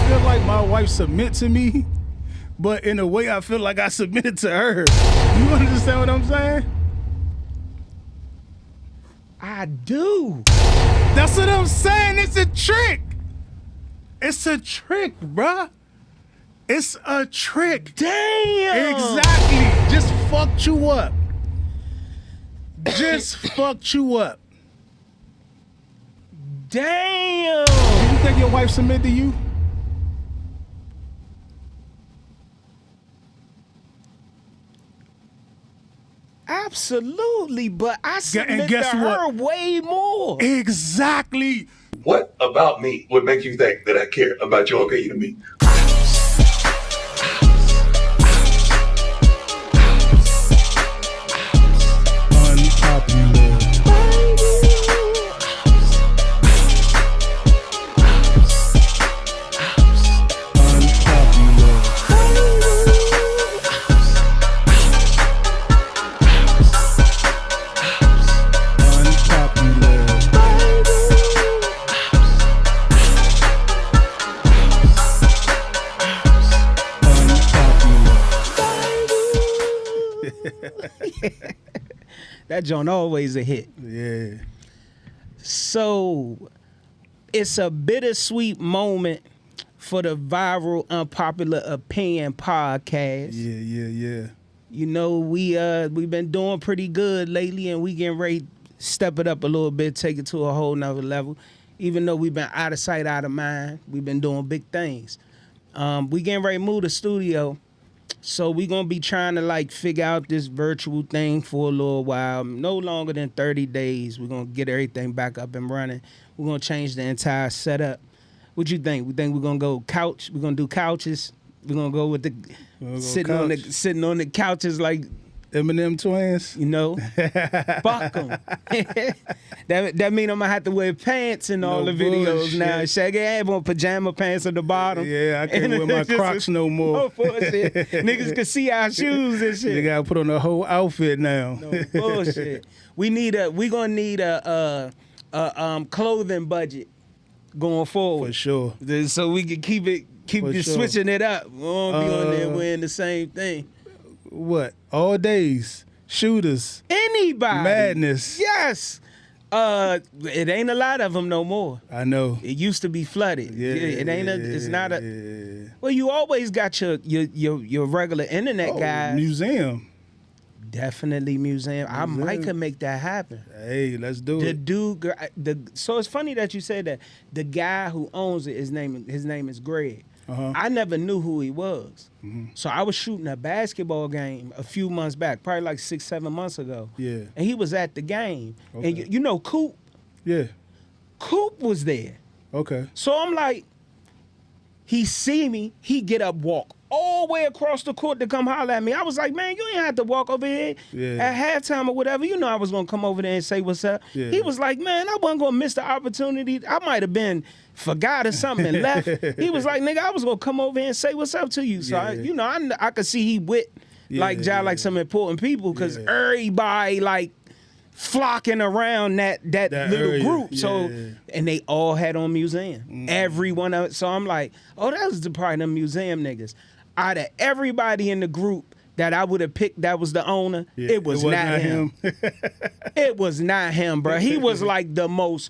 feel like my wife submit to me, but in a way I feel like I submitted to her. You understand what I'm saying? I do. That's what I'm saying. It's a trick. It's a trick, bruh. It's a trick. Damn. Exactly. Just fucked you up. Just fucked you up. Damn. Do you think your wife submitted to you? Absolutely, but I submit guess to her what? way more. Exactly. What about me would make you think that I care about your opinion of me? Unpopular. That joint always a hit. Yeah. So it's a bittersweet moment for the viral Unpopular Opinion podcast. Yeah. You know, we've been doing pretty good lately, and we getting ready to step it up a little bit, take it to a whole nother level. Even though we've been out of sight, out of mind, we've been doing big things. We getting ready to move the studio. So we gonna be trying to like figure out this virtual thing for a little while. No longer than 30 days. We're gonna get everything back up and running. We're gonna change the entire setup. What you think? We think we're gonna go couch? We're gonna do couches? We're gonna go with the sitting on the couches like Eminem twins. you know, fuck them. that mean I'm gonna have to wear pants in all No the videos bullshit. now. Shaggy have on pajama pants at the bottom. Yeah, I can't wear my Crocs no more. No bullshit. Niggas can see our shoes and You shit. gotta put on a whole outfit now. No bullshit. We gonna need a clothing budget going forward. For sure. So we can keep For just sure. switching it up. We won't be on there wearing the same thing. What? All days. Shooters. Anybody. Madness. Yes. It ain't a lot of them no more. I know. It used to be flooded. Yeah. It ain't it's not a. Yeah. Well, you always got your regular internet Oh, guys. museum. Definitely museum. I might Museum. could make that happen. Hey, let's do The it. dude, so it's funny that you said that. The guy who owns it, his name is Greg. Uh-huh. I never knew who he was. Mm-hmm. So I was shooting a basketball game a few months back, probably like 6-7 months ago. Yeah. And he was at the game. Okay. And you know Coop? Yeah. Coop was there. Okay. So I'm like, he see me, he get up, walk all the way across the court to come holler at me. I was like, man, you ain't have to walk over here Yeah. at halftime or whatever. You know I was gonna come over there and say what's up. Yeah. He was like, man, I wasn't gonna miss the opportunity. I might have been forgot or something and left. He was like, nigga, I was gonna come over here and say what's up to you. So Yeah. I could see he with like Yeah, like yeah. some important people because Yeah. everybody like flocking around that little area. group. So Yeah. and they all had on museum. Mm-hmm. Everyone of it. So I'm like, oh, that was probably the museum niggas. Out of everybody in the group that I would have picked that was the owner, Yeah, it was wasn't not him. It was not him, bro. He was like the most,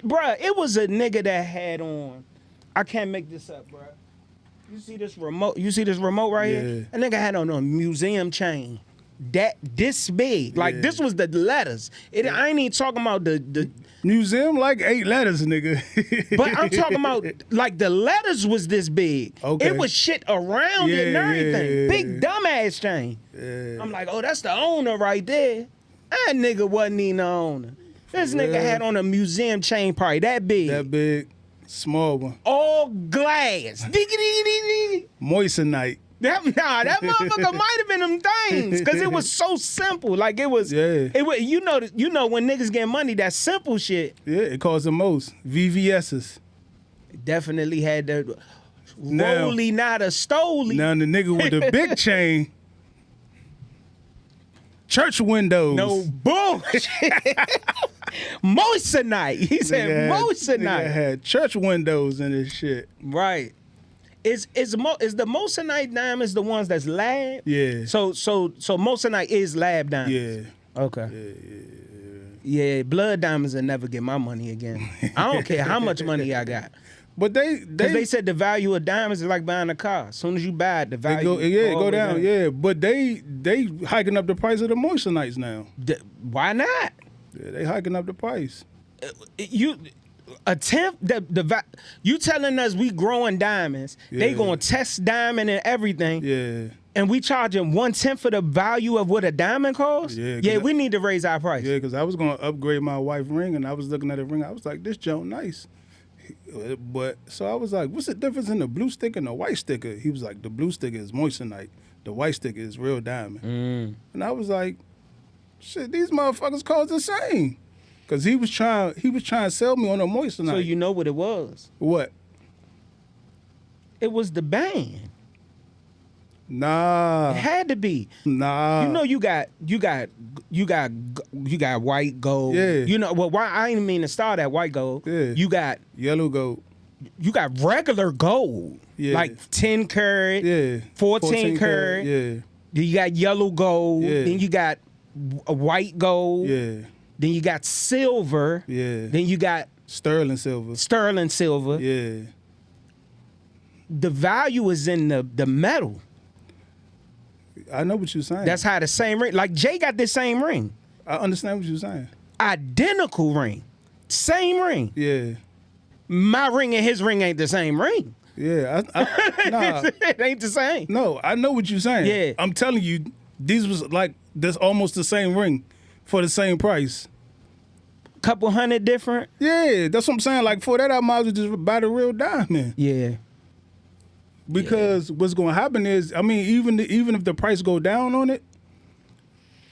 bro. It was a nigga that had on. I can't make this up, bro. You see this remote? You see this remote right here? A nigga had on a museum chain. This big. Like Yeah. this was the letters. I ain't even talking about the Museum like 8 letters, nigga. but I'm talking about like the letters was this big. Okay. It was shit around it and Yeah, everything. yeah, Big dumbass chain. Yeah. I'm like, oh, that's the owner right there. That nigga wasn't even the owner. This nigga real? had on a museum chain probably that big. That big, small one. All glass. Diggy-diggy-diggy. Moissanite. That motherfucker might have been them things because it was so simple. Like it was, Yeah. it was. You know when niggas get money, that simple shit Yeah, it costs the most. VVS's. definitely had the Now- Rolly, not a Stoley. Now the nigga with the big chain, church windows. No bullshit. Moissanite. He said Nigga Moissanite. had church windows in this shit. Right. Is the Moissanite diamonds the ones that's lab? Yeah. So Moissanite is lab diamonds. Yeah. Okay. Yeah, blood diamonds will never get my money again. I don't care how much money I got. But Because they said the value of diamonds is like buying a car. As soon as you buy it, the value go down. Yeah, but they hiking up the price of the moissanites now. Why not? Yeah, they hiking up the price. You you telling us we growing diamonds? They Yeah. gonna test diamond and everything. Yeah. And we charging 1/10 of the value of what a diamond costs? Yeah, 'cause Yeah, we need to raise our price. Yeah, because I was gonna upgrade my wife's ring, and I was looking at the ring. I was like, "This junk nice," but so I was like, "What's the difference in the blue sticker and the white sticker?" He was like, "The blue sticker is moissanite, the white sticker is real diamond." And I was like, "Shit, these motherfuckers cost the same." Because he was trying to sell me on a moissanite. So you know what it was? What? It was the band. Nah, It had to be. nah. You know, you got white gold. Yeah. You know, well, why I didn't mean to start at white gold. Yeah. You got Yellow gold. regular gold. Yeah. Like 10 karat. Yeah. 14 karat. Yeah. Then you got yellow gold. Yeah. Then you got white gold. Yeah. Then you got silver. Yeah. Then you got Sterling silver. sterling silver. Yeah. The value is in the metal. I know what you're saying. That's how the same ring. Like Jay got this same ring. I understand what you're saying. Identical ring. Same ring. Yeah. My ring and his ring ain't the same ring. Yeah. Nah. It ain't the same. No, I know what you're saying. Yeah. I'm telling you, these was like this almost the same ring for the same price. Couple hundred different. Yeah, that's what I'm saying. Like for that, I might as well just buy the real diamond. Yeah. Because what's going to happen is, I mean, even if the price go down on it,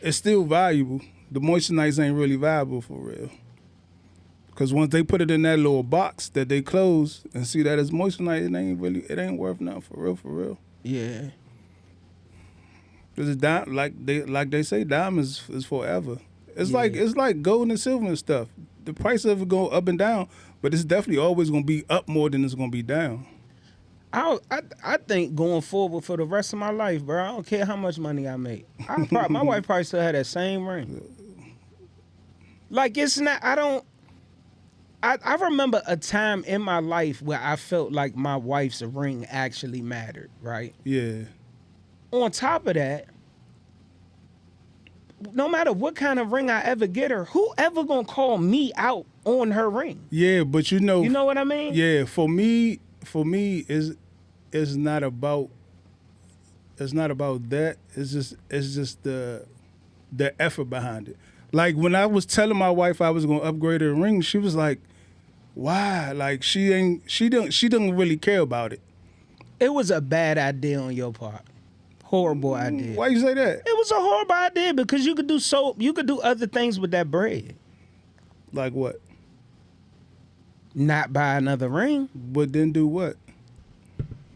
it's still valuable. The moissanites ain't really valuable for real. Because once they put it in that little box that they close and see that it's moissanite, it ain't worth nothing for real. Yeah. Cause like they say, diamonds is forever. It's like gold and silver and stuff. The price of it go up and down, but it's definitely always gonna be up more than it's gonna be down. I think going forward for the rest of my life, bro, I don't care how much money I make. My wife probably still had that same ring. Like it's not. I remember a time in my life where I felt like my wife's ring actually mattered, right? Yeah. On top of that, no matter what kind of ring I ever get her, who ever gonna call me out on her ring? Yeah, but you know what I mean? Yeah, for me it's not about that. It's just the effort behind it. Like when I was telling my wife I was gonna upgrade her ring, she was like, "Why?" Like she doesn't really care about it. It was a bad idea on your part. Horrible idea. Why you say that? It was a horrible idea because you could do other things with that bread. Like what? Not buy another ring. But then do what?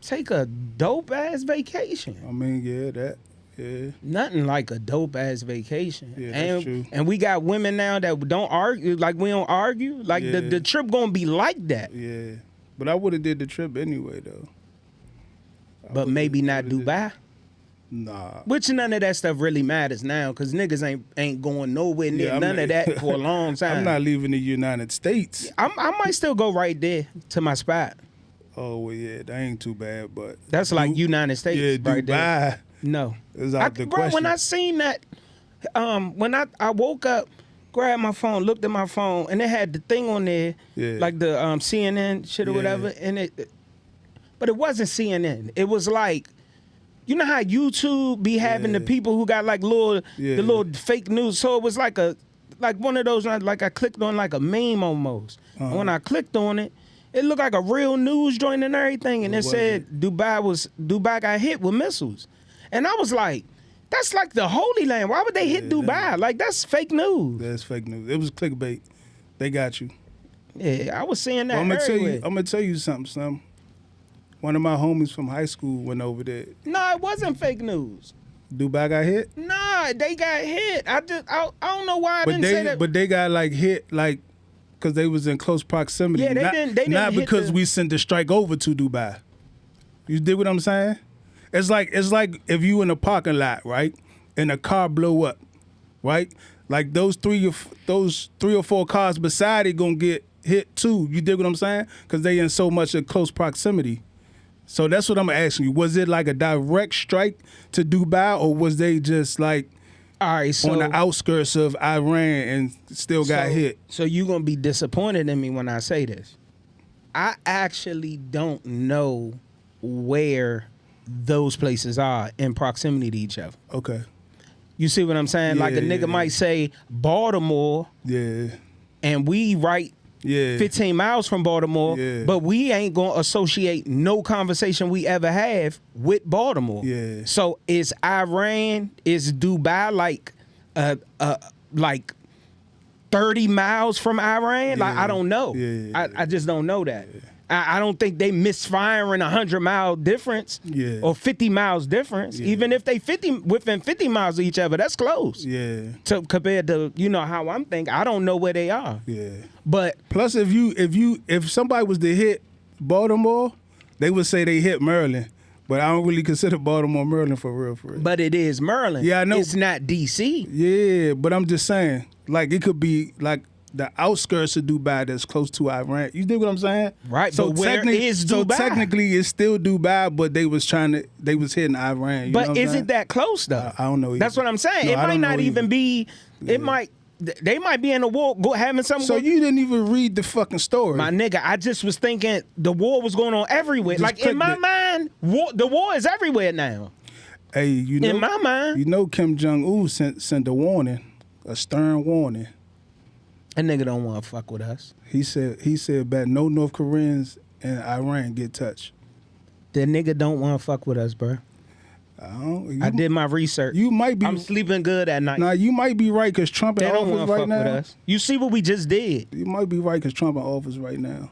Take a dope ass vacation. I mean, yeah. Nothing like a dope ass vacation. Yeah, that's true. And we got women now that don't argue. Like we don't argue. Like Yeah. the trip gonna be like that. Yeah. But I would have did the trip anyway though. But maybe not Dubai. Nah. Which none of that stuff really matters now because niggas ain't going nowhere near Yeah, none of that for a long time. I'm not leaving the United States. I might still go right there to my spot. Oh well, yeah, that ain't too bad, but That's like United States yeah, right there. Dubai No. is out the Bro, question. when I seen that, when I woke up, grabbed my phone, looked at my phone, and it had the thing on there, Yeah. like the CNN shit or Yeah. whatever, but it wasn't CNN. It was like, you know how YouTube be having the people who got like the little fake news. So it was like one of those, like I clicked on like a meme almost. And when I clicked on it, it looked like a real news joint and everything, and it was said Dubai got hit with missiles, and I was like, that's like the Holy Land. Why would they hit Dubai? Like that's fake news. That's fake news. It was clickbait. They got you. Yeah, I was seeing that Well, everywhere. I'm gonna tell you something, Slim. One of my homies from high school went over there. No, it wasn't fake news. Dubai got hit, Nah, they got hit. I don't know why I didn't say that. but they got like hit like because they was in close proximity. Yeah, they didn't Not hit because the- we sent the strike over to Dubai. You dig what I'm saying? It's like if you in a parking lot, right, and a car blow up, right? Like those three or four cars beside it gonna get hit too. You dig what I'm saying? Because they in so much of close proximity. So that's what I'm asking you. Was it like a direct strike to Dubai, or was they just like All right, so on the outskirts of Iran and still got hit? So you gonna be disappointed in me when I say this. I actually don't know where those places are in proximity to each other. Okay. You see what I'm saying? Like a Yeah, nigga yeah. might say Baltimore, Yeah. and we right Yeah. 15 miles from Baltimore, Yeah. but we ain't gonna associate no conversation we ever have with Baltimore. Yeah. So is Dubai like 30 miles from Iran? Like Yeah. I don't know. Yeah. I just don't know that. I don't think they misfiring 100-mile difference Yeah. or 50 miles difference. Yeah. Even if they within 50 miles of each other, that's close. Yeah. Compared to how I'm thinking, I don't know where they are. Yeah. But Plus, if somebody was to hit Baltimore, they would say they hit Maryland. But I don't really consider Baltimore Maryland for real. But it is Maryland. Yeah, I know. It's not DC. Yeah, but I'm just saying, like it could be like the outskirts of Dubai that's close to Iran. You dig what I'm saying? Right, but where is So Dubai? technically, it's still Dubai, but they was hitting Iran. You know But what I'm is saying? it that close though? I don't know either. That's what I'm saying. No, It I might don't not know even either. be. It might. They might be in a war, having something. So you didn't even read the fucking story. My nigga, I just was thinking the war was going on everywhere. Just Like in clicked my it. mind, the war is everywhere now. Hey, you know, In my mind. you know, Kim Jong-un sent a warning, a stern warning. A nigga don't want to fuck with us. He said that no North Koreans and Iran get touched. The nigga don't want to fuck with us, bro. I did my research. You might be. I'm sleeping good at night. Nah, you might be right because Trump in They don't want office to right fuck now. with us. You see what we just did? You might be right because Trump in office right now.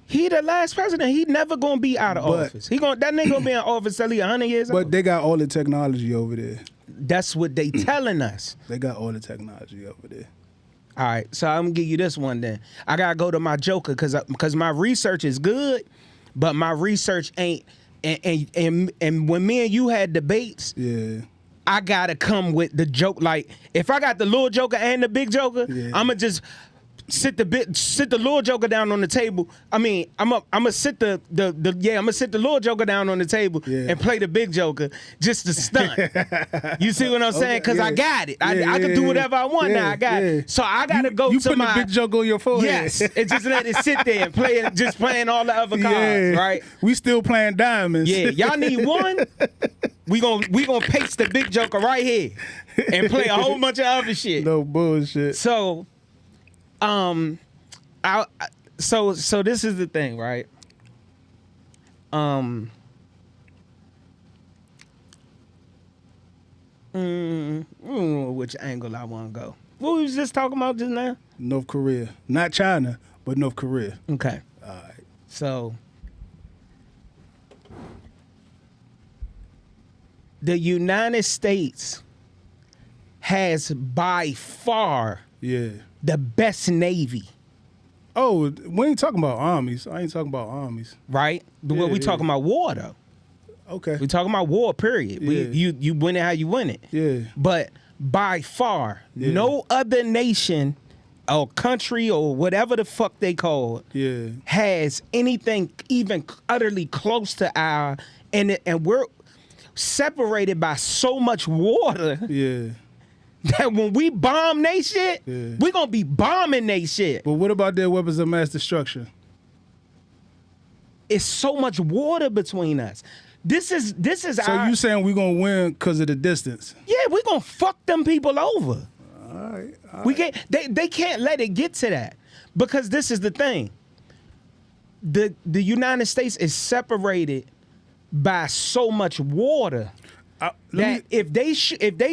He the last president. He never gonna be out of But- office. That nigga gonna be in office till he 100 years But old. they got all the technology over there. That's what they telling us. They got all the technology over there. All right, so I'm gonna give you this one then. I gotta go to my Joker because my research is good, but my research ain't. And when me and you had debates, Yeah. I gotta come with the joke. Like if I got the little Joker and the big Joker, Yeah. I'ma just sit the little Joker down on the table. I mean, I'ma sit the little Joker down on the table Yeah. and play the big Joker just to stunt. You see what I'm saying? Because I yeah. got it. I Yeah, can do whatever I want now. I got yeah. it. So I gotta go You to put my the big joke on your forehead. yes, and just let it sit there and play it, just playing all the other cards, Yeah. right? We still playing diamonds. Yeah, y'all need one. We gonna paste the big Joker right here and play a whole bunch of other shit. No bullshit. So, so this is the thing, right? I don't know which angle I want to go. What we was just talking about just now? North Korea. Not China, but North Korea. Okay. All right. So, the United States has by far Yeah. the best Navy, Oh, we ain't talking about armies. I ain't talking about armies. right? What we Yeah, talking about war, though. Okay. We talking about war, period. Yeah. You win it how you win it. Yeah. But by far, Yeah. no other nation or country or whatever the fuck they call it Yeah. has anything even utterly close to our, and we're separated by so much water Yeah. that when we bomb they shit, Yeah. we gonna be bombing they shit. But what about their weapons of mass destruction? It's so much water between us. This is So our, you saying we gonna win because of the distance? yeah, we gonna fuck them people over. All right. We can't. They can't let it get to that because this is the thing. The United States is separated by so much water that if they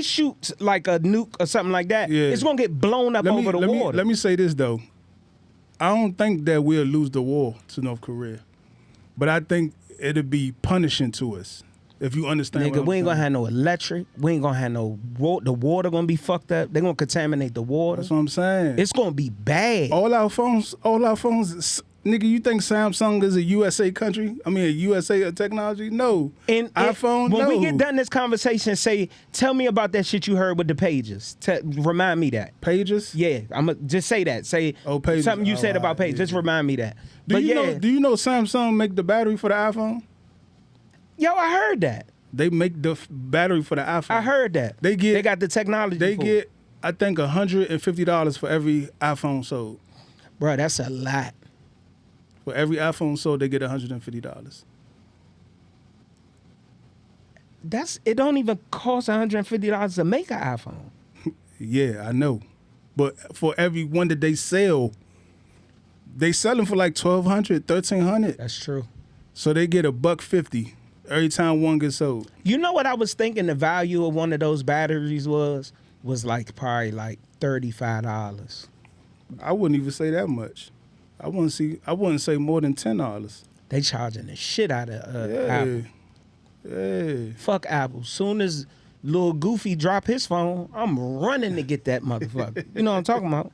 shoot like a nuke or something like that, Yeah. it's gonna get blown up over the water. Let me say this though. I don't think that we'll lose the war to North Korea, but I think it'll be punishing to us. If you understand, Nigga, we ain't gonna have no electric. We ain't gonna have no water. The water gonna be fucked up. They're gonna contaminate the water. That's what I'm saying. It's gonna be bad. all our phones Nigga, you think Samsung is a USA country? I mean, a USA technology? No. And iPhone? when no. we get done this conversation, tell me about that shit you heard with the pages. Remind me that. Pages? Yeah, just say that. Say Pages. something you said Alright, about pages. yeah. Just remind me that. Do But you yeah, know? Do you know Samsung make the battery for the iPhone? yo, I heard that. They make the battery for the iPhone. I heard that. They got the technology. They for it. get, I think, $150 for every iPhone sold. Bro, that's a lot. For every iPhone sold, they get $150. It don't even cost $150 to make an iPhone. Yeah, I know. But for every one that they sell them for like $1,200, $1,300. That's true. So they get $150 every time one gets sold. You know what I was thinking the value of one of those batteries was like probably like $35. I wouldn't even say that much. I wouldn't say more than $10. They charging the shit out of Yeah. Apple. Yeah. Fuck Apple. Soon as Lil Goofy drop his phone, I'm running to get that motherfucker. You know what I'm talking about?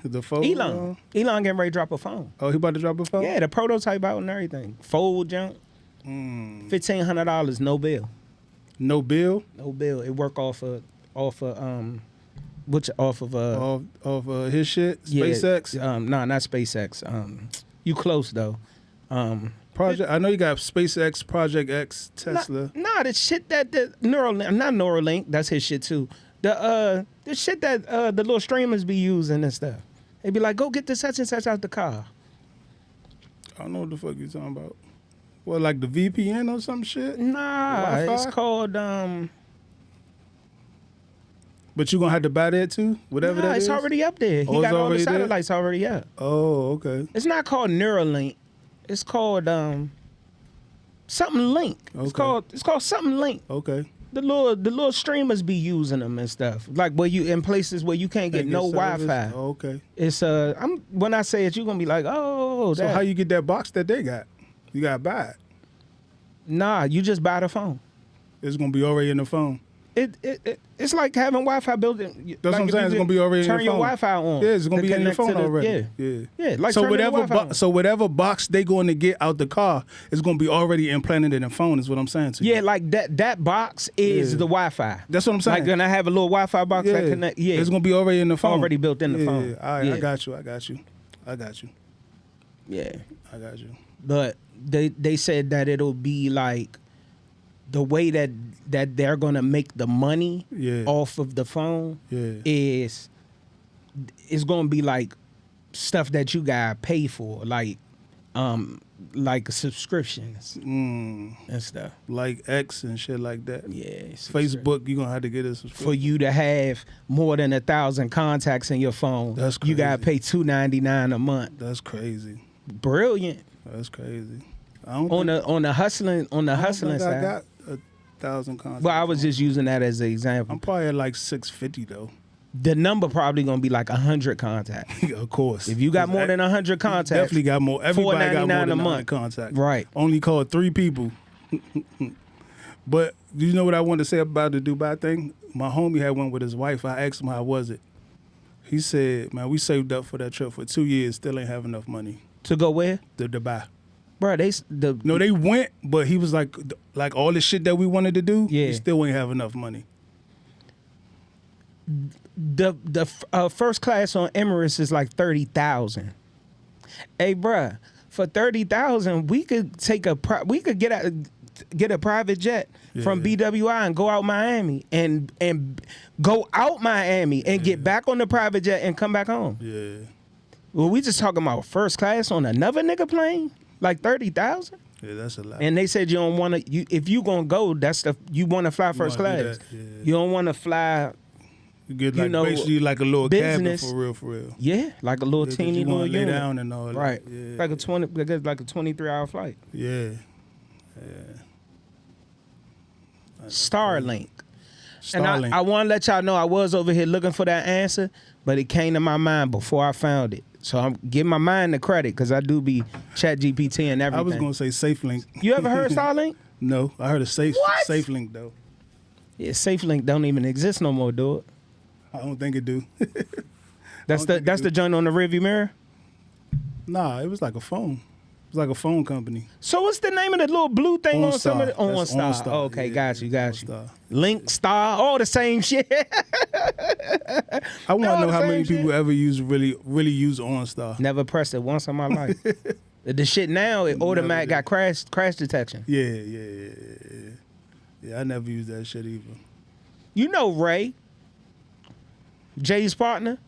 The phone. Elon getting ready to drop a phone. Oh, he about to drop a phone? Yeah, the prototype out and everything. Fold junk. $1,500, no bill. No bill? No bill. It work off of His shit? SpaceX? Yeah, not SpaceX. You close though. Project. I know you got SpaceX, Project X, Tesla. Nah, the shit that the Neuralink, not Neuralink, that's his shit too. The shit that the little streamers be using and stuff. They be like, go get the such and such out the car. I don't know what the fuck you talking about. What, like the VPN or some shit? Nah, Wi-Fi? it's called But you gonna have to buy that too? Whatever that it's is? already up there. He Oh, it's got all the already there? satellites already up. Oh, okay. It's not called Neuralink. It's called something Link. It's called something Link. Okay. The little streamers be using them and stuff. Like where you in places where you can't get Can't no service? Wi-Fi. Oh, okay. It's when I say it, you're gonna be like, oh, So that. how you get that box that they got? You gotta buy it. Nah, you just buy the phone. It's gonna be already in the phone. It's like having Wi-Fi built in. That's what I'm saying. It's gonna be already in turn your phone. Wi-Fi on. Yeah, it's gonna to be in your connect to phone the- already. Yeah. Yeah. Yeah, like so turning the whatever Wi-Fi on. so whatever box they going to get out the car is gonna be already implanted in the phone. Is what I'm saying to you. Yeah, like that box is Yeah. the Wi-Fi. That's what I'm saying. Like gonna have a little Wi-Fi box that connect. Yeah, It's gonna be already in the phone. Already built in the phone. Yeah. All right. Yeah. I got you. yeah. I got you. But they said that it'll be like the way that they're gonna make the money Yeah. off of the phone Yeah. is it's gonna be like stuff that you gotta pay for, like subscriptions and stuff. Like X and shit like that. Yeah, Facebook, you gonna have to get a subscription. for you to have more than 1,000 contacts in your phone. That's you gotta crazy. pay $2.99 a month. That's crazy. Brilliant. That's crazy. I don't On think, the hustling I don't hustling think side. I got 1,000 contacts. Well, I was just using that as an example. I'm probably at like 650 though. The number probably gonna be like 100 contacts. Of course. If you got more than 100 contacts, Definitely got more. Everybody got more $4.99 than a 100 month. contacts. Right. Only called 3 people. But do you know what I wanted to say about the Dubai thing? My homie had one with his wife. I asked him how was it. He said, "Man, we saved up for that trip for 2 years. Still ain't have enough money to go where, to Dubai." bro? No, they went, but he was like all the shit that we wanted to do. Yeah. We still ain't have enough money. the first class on Emirates is like 30,000. Hey, bruh, for 30,000, we could get a private jet from BWI and go out Miami and go out Miami and get back on the private jet and come back home. Yeah, Well, we just talking about first class on another nigga plane, like 30,000. yeah, that's a lot. And they said you don't want to. If you gonna go, you want to fly first wanna do class. that, yeah. You don't want to fly. You get you like know, basically like a little business. cabin for real. Yeah, like a little Yeah, 'cause teeny you wanna little lay unit. down and all that. Right. Yeah. Like a 23-hour flight. Yeah. Starlink. And Starlink. I want to let y'all know I was over here looking for that answer, but it came to my mind before I found it. So I'm giving my mind the credit because I do be chat GPT and everything. I was gonna say SafeLink. You ever heard Starlink? No, I heard of What? SafeLink though. Yeah, SafeLink don't even exist no more, dude. I don't think it do. That's don't think it the joint on the rearview mirror. Nah, it was like a phone. It was like a phone company. So what's the name of the little blue thing on some of the That's OnStar? OnStar. Oh, okay, Yeah, got you. OnStar. Link Star, all the same shit. I want All to know the how same many shit. people ever really use OnStar. Never pressed it once in my life. The shit now, it automatic got crash detection. Yeah, I never used that shit either. You know Ray, Jay's partner.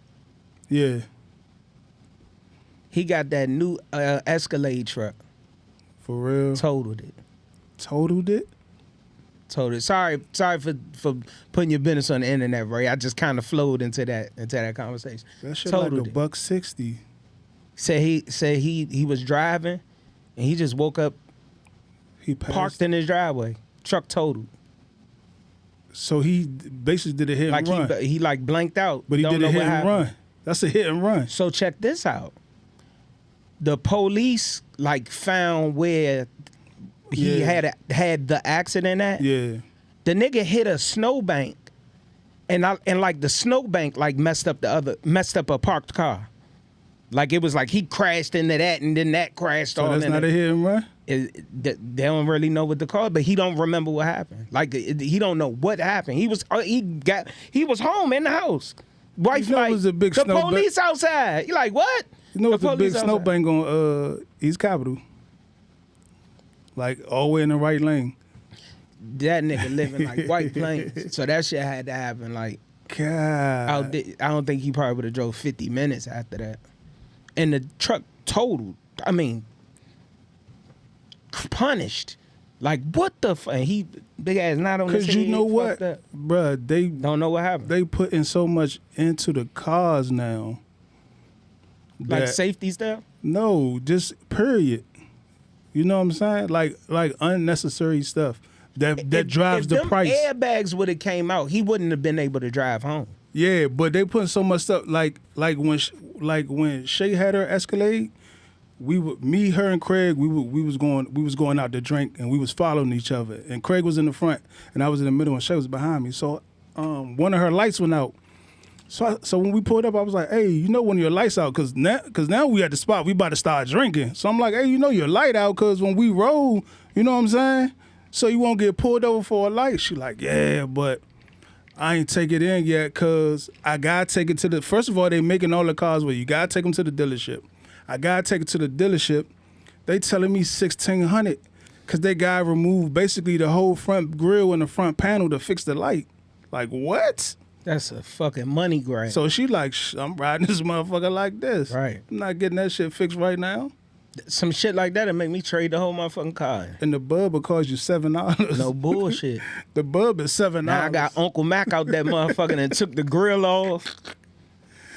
Yeah, He got that new Escalade truck. for real. Totaled it. Totaled it? Totaled it. Sorry for putting your business on the internet, Ray. I just kind of flowed into that conversation. That shit Totaled like it. $160. Said he was driving and he just woke up He passed. parked in his driveway. Truck totaled. So he basically did a hit Like and run. he like blanked out. But he Don't did know a hit what and happened. run. That's a hit and run. So check this out. The police like found where he Yeah. had the accident at. Yeah. The nigga hit a snowbank, and like the snowbank like messed up a parked car. Like it was like he crashed into that, and then that crashed So all that's in not it. a hit and run? They don't really know what the cause, but he don't remember what happened. Like he don't know what happened. He was home in the house. Wife You know it like was a big the snowbank. police outside. You like what? You know it's a big police outside. snowbank on East Capitol. Like all the way in the right lane. That nigga living like White Plains, so that shit had to happen. Like God. I don't think he probably would have drove 50 minutes after that. And the truck totaled. I mean, punished. Like what the fuck? He big ass not on. Because his you head, know what? fucked up. Bruh, they Don't know what happened. they putting so much into the cars now. Like that- safety stuff. No, just period. You know what I'm saying? Like unnecessary stuff that drives if the them price. Airbags would have came out, he wouldn't have been able to drive home. Yeah, but they putting so much stuff like when Shay had her Escalade, me, her, and Craig, we was going out to drink and we was following each other. And Craig was in the front and I was in the middle and Shay was behind me. So one of her lights went out. So when we pulled up, I was like, hey, you know when your lights out, cause now we at the spot, we about to start drinking. So I'm like, hey, you know your light out, cause when we roll, you know what I'm saying? So you won't get pulled over for a light. She like, yeah, but I ain't take it in yet, cause I gotta take it to the. First of all, they making all the cars where you gotta take them to the dealership. I gotta take it to the dealership. They telling me $1,600, cause they gotta remove basically the whole front grille and the front panel to fix the light. Like what? That's a fucking money grab. So she like, I'm riding this motherfucker like this. Right. I'm not getting that shit fixed right now. Some shit like that'll make me trade the whole motherfucking car. And the bulb will cost you $7. No bullshit. The bulb is $7. Now I got Uncle Mac out that motherfucker and took the grill off.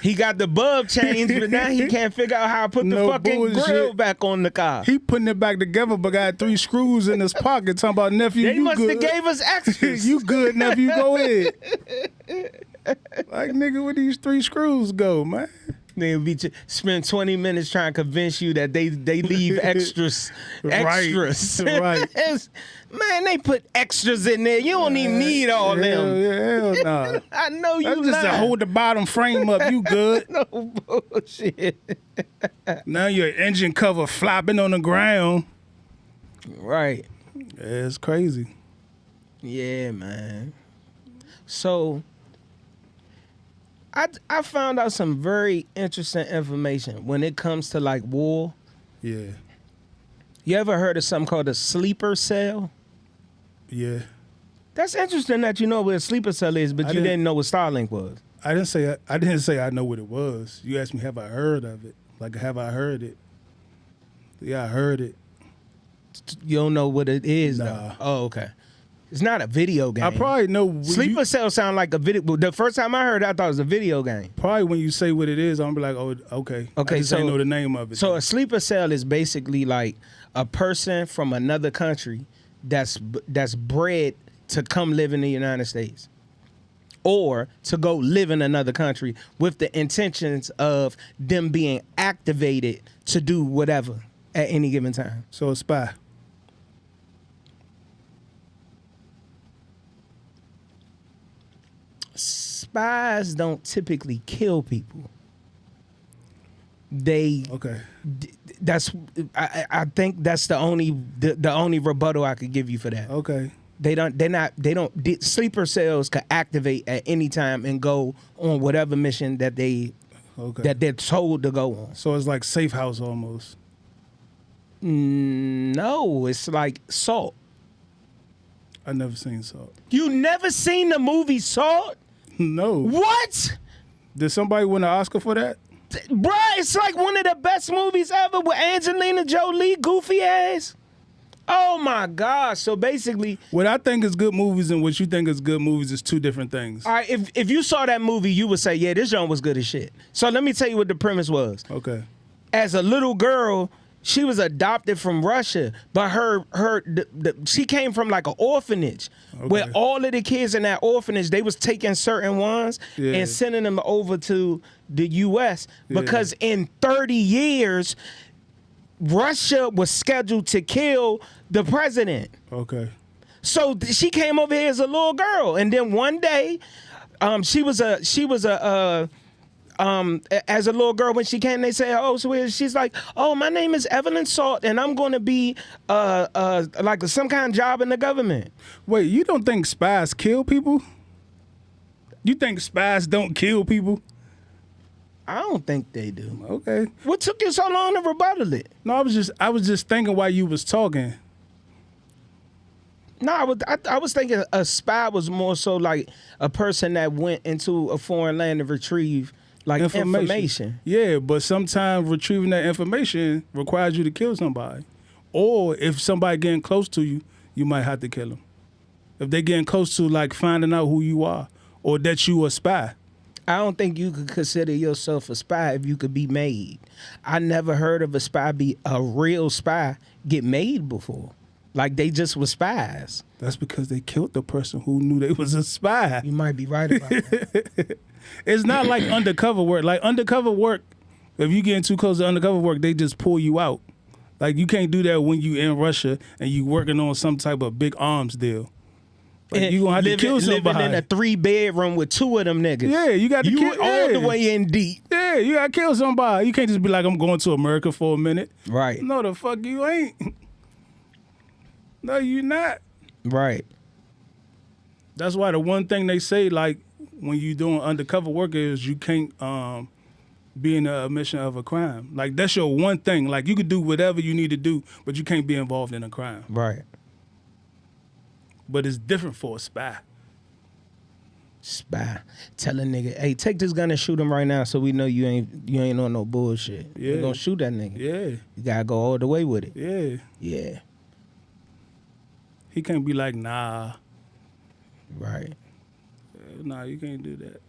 He got the bulb changed, but now he can't figure out how to put the No fucking bullshit. grill back on the car. He putting it back together, but got 3 screws in his pocket. Talking about nephew, They you must good? have gave us extras. You good, nephew? Go ahead. Like nigga, where these 3 screws go, man? Nigga spend 20 minutes trying to convince you that they leave extras. Right. Extras. Right. Man, they put extras in there. You don't even need all them. Hell nah. I know you That's just to lying. hold the bottom frame up. You good? No bullshit. Now your engine cover flopping on the ground. Right. Yeah, it's crazy. Yeah, man. So I found out some very interesting information when it comes to like war. Yeah, You ever heard of something called a sleeper cell? yeah. That's interesting that you know what a sleeper cell is, but I you didn't- didn't know what Starlink was. I didn't say I know what it was. You asked me, have I heard of it? Like, have I heard it? Yeah, I heard it. You don't know what it is, Nah. though. Oh, okay. It's not a video game. I probably know. When Sleeper cell sound like a video. The first time I heard it, I thought it was a video game. Probably when you say what it is, I'm gonna be like, oh, okay. Okay, I just so- ain't know the name of it. So a sleeper cell is basically like a person from another country that's bred to come live in the United States, or to go live in another country with the intentions of them being activated to do whatever at any given time. So a spy. Spies don't typically kill people. they Okay. that's I think that's the only rebuttal I could give you for that. Okay. Sleeper cells could activate at any time and go on whatever mission that Okay. they're told to go on. So it's like safe house almost. No, it's like Salt. I never seen Salt. You never seen the movie Salt? No. What? Did somebody win an Oscar for that? Bruh, it's like one of the best movies ever with Angelina Jolie, goofy ass. Oh my God. So basically, What I think is good movies and what you think is good movies is two different things. all right, if you saw that movie, you would say, yeah, this joint was good as shit. So let me tell you what the premise was. Okay. As a little girl, she was adopted from Russia, but she came from like an orphanage where Okay. all of the kids in that orphanage, they was taking certain ones Yeah. and sending them over to the U.S. because in 30 years, Russia was scheduled to kill the president. Okay. So she came over here as a little girl, and then one day, she was a as a little girl when she came, they said, "Oh, so she's like, oh, my name is Evelyn Salt, and I'm going to be like some kind of job in the government." Wait, you don't think spies kill people? You think spies don't kill people? I don't think they do. Okay. What took you so long to rebuttal it? No, I was just thinking while you was talking. No, I was thinking a spy was more so like a person that went into a foreign land to retrieve like information. Yeah, but sometimes retrieving that information requires you to kill somebody. Or if somebody getting close to you, you might have to kill them. If they getting close to like finding out who you are or that you a spy. I don't think you could consider yourself a spy if you could be made. I never heard of a real spy get made before. Like they just were spies. That's because they killed the person who knew they was a spy. You might be right about that. It's not like undercover work. Like undercover work, if you getting too close to undercover work, they just pull you out. Like you can't do that when you in Russia and you working on some type of big arms deal. Like you gonna have to kill somebody. Living in a 3-bedroom with 2 of them niggas. Yeah, you got to kill. all the yeah. way in deep. Yeah, you gotta kill somebody. You can't just be like, I'm going to America for a minute. Right. No, the fuck you ain't. No, you not. Right. That's why the one thing they say, like when you doing undercover work, is you can't be in the omission of a crime. Like that's your one thing. Like you could do whatever you need to do, but you can't be involved in a crime. Right. But it's different for a spy. Spy. Tell a nigga, hey, take this gun and shoot him right now so we know you ain't on no bullshit. Yeah. You gonna shoot that nigga. Yeah, You gotta go all the way with it. yeah. Yeah. He can't be like, nah, Right. nah, you can't do that.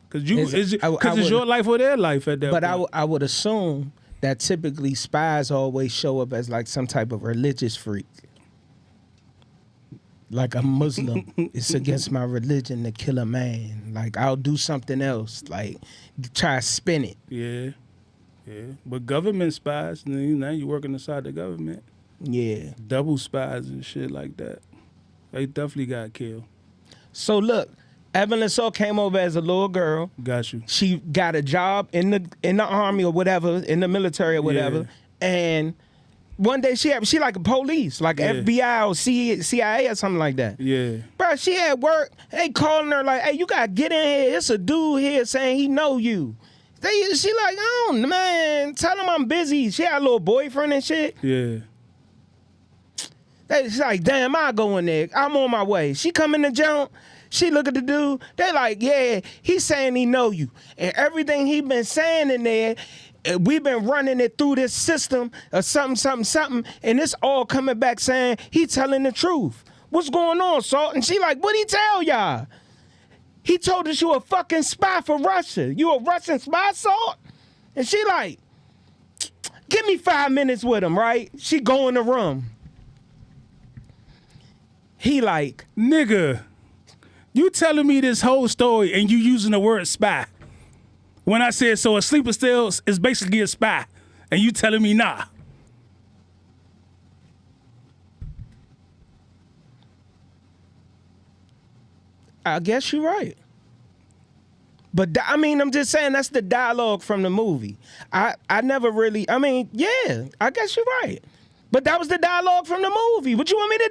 Cause you, Is it- I cause it's would- your life or their life at that But point. I would assume that typically spies always show up as like some type of religious freak. Like a Muslim, it's against my religion to kill a man. Like I'll do something else, like try to spin it. Yeah, yeah. But government spies, now you working inside the government. Yeah. Double spies and shit like that. They definitely got killed. So look, Evelyn Salt came over as a little girl. Got you. She got a job in the army or whatever, in the military or whatever, and one day she like a police, like Yeah. FBI or CIA or something like that. Yeah. Bro, she at work, they calling her like, hey, you gotta get in here. It's a dude here saying he know you. She like, oh, man, tell him I'm busy. She had a little boyfriend and shit. Yeah. She's like, damn, I'll go in there. I'm on my way. She come in the jump. She look at the dude. They like, yeah, he's saying he know you. And everything he been saying in there, we've been running it through this system of something, and it's all coming back saying he telling the truth. What's going on, Salt? And she like, what'd he tell y'all? He told us you a fucking spy for Russia. You a Russian spy, Salt? And she like, give me 5 minutes with him, right? She go in the room. He like, Nigga, you telling me this whole story and you using the word spy. When I said, so a sleeper cell is basically a spy. And you telling me nah. I guess you're right. But I mean, I'm just saying that's the dialogue from the movie. I never really. I mean, yeah, I guess you're right. But that was the dialogue from the movie. What you want me to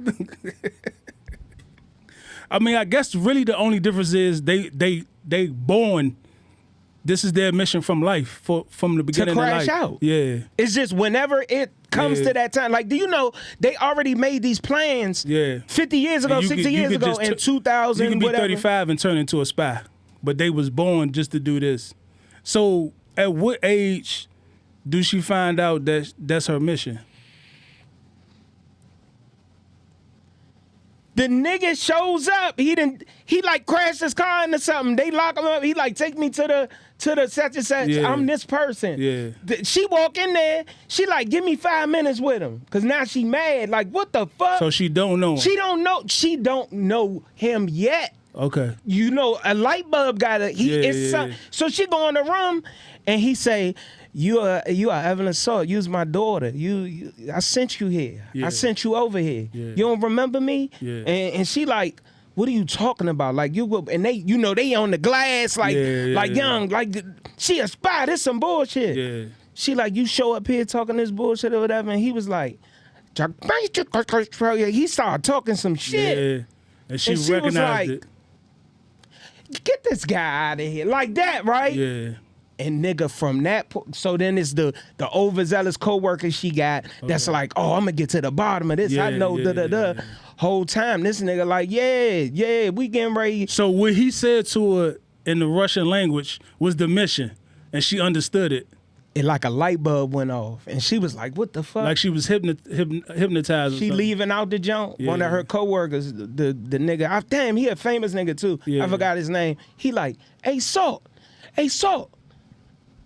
do? I mean, I guess really the only difference is they born. This is their mission from life, from the beginning crash of life. out. Yeah. It's just whenever it comes to that time. Like, do you know they already made these plans? Yeah. 50 years ago, And you 60 could- you years could ago, just in t- 2000, You can be whatever. 35 and turn into a spy, but they was born just to do this. So, at what age do she find out that that's her mission? The nigga shows up. He like crashed his car into something. They lock him up. He like take me to the such and such. Yeah. I'm this person. Yeah. She walk in there. She like give me 5 minutes with him. Cause now she mad. Like what the fuck? So she don't know him. She don't know. She don't know him yet. Okay. You know, a light bulb got a Yeah. So she go in the room and he say, You are Evelyn Salt. You's my daughter. I sent you here. Yeah. I sent you over here. Yeah. You don't remember me? Yeah. And she like, what are you talking about? Like you go, and they, they on the glass like Yeah. young, like she a spy. This some bullshit. Yeah. She like, you show up here talking this bullshit or whatever, and he was like, he started talking some shit. Yeah. And she And she was recognized like- it. Get this guy out of here, like that, right? Yeah. And nigga, from that, so then it's the overzealous coworker she got that's like, oh, I'm gonna get to the bottom of this. I Yeah, know, yeah, yeah. Whole time, this nigga like, yeah, we getting ready. So what he said to her in the Russian language was the mission, and she understood it. It like a light bulb went off, and she was like, what the fuck? Like she was hypnotized. Or she something. leaving out the jump. One Yeah. of her coworkers, the nigga, damn, he a famous nigga too. Yeah. I forgot his name. He like, hey, Salt.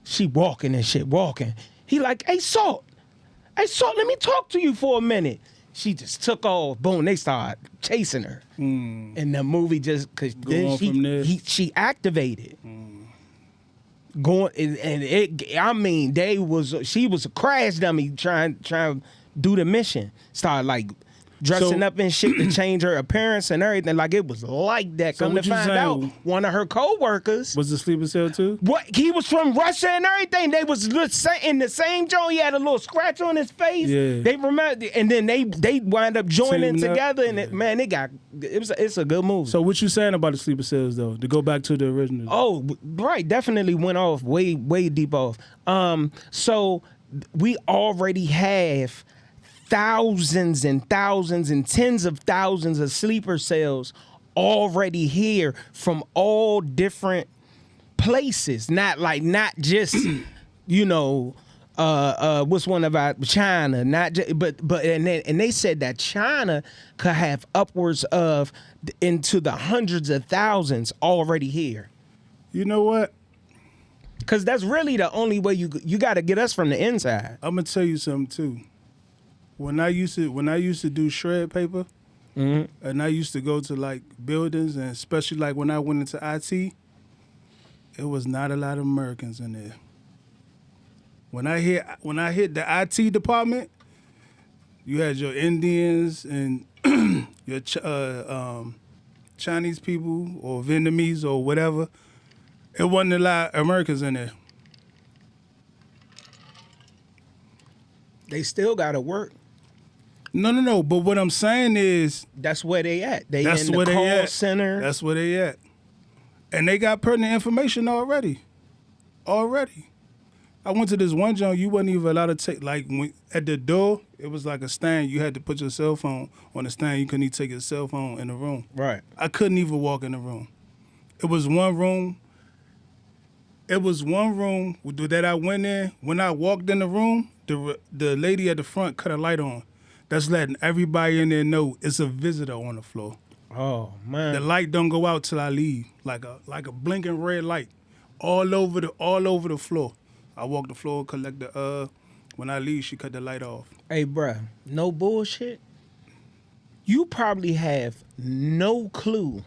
She walking and shit, walking. He like, hey, Salt, let me talk to you for a minute. She just took off. Boom, they started chasing her. And the movie just, cause then on from there. she activated. Going and it, I mean, she was a crash dummy trying to do the mission. Started like dressing So- up and shit to change her appearance and everything. Like it was like that. So Come what to you find saying- out, one of her coworkers. Was the sleeper cell too? What, he was from Russia and everything. They was in the same joint. He had a little scratch on his face. Yeah. They remember, and then they wind up joining Teaming up? together. And it's a good movie. So what you saying about the sleeper cells though? To go back to the original. Oh, right, definitely went off way deep off. So we already have thousands and thousands and tens of thousands of sleeper cells already here from all different places. Not just what's one about China? Not just, but and they said that China could have upwards of into the hundreds of thousands already here. You know what? Cause that's really the only way you got to get us from the inside. I'm gonna tell you something too. When I used to do shred paper, and I used to go to like buildings, and especially like when I went into IT, it was not a lot of Americans in there. When I hit the IT department, you had your Indians and your Chinese people or Vietnamese or whatever. It wasn't a lot of Americans in there. They still got to work. No. But what I'm saying is, That's where they at. They that's in where the they call at. center. That's where they at. And they got pertinent information already. I went to this one joint, you wasn't even allowed to take, like, at the door, it was like a stand. You had to put your cell phone on the stand. You couldn't even take your cell phone in the room. Right. I couldn't even walk in the room. It was one room that I went in. When I walked in the room, the lady at the front cut a light on. That's letting everybody in there know it's a visitor on the floor. Oh The man. light don't go out till I leave, like a blinking red light, all over the floor. I walk the floor, collect the when I leave, she cut the light off. Hey, bruh, no bullshit. You probably have no clue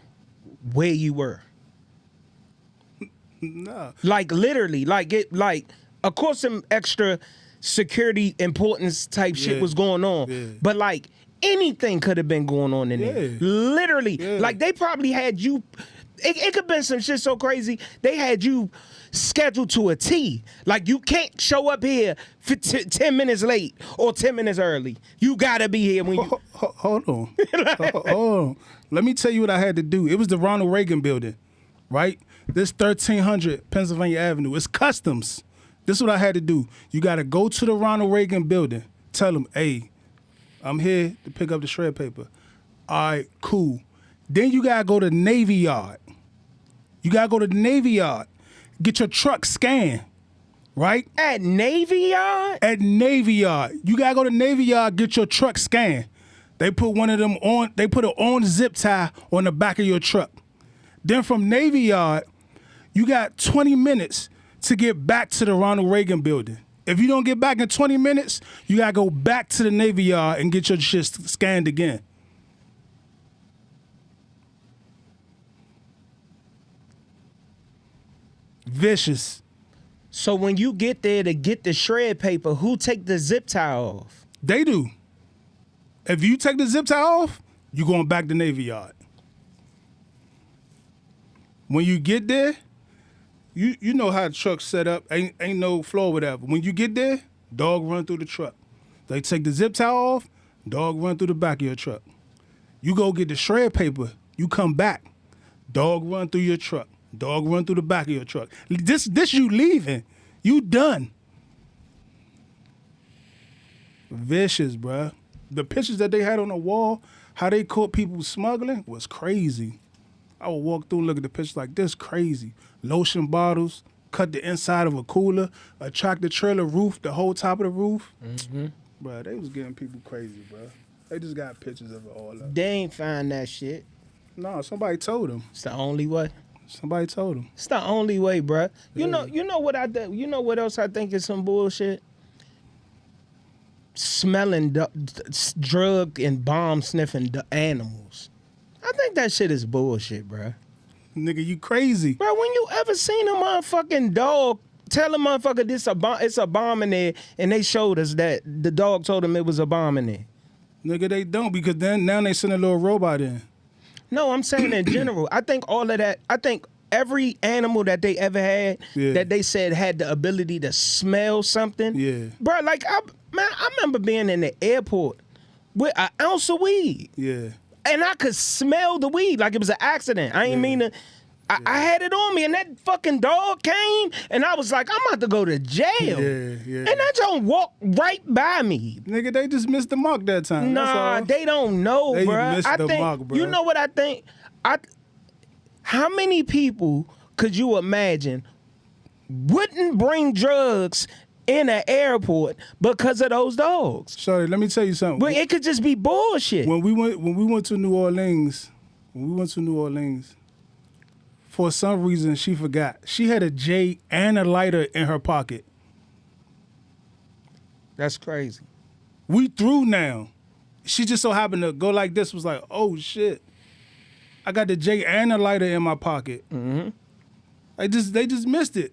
where you were. Nah, Like literally, of course some extra security importance type shit Yeah. was going on. Yeah. But like anything could have been going on in there. Yeah. Literally. Yeah. Like they probably had you It could have been some shit so crazy. They had you scheduled to a T. Like, you can't show up here for 10 minutes late or 10 minutes early. You gotta be here when you. Hold on. Hold on. Let me tell you what I had to do. It was the Ronald Reagan building, right? This 1300 Pennsylvania Avenue. It's customs. This is what I had to do. You got to go to the Ronald Reagan building. Tell them, hey, I'm here to pick up the shred paper. All right, cool. Then you got to go to Navy Yard. You got to go to the Navy Yard. Get your truck scanned, right? At Navy Yard? At Navy Yard. You got to go to Navy Yard, get your truck scanned. They put one of them on, they put an on zip tie on the back of your truck. Then from Navy Yard, you got 20 minutes to get back to the Ronald Reagan building. If you don't get back in 20 minutes, you got to go back to the Navy Yard and get your shit scanned again. Vicious. So when you get there to get the shred paper, who take the zip tie off? They do. If you take the zip tie off, you going back to Navy Yard. When you get there, you know how the truck's set up. Ain't no floor, whatever. When you get there, dog run through the truck. They take the zip tie off, dog run through the back of your truck. You go get the shred paper, you come back, dog run through your truck. Dog run through the back of your truck. This you leaving. You done. Vicious, bruh. The pictures that they had on the wall, how they caught people smuggling was crazy. I would walk through and look at the pictures like this, crazy. Lotion bottles, cut the inside of a cooler, a tractor trailer roof, the whole top of the roof. Mm-hmm. Bruh, they was getting people crazy, bruh. They just got pictures of it all up. They ain't find that shit. No, somebody told them. It's the only way. Somebody told them. It's the only way, bruh. You Yeah. know what I think. You know what else I think is some bullshit? Smelling drug and bomb sniffing animals. I think that shit is bullshit, bruh. Nigga, you crazy. Bro, when you ever seen a motherfucking dog tell a motherfucker it's a bomb in there, and they showed us that the dog told them it was a bomb in there? Nigga, they don't, because then now they send a little robot in. No, I'm saying in general. I think all of that. I think every animal that they ever had Yeah. that they said had the ability to smell something. Yeah. Bro, like I remember being in the airport with an ounce of weed. Yeah. And I could smell the weed like it was an accident. I ain't mean to. I had it on me, and that fucking dog came, and I was like, I'm about to go to jail. Yeah. And that don't walk right by me. Nigga, they just missed the mark that time. That's Nah, all. they don't know, They bruh. missed I the think, mark, bruh. you know what I think? How many people could you imagine wouldn't bring drugs in an airport because of those dogs? Shorty, let me tell you something. But it could just be bullshit. When we went to New Orleans, for some reason she forgot. She had a J and a lighter in her pocket. That's crazy. We through now. She just so happened to go like this, was like, oh shit. I got the J and a lighter in my pocket. Mm-hmm. They just missed it.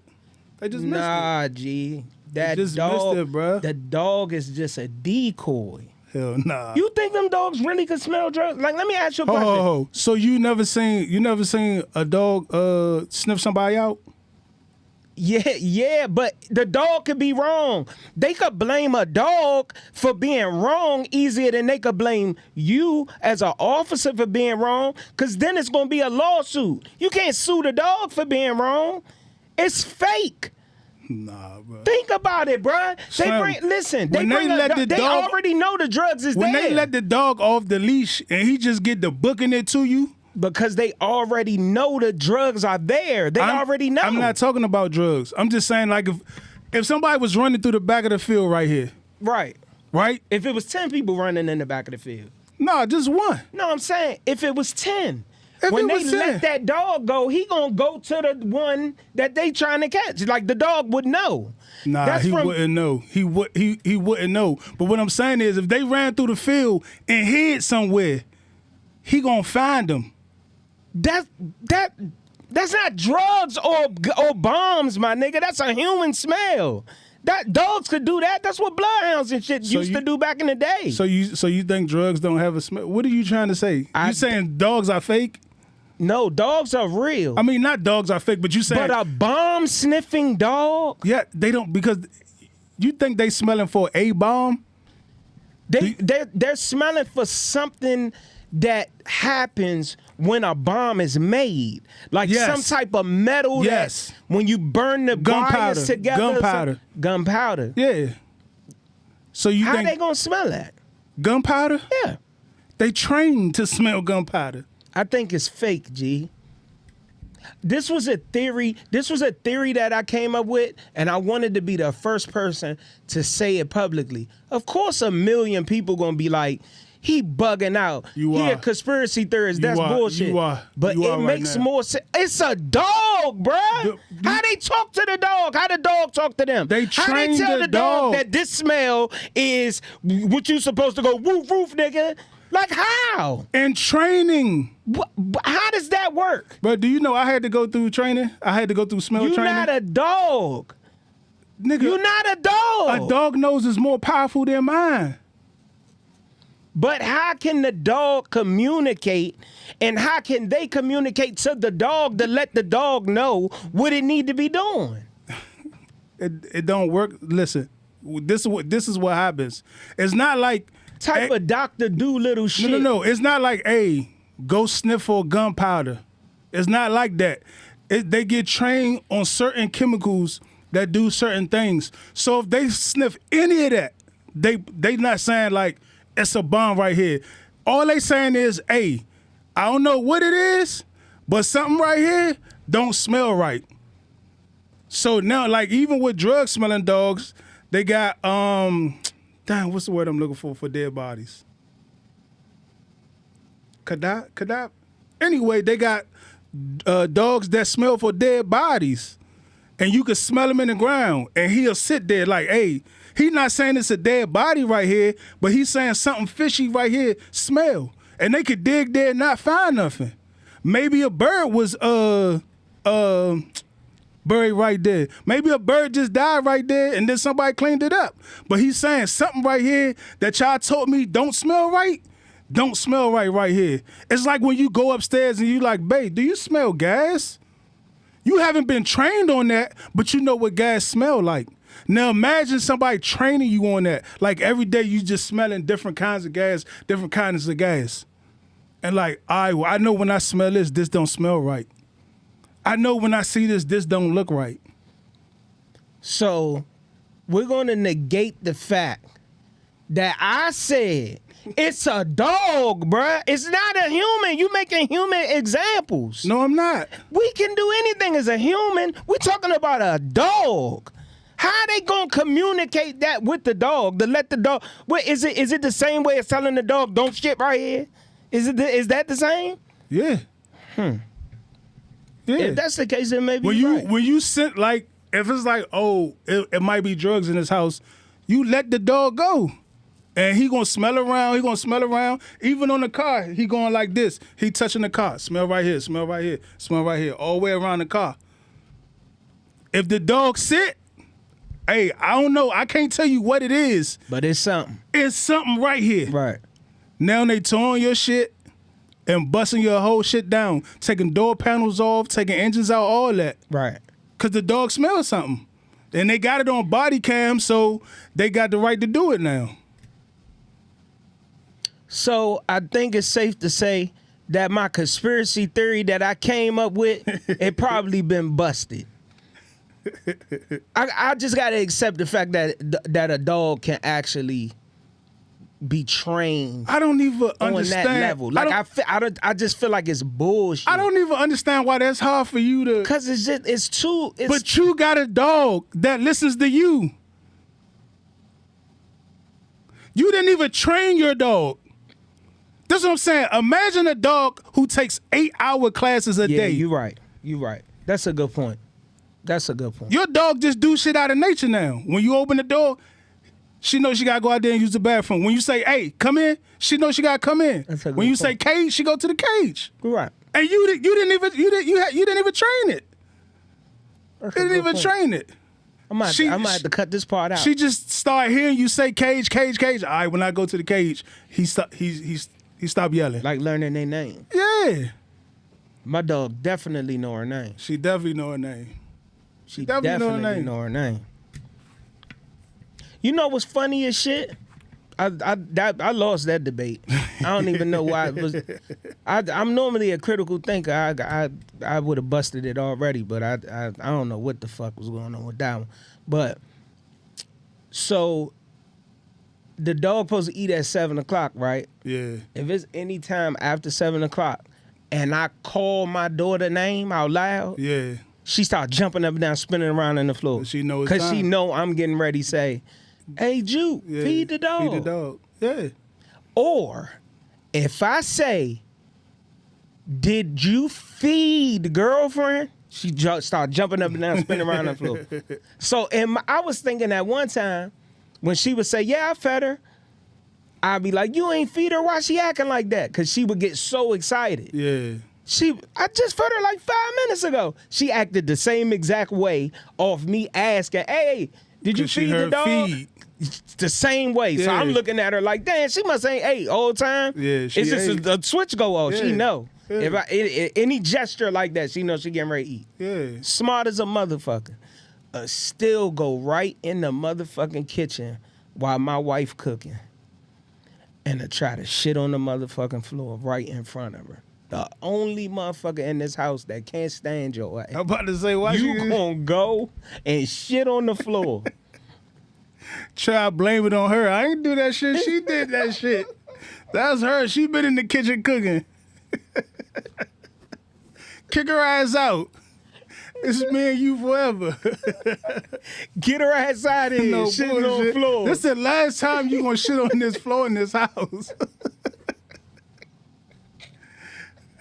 They just missed it. Nah, G. That just dog, missed it, bruh. The dog is just a decoy. Hell nah. You think them dogs really could smell drugs? Like, let me ask you a Ho, question. ho, ho. So you never seen a dog sniff somebody out? Yeah, but the dog could be wrong. They could blame a dog for being wrong easier than they could blame you as an officer for being wrong, because then it's going to be a lawsuit. You can't sue the dog for being wrong. It's fake. Nah, bro. Think about it, bruh. They Slim, they already know the drugs is when there. they let the dog off the leash and he just get the booking it to you. Because they already know the drugs are there. They already know. I'm not talking about drugs. I'm just saying, like, if somebody was running through the back of the field right here, Right. right? If it was 10 people running in the back of the field. Nah, just one. No, I'm saying if it was 10. If when it they was 10. let that dog go, he gonna go to the one that they trying to catch. Like, the dog would know. Nah, That's he from- wouldn't know. He wouldn't know. But what I'm saying is, if they ran through the field and hid somewhere, he gonna find them. That's not drugs or bombs, my nigga. That's a human smell. That dogs could do that. That's what bloodhounds and shit used to do back in the day. So you think drugs don't have a smell? What are you trying to say? You saying dogs are fake? No, dogs are real. I mean, not dogs are fake, but you saying But a bomb sniffing dog, yeah, they don't because you think they smelling for a bomb. they're smelling for something that happens when a bomb is made, like Yes. some type of metal. Yes. That when you burn the Gunpowder. wires together. Gunpowder. Gunpowder. Yeah. So you How think they gonna smell that? gunpowder? Yeah, They trained to smell gunpowder. I think it's fake, G. This was a theory. This was a theory that I came up with, and I wanted to be the first person to say it publicly. Of course, a million people gonna be like, "He bugging out. You He a are. conspiracy theorist. You That's are. bullshit." You are. But You it are right makes now. more sense. It's a dog, bruh. How they talk to the dog? How the dog talk to them? They How they train tell the the dog dog. that this smell is what you supposed to go woof woof, nigga? Like how? And training. How does that work? But do you know I had to go through training? I had to go through smell You're training. not a dog. Nigga, You're not a dog. a dog nose is more powerful than mine. But how can the dog communicate, and how can they communicate to the dog to let the dog know what it need to be doing? It don't work. Listen, this is what happens. It's not like Type hey, of Dr. Doolittle shit. No. It's not like, hey, go sniff for gunpowder. It's not like that. They get trained on certain chemicals that do certain things. So if they sniff any of that, they not saying like it's a bomb right here. All they saying is, hey, I don't know what it is, but something right here don't smell right. So now, like even with drug smelling dogs, they got damn, what's the word I'm looking for dead bodies? Kadab? Anyway, they got dogs that smell for dead bodies. And you can smell him in the ground. And he'll sit there like, hey, he's not saying it's a dead body right here, but he's saying something fishy right here, smell. And they could dig there and not find nothing. Maybe a bird was buried right there. Maybe a bird just died right there and then somebody cleaned it up. But he's saying something right here that y'all told me don't smell right right here. It's like when you go upstairs and you like, babe, do you smell gas? You haven't been trained on that, but you know what gas smell like. Now imagine somebody training you on that. Like every day you just smelling different kinds of gas, different kinds of gas. And like, all right, well, I know when I smell this don't smell right. I know when I see this don't look right. So we're going to negate the fact that I said it's a dog, bruh. It's not a human. You making human examples. No, I'm not. We can do anything as a human. We're talking about a dog. How they gonna communicate that with the dog to let the dog? What is it? Is it the same way as telling the dog don't shit right here? Is that the same? Yeah. Yeah. If that's the case, then maybe when you're you right. when you sit like if it's like, oh, it might be drugs in this house, you let the dog go. And he gonna smell around. Even on the car, he going like this. He touching the car. Smell right here, smell right here, smell right here, all the way around the car. If the dog sit, hey, I don't know. I can't tell you what it is. But it's something. It's something right here. Right. Now they towing your shit and busting your whole shit down, taking door panels off, taking engines out, all that. Right. Cause the dog smells something. And they got it on body cam, so they got the right to do it now. So I think it's safe to say that my conspiracy theory that I came up with, it probably been busted. I just gotta accept the fact that a dog can actually be trained I don't even on understand. that level. Like I just feel like it's bullshit. I don't even understand why that's hard for you to. Cause it's too. But you got a dog that listens to you. You didn't even train your dog. That's what I'm saying. Imagine a dog who takes 8-hour classes a day. You're right. That's a good point. Your dog just do shit out of nature now. When you open the door, she knows she gotta go out there and use the bathroom. When you say, "Hey, come in," she knows she gotta come in. That's a good when you point. say "cage," she go to the cage. You're right. And you didn't even train it. You didn't even train it. I might have to cut this part out. She just started hearing you say "cage, cage, cage." All right, when I go to the cage, he stopped yelling. like learning their name. Yeah. My dog definitely know her name. She definitely know her name. She definitely know her definitely name. know her name. You know what's funny as shit? I lost that debate. I don't even know why it was. I'm normally a critical thinker. I would have busted it already, but I don't know what the fuck was going on with that one. But so the dog supposed to eat at 7:00, right? Yeah. If it's any time after 7:00 and I call my daughter name out loud, Yeah. she start jumping up and down, spinning around on the floor. She know it's Cause she time. know I'm getting ready to say, "Hey, Juke, Yeah. feed the dog." Feed the dog. Yeah. Or if I say, "Did you feed the girlfriend?" She start jumping up and down, spinning around on the floor. So I was thinking at one time when she would say, "Yeah, I fed her," I'd be like, "You ain't feed her. Why she acting like that?" Cause she would get so excited. Yeah. I just fed her like 5 minutes ago. She acted the same exact way off me asking, "Hey, did you 'Cause she feed the heard dog?" feed. The same way. So Yeah. I'm looking at her like, "Damn, she must ain't ate all the time." Yeah, she it's just ate. a switch go off. She Yeah. know. Yeah. If any gesture like that, she knows she getting ready to eat. Yeah. Smart as a motherfucker. Still go right in the motherfucking kitchen while my wife cooking. And try to shit on the motherfucking floor right in front of her. The only motherfucker in this house that can't stand your ass. I'm about to say, why You she gonna go and shit on the floor. try to blame it on her? I ain't do that shit. She did that shit. That's her. She been in the kitchen cooking. Kick her ass out. This is me and you forever. Get her ass out of here, No shitting on the bullshit. floor. This the last time you gonna shit on this floor in this house.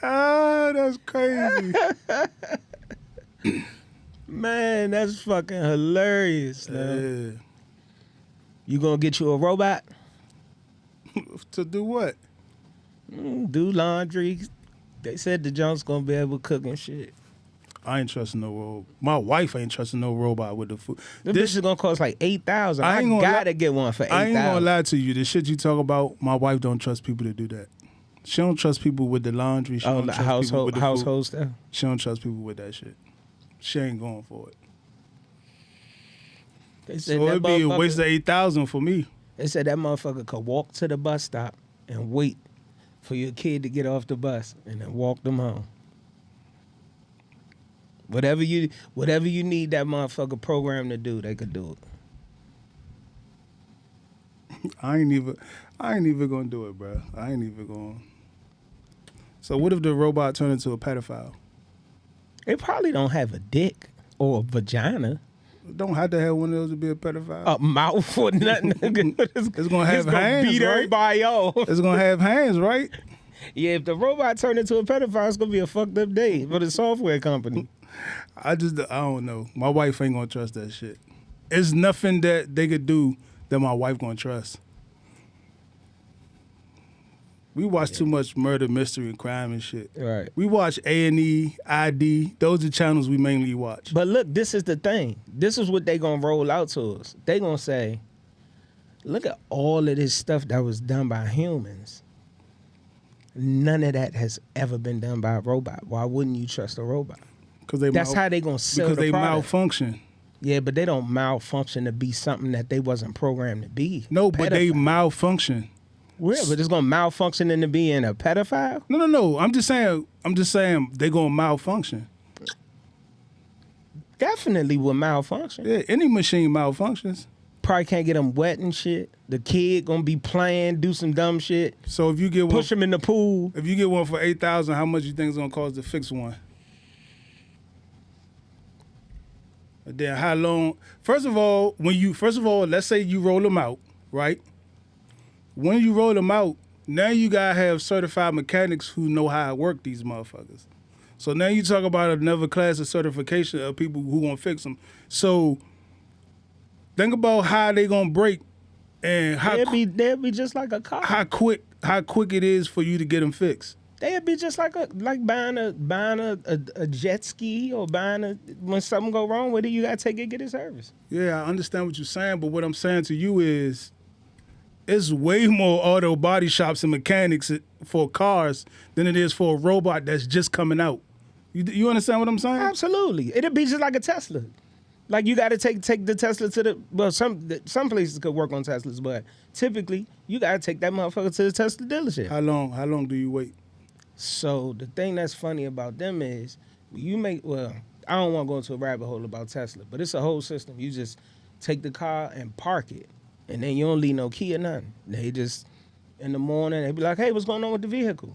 Ah, that's crazy. Man, that's fucking hilarious. Man. Yeah. You gonna get you a robot? To do what? Do laundry. They said the Jones gonna be able to cook and shit. I ain't trusting no robot. My wife ain't trusting no robot with the food. This bitch is gonna cost like $8,000. I I ain't gonna gotta get one for $8,000. I ain't gonna lie to you. The shit you talk about, my wife don't trust people to do that. She don't trust people with the laundry. She Oh, don't the trust people with household the food. stuff. She don't trust people with that shit. She ain't going for it. They said So that it'd be a motherfucker- waste of $8,000 for me. They said that motherfucker could walk to the bus stop and wait for your kid to get off the bus and then walk them home. Whatever you need that motherfucker program to do, they could do it. I ain't even gonna do it, bro. I ain't even gonna. So what if the robot turned into a pedophile? They probably don't have a dick or a vagina, Don't have to have one of those to be a pedophile. a mouth or nothing. It's gonna have hands, beat right? everybody off. It's gonna have hands, right? Yeah, if the robot turned into a pedophile, it's gonna be a fucked up day for the software company. I don't know. My wife ain't gonna trust that shit. It's nothing that they could do that my wife gonna trust. We watch too much murder, mystery, and crime and shit. Right. We watch A&E, ID. Those are channels we mainly watch. But look, this is the thing. This is what they gonna roll out to us. They gonna say, look at all of this stuff that was done by humans. None of that has ever been done by a robot. Why wouldn't you trust a robot? That's how they gonna sell because the they product. malfunction. Yeah, but they don't malfunction to be something that they wasn't programmed to be. No, but they Pedophile. malfunction. Yeah, but it's gonna malfunction into being a pedophile? No. I'm just saying they gonna malfunction. Definitely will malfunction. Yeah, any machine malfunctions. Probably can't get them wet and shit. The kid gonna be playing, do some dumb shit, So if you get one, push him in the pool. if you get one for $8,000, how much you think it's gonna cost to fix one? And then how long? First of all, let's say you roll them out, right? When you roll them out, now you gotta have certified mechanics who know how to work these motherfuckers. So now you talk about another class of certification of people who gonna fix them. So think about how they gonna break and They'd be just like a car. how quick it is for you to get them fixed. They'd be just like buying a jet ski or when something go wrong with it, you gotta take it, get it serviced. Yeah, I understand what you're saying, but what I'm saying to you is it's way more auto body shops and mechanics for cars than it is for a robot that's just coming out. You understand what I'm saying? Absolutely. It'd be just like a Tesla. Like you got to take the Tesla to the some places could work on Teslas, but typically you got to take that motherfucker to the Tesla dealership. How long do you wait? So the thing that's funny about them is I don't want to go into a rabbit hole about Tesla, but it's a whole system. You just take the car and park it, and then you don't leave no key or nothing. They just in the morning they be like, "Hey, what's going on with the vehicle?"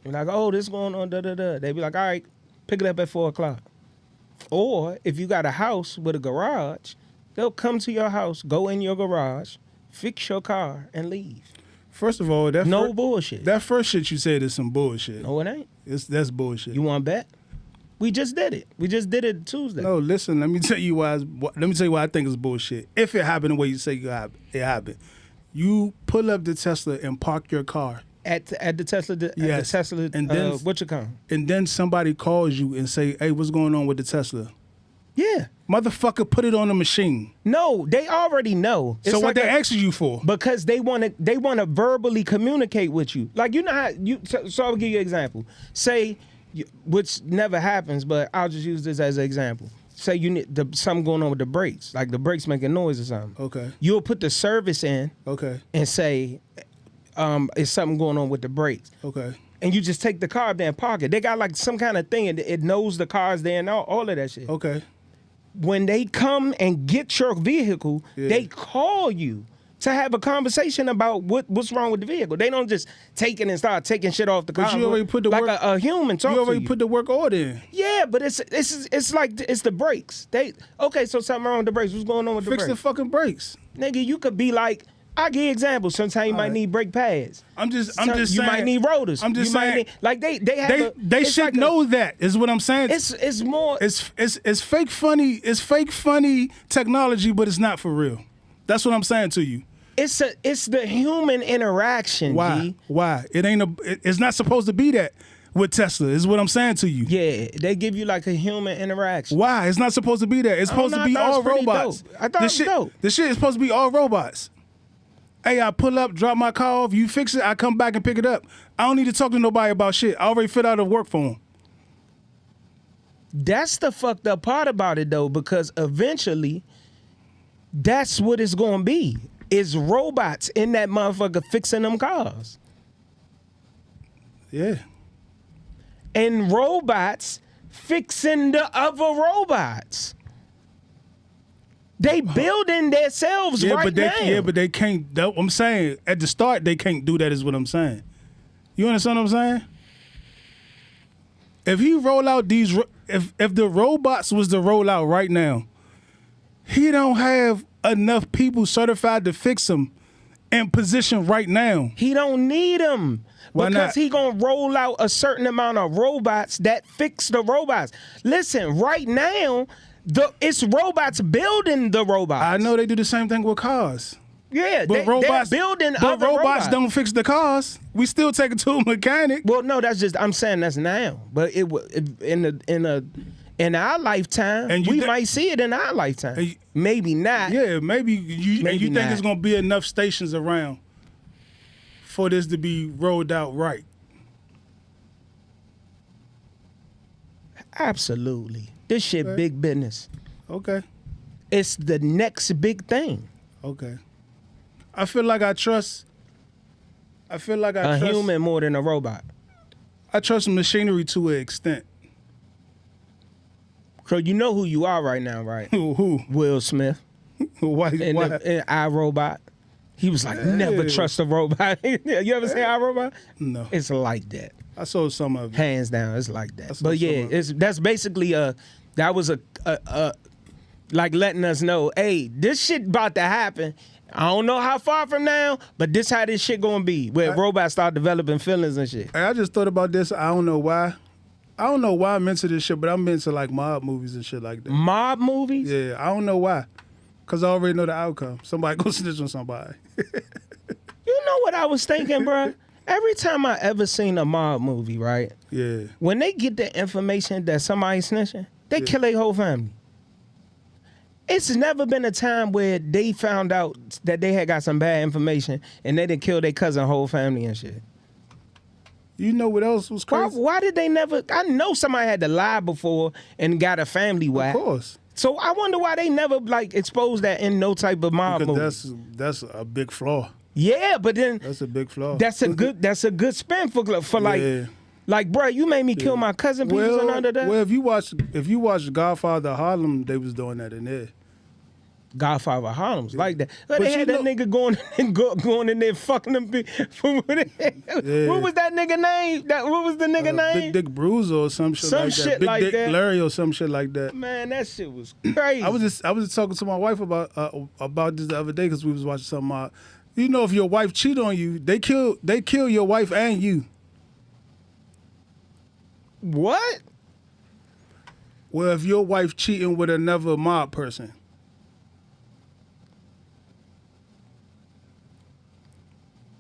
You're like, "Oh, this going on, da da da." They be like, "All right, pick it up at 4:00." Or if you got a house with a garage, they'll come to your house, go in your garage, fix your car, and leave. First of all, Bullshit. That first shit you said is some bullshit. No, it ain't. That's bullshit. You want to bet? We just did it. We just did it Tuesday. No, listen. Let me tell you why I think it's bullshit. If it happened the way you say it happened, you pull up the Tesla and park your car. At the Tesla, Yes. at the Tesla, And then- what you call? And then somebody calls you and say, "Hey, what's going on with the Tesla?" Yeah. Motherfucker, put it on the machine. No, they already know. So what they asking you for? Because they want to verbally communicate with you. Like you know how so I'll give you an example. Say, which never happens, but I'll just use this as an example. Say you need something going on with the brakes, like the brakes making noise or something. Okay. You'll put the service in Okay. and say, "Is something going on with the brakes?" Okay. And you just take the car up there and park it. They got like some kind of thing, and it knows the car's there and all of that shit. Okay. When they come and get your vehicle, Yeah. they call you to have a conversation about what's wrong with the vehicle. They don't just take it and start taking shit off the car. But you already put the like work. a human talk You already to you. put the work order in. Yeah, but it's like it's the brakes. So something wrong with the brakes. What's going on with Fix the the brakes? fucking brakes. Nigga, you could be like, I give you examples. Sometimes you might right. need brake pads. I'm just You saying. might need rotors. I'm just You might saying. need- like they have They it's should like know that. Is what I'm saying. It's more. It's fake funny. It's fake funny technology, but it's not for real. That's what I'm saying to you. It's the human interaction. Why? G. Why? It's not supposed to be that with Tesla. Is what I'm saying to you. Yeah, they give you like a human interaction. Why? It's not supposed to be that. It's I don't supposed to know, be I thought it was all pretty robots. dope. I thought it was dope. The shit is supposed to be all robots. Hey, I pull up, drop my car off, you fix it, I come back and pick it up. I don't need to talk to nobody about shit. I already fit out of work for them. That's the fucked up part about it though, because eventually, that's what it's gonna be. Is robots in that motherfucker fixing them cars. Yeah. And robots fixing the other robots. They building themselves Yeah, right but they now. but they can't. I'm saying at the start they can't do that. Is what I'm saying. You understand what I'm saying? If he roll out these, if the robots was to roll out right now, he don't have enough people certified to fix them in position right now. He don't need them. Why Because not? he gonna roll out a certain amount of robots that fix the robots. Listen, right now, it's robots building the robots. I know they do the same thing with cars. Yeah, But robots they're building but other robots don't fix the cars. We still take it to a mechanic. Well, no, I'm saying that's now. But in our lifetime, And you we thi- might see it in our lifetime. And you- Maybe not. Yeah, maybe you Maybe think not. it's gonna be enough stations around for this to be rolled out right. Absolutely. This shit big business. Okay. It's the next big thing. Okay. I feel like I trust A human more than a robot. I trust machinery to an extent. So you know who you are right now, right? Who? Will Smith. Why? In why? iRobot. He was like, never Yeah. trust a robot. You ever seen iRobot? No. It's like that. I saw some of it. Hands down, it's like that. That's But what's yeah, up. that's basically that was a like letting us know, hey, this shit about to happen. I don't know how far from now, but this how this shit gonna be. Where robots start developing feelings and shit. Hey, I just thought about this. I don't know why. I'm into this shit, but I'm into like mob movies and shit like that. Mob movies? Yeah, I don't know why. Cause I already know the outcome. Somebody go snitch on somebody. You know what I was thinking, bro? Every time I ever seen a mob movie, right? Yeah. When they get the information that somebody's snitching, they kill their whole family. It's never been a time where they found out that they had got some bad information and they didn't kill their cousin whole family and shit. You know what else was crazy? Why did they never? I know somebody had to lie before and got a family Of whack. course. So I wonder why they never like exposed that in no type of mob movie. Because that's a big flaw. Yeah, but then That's a big flaw. that's a good spin for Yeah. like bro, you made me kill my cousin. People and under that. Well, if you watch Godfather Harlem, they was doing that in there. Godfather Harlem's like that. But But they you had that know- nigga going in there fucking them. What was that nigga name? What was the nigga name? Big Dick Bruiser or some shit Some like that. shit Big like Dick that. Larry or some shit like that. Man, that shit was crazy. I was just talking to my wife about this the other day because we was watching something. You know, if your wife cheat on you, they kill your wife and you. What? Well, if your wife cheating with another mob person,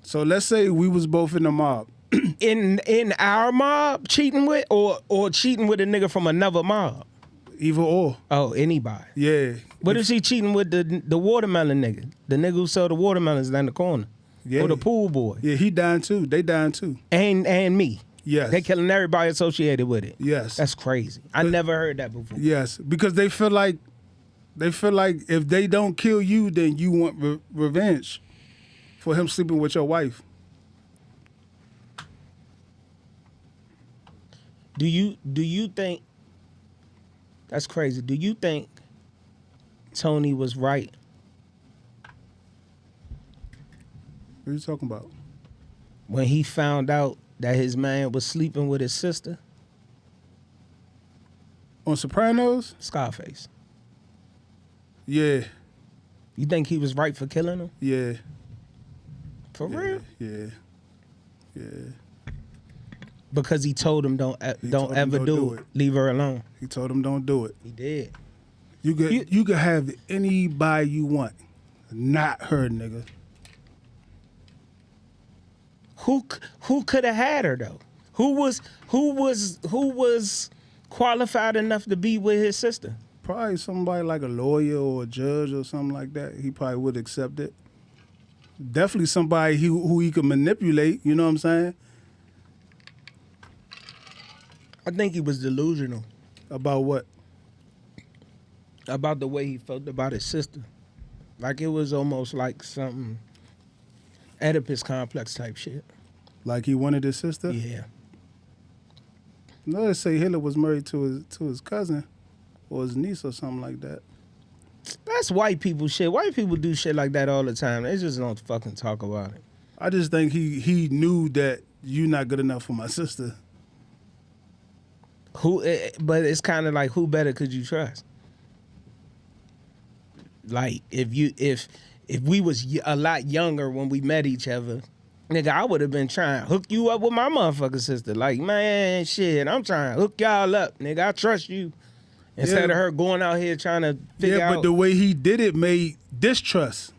so let's say we was both in the mob. In our mob cheating with or cheating with a nigga from another mob? Either or. Oh, anybody. Yeah. What if she cheating with the watermelon nigga? The nigga who sell the watermelons down the corner. Yeah. Or the pool boy. Yeah, he dying too. They dying too. And me. Yes. They killing everybody associated with it. Yes. That's crazy. I never heard that before. Yes, because they feel like if they don't kill you, then you want revenge for him sleeping with your wife. Do you think that's crazy? Do you think Tony was right What are you talking about? when he found out that his man was sleeping with his sister? On Sopranos? Scarface. Yeah, You think he was right for killing him? yeah, For real? yeah. Because he told him don't told him ever don't do do it. it. Leave her alone. He told him don't do it. He did. You could have anybody you want, not her, nigga. Who could have had her though? Who was qualified enough to be with his sister? Probably somebody like a lawyer or a judge or something like that. He probably would accept it. Definitely somebody who he could manipulate. You know what I'm saying? I think he was delusional About what? about the way he felt about his sister. Like it was almost like something Oedipus complex type shit. Like he wanted his sister? Yeah. No, they say Hitler was married to his cousin or his niece or something like that. That's white people shit. White people do shit like that all the time. They just don't fucking talk about it. I just think he knew that you're not good enough for my sister. But it's kind of like who better could you trust? Like if we was a lot younger when we met each other, nigga, I would have been trying to hook you up with my motherfucking sister. Like, man, shit, I'm trying to hook y'all up, nigga. I trust you. Instead Yeah. of her going out here trying to figure Yeah, out. but the way he did it made distrust.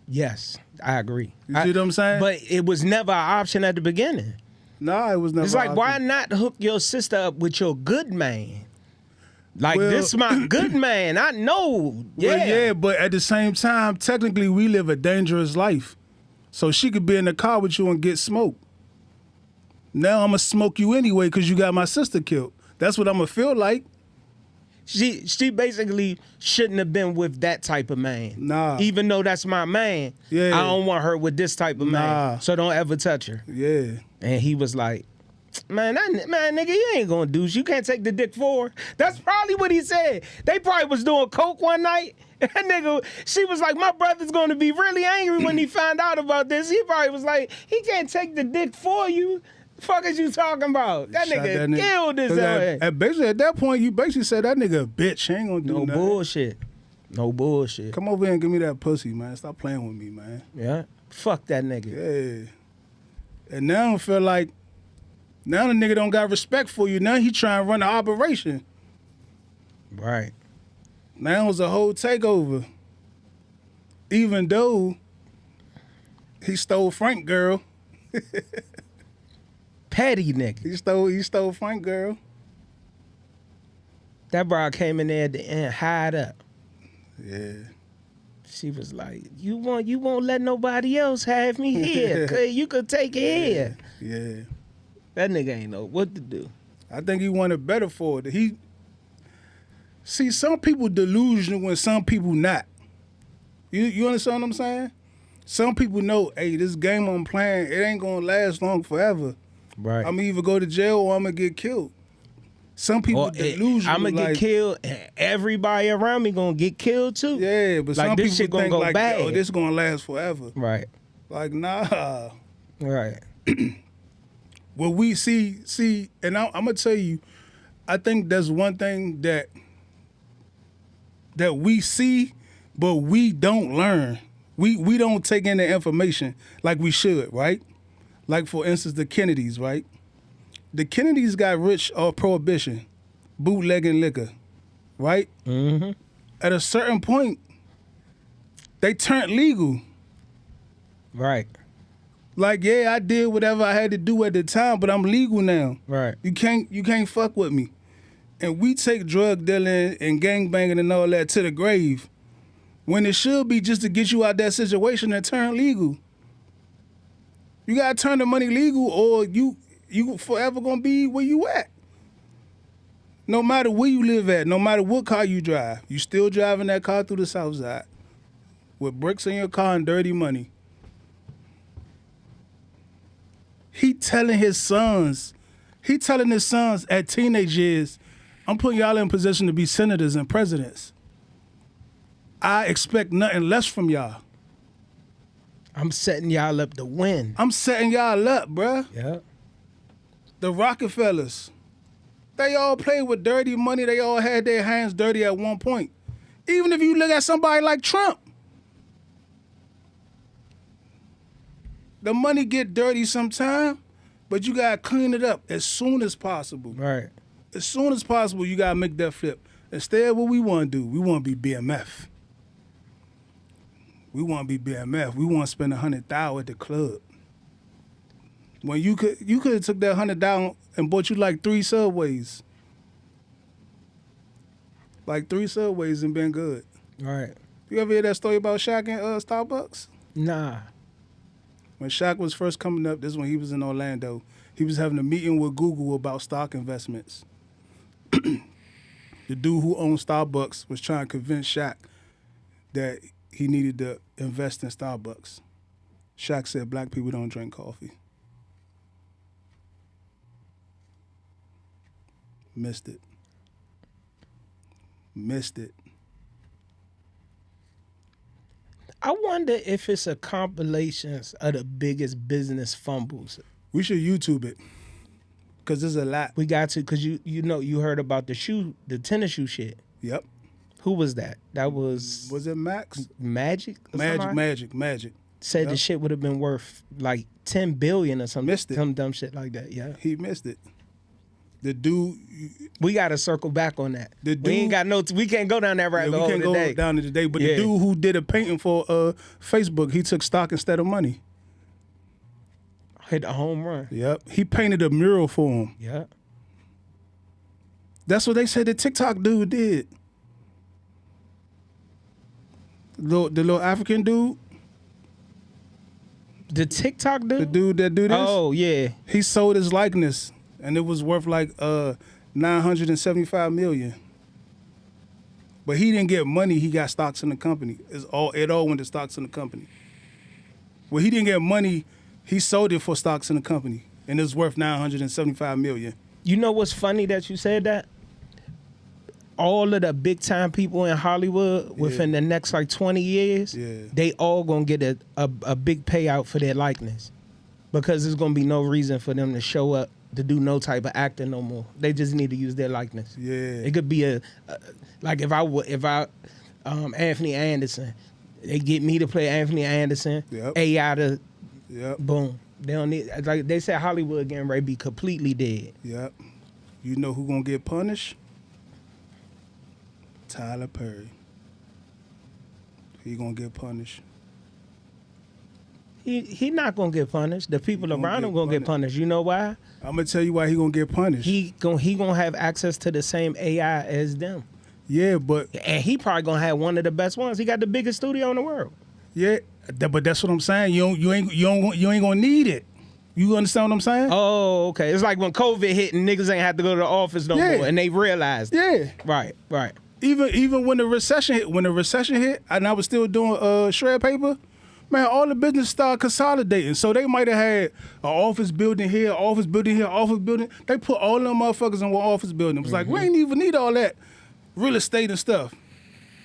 Yes, I agree. You see what I'm saying? But it was never an option at the beginning. Nah, it was never. It's like, an why option. not hook your sister up with your good man? Like, Well- this my good man. I know. Well, Yeah. yeah, but at the same time, technically, we live a dangerous life. So she could be in the car with you and get smoked. Now I'm gonna smoke you anyway because you got my sister killed. That's what I'm gonna feel like. She basically shouldn't have been with that type of man. Nah. Even though that's my man, Yeah. I don't want her with this type of Nah. man. So don't ever touch her. Yeah. And he was like, man, nigga, you ain't gonna do shit. You can't take the dick for her. That's probably what he said. They probably was doing coke one night. And that nigga, she was like, my brother's gonna be really angry when he found out about this. He probably was like, he can't take the dick for you. Fuck is you talking about? That Shot nigga killed his 'Cause ass. basically at that point, you basically said that nigga a bitch. He ain't gonna do No nothing. bullshit. No bullshit. Come over here and give me that pussy, man. Stop playing with me, man. Yeah. Fuck that nigga. Yeah. And now I feel like now the nigga don't got respect for you. Now he trying to run an operation. Right. Now it's a whole takeover. Even though he stole Frank girl. Petty nigga. He stole Frank girl. That broad came in there at the end, hide up. Yeah. She was like, you won't let nobody else have me here. 'Cause you could take it here. Yeah. That nigga ain't know what to do. I think he wanted better for it. See, some people delusional when some people not. You understand what I'm saying? Some people know, hey, this game I'm playing, it ain't gonna last long forever. Right. I'm either go to jail or I'm gonna get killed. Some people delusional. I'm gonna like, get killed, and everybody around me gonna get killed too. Yeah, but Like, some this people shit gonna think go like, bad. oh, this gonna last forever. Right. Like, nah. Right. Well, we see, and I'm gonna tell you, I think there's one thing that we see, but we don't learn. We don't take in the information like we should, right? Like, for instance, the Kennedys, right? The Kennedys got rich off prohibition, bootlegging liquor, right? Mm-hmm. At a certain point, they turned legal. Right. Like, yeah, I did whatever I had to do at the time, but I'm legal now. Right. You can't fuck with me. And we take drug dealing and gangbanging and all that to the grave, when it should be just to get you out that situation and turn legal. You gotta turn the money legal, or you forever gonna be where you at. No matter where you live at, no matter what car you drive, you still driving that car through the South Side with bricks in your car and dirty money. He telling his sons at teenage years, I'm putting y'all in position to be senators and presidents. I expect nothing less from y'all. I'm setting y'all up to win. I'm setting y'all up, bruh. Yeah. The Rockefellers, they all played with dirty money. They all had their hands dirty at one point. Even if you look at somebody like Trump, the money get dirty sometime, but you gotta clean it up as soon as possible. Right. As soon as possible, you gotta make that flip. Instead, what we wanna do, we wanna be BMF. We wanna be BMF. We wanna spend $100,000 at the club. When you could have took that $100 and bought you like 3 Subways. Like 3 Subways and been good. Right. You ever hear that story about Shaq and Starbucks? Nah. When Shaq was first coming up, this is when he was in Orlando. He was having a meeting with Google about stock investments. The dude who owned Starbucks was trying to convince Shaq that he needed to invest in Starbucks. Shaq said black people don't drink coffee. Missed it. I wonder if it's a compilation of the biggest business fumbles. We should YouTube it, because there's a lot. We got to, because you heard about the tennis shoe shit. Yep. Who was that? That was it Max? Magic? Or somebody? Magic. Said the Yep. shit would have been worth like $10 billion or something. Missed it. Some dumb shit like that. Yeah. He missed it. The dude, We got to circle back on that. The We ain't dude- got no. We can't go down that yeah, rabbit we hole can't today. go down to today, but Yeah. the dude who did a painting for Facebook, he took stock instead of money. Hit a home run. Yep. He painted a mural for him. Yeah. That's what they said the TikTok dude did. The little African dude, The TikTok dude. the dude that do this, Oh yeah. he sold his likeness, and it was worth like $975 million. But he didn't get money. He got stocks in the company. It all went to stocks in the company. Well, he didn't get money. He sold it for stocks in the company, and it's worth $975 million. You know what's funny that you said that? All of the big time people in Hollywood within the next like 20 years, Yeah. they all gonna get a big payout for their likeness, because there's gonna be no reason for them to show up to do no type of acting no more. They just need to use their likeness. Yeah. It could be like if I Anthony Anderson, they get me to play Anthony Anderson, Yep. AI to Yep. boom. They don't need, like they said, Hollywood getting ready to be completely dead. Yep. You know who gonna get punished? Tyler Perry. He gonna get punished. He not gonna get punished. The people gonna around get him gonna get punished. You know why? I'm gonna tell you why he gonna get punished. He gonna have access to the same AI as them, Yeah, but and he probably gonna have one of the best ones. He got the biggest studio in the world. yeah, but that's what I'm saying. You ain't gonna need it. You understand what I'm saying? Oh, okay. It's like when COVID hit and niggas ain't had to go to the office no Yeah. more, and they realized. Yeah. Right. Even when the recession hit, and I was still doing shred paper, man, all the business started consolidating. So they might have had an office building here, office building here, office building. They put all them motherfuckers in one office building. It was like, we ain't even need all that real estate and stuff.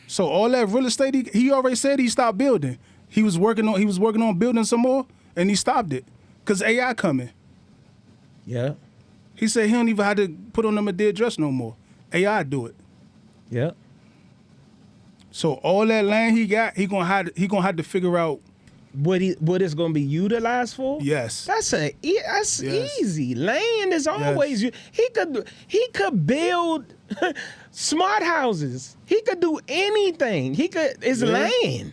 So all that real estate, he already said he stopped building. He was working on building some more, and he stopped it because AI coming. Yeah. He said he don't even have to put on them a dead dress no more. AI do it. Yeah. So all that land he got, he gonna have to figure out. What it's gonna be utilized for? Yes. That's Yes. easy. Land is always he could build smart houses. He could do anything. It's land.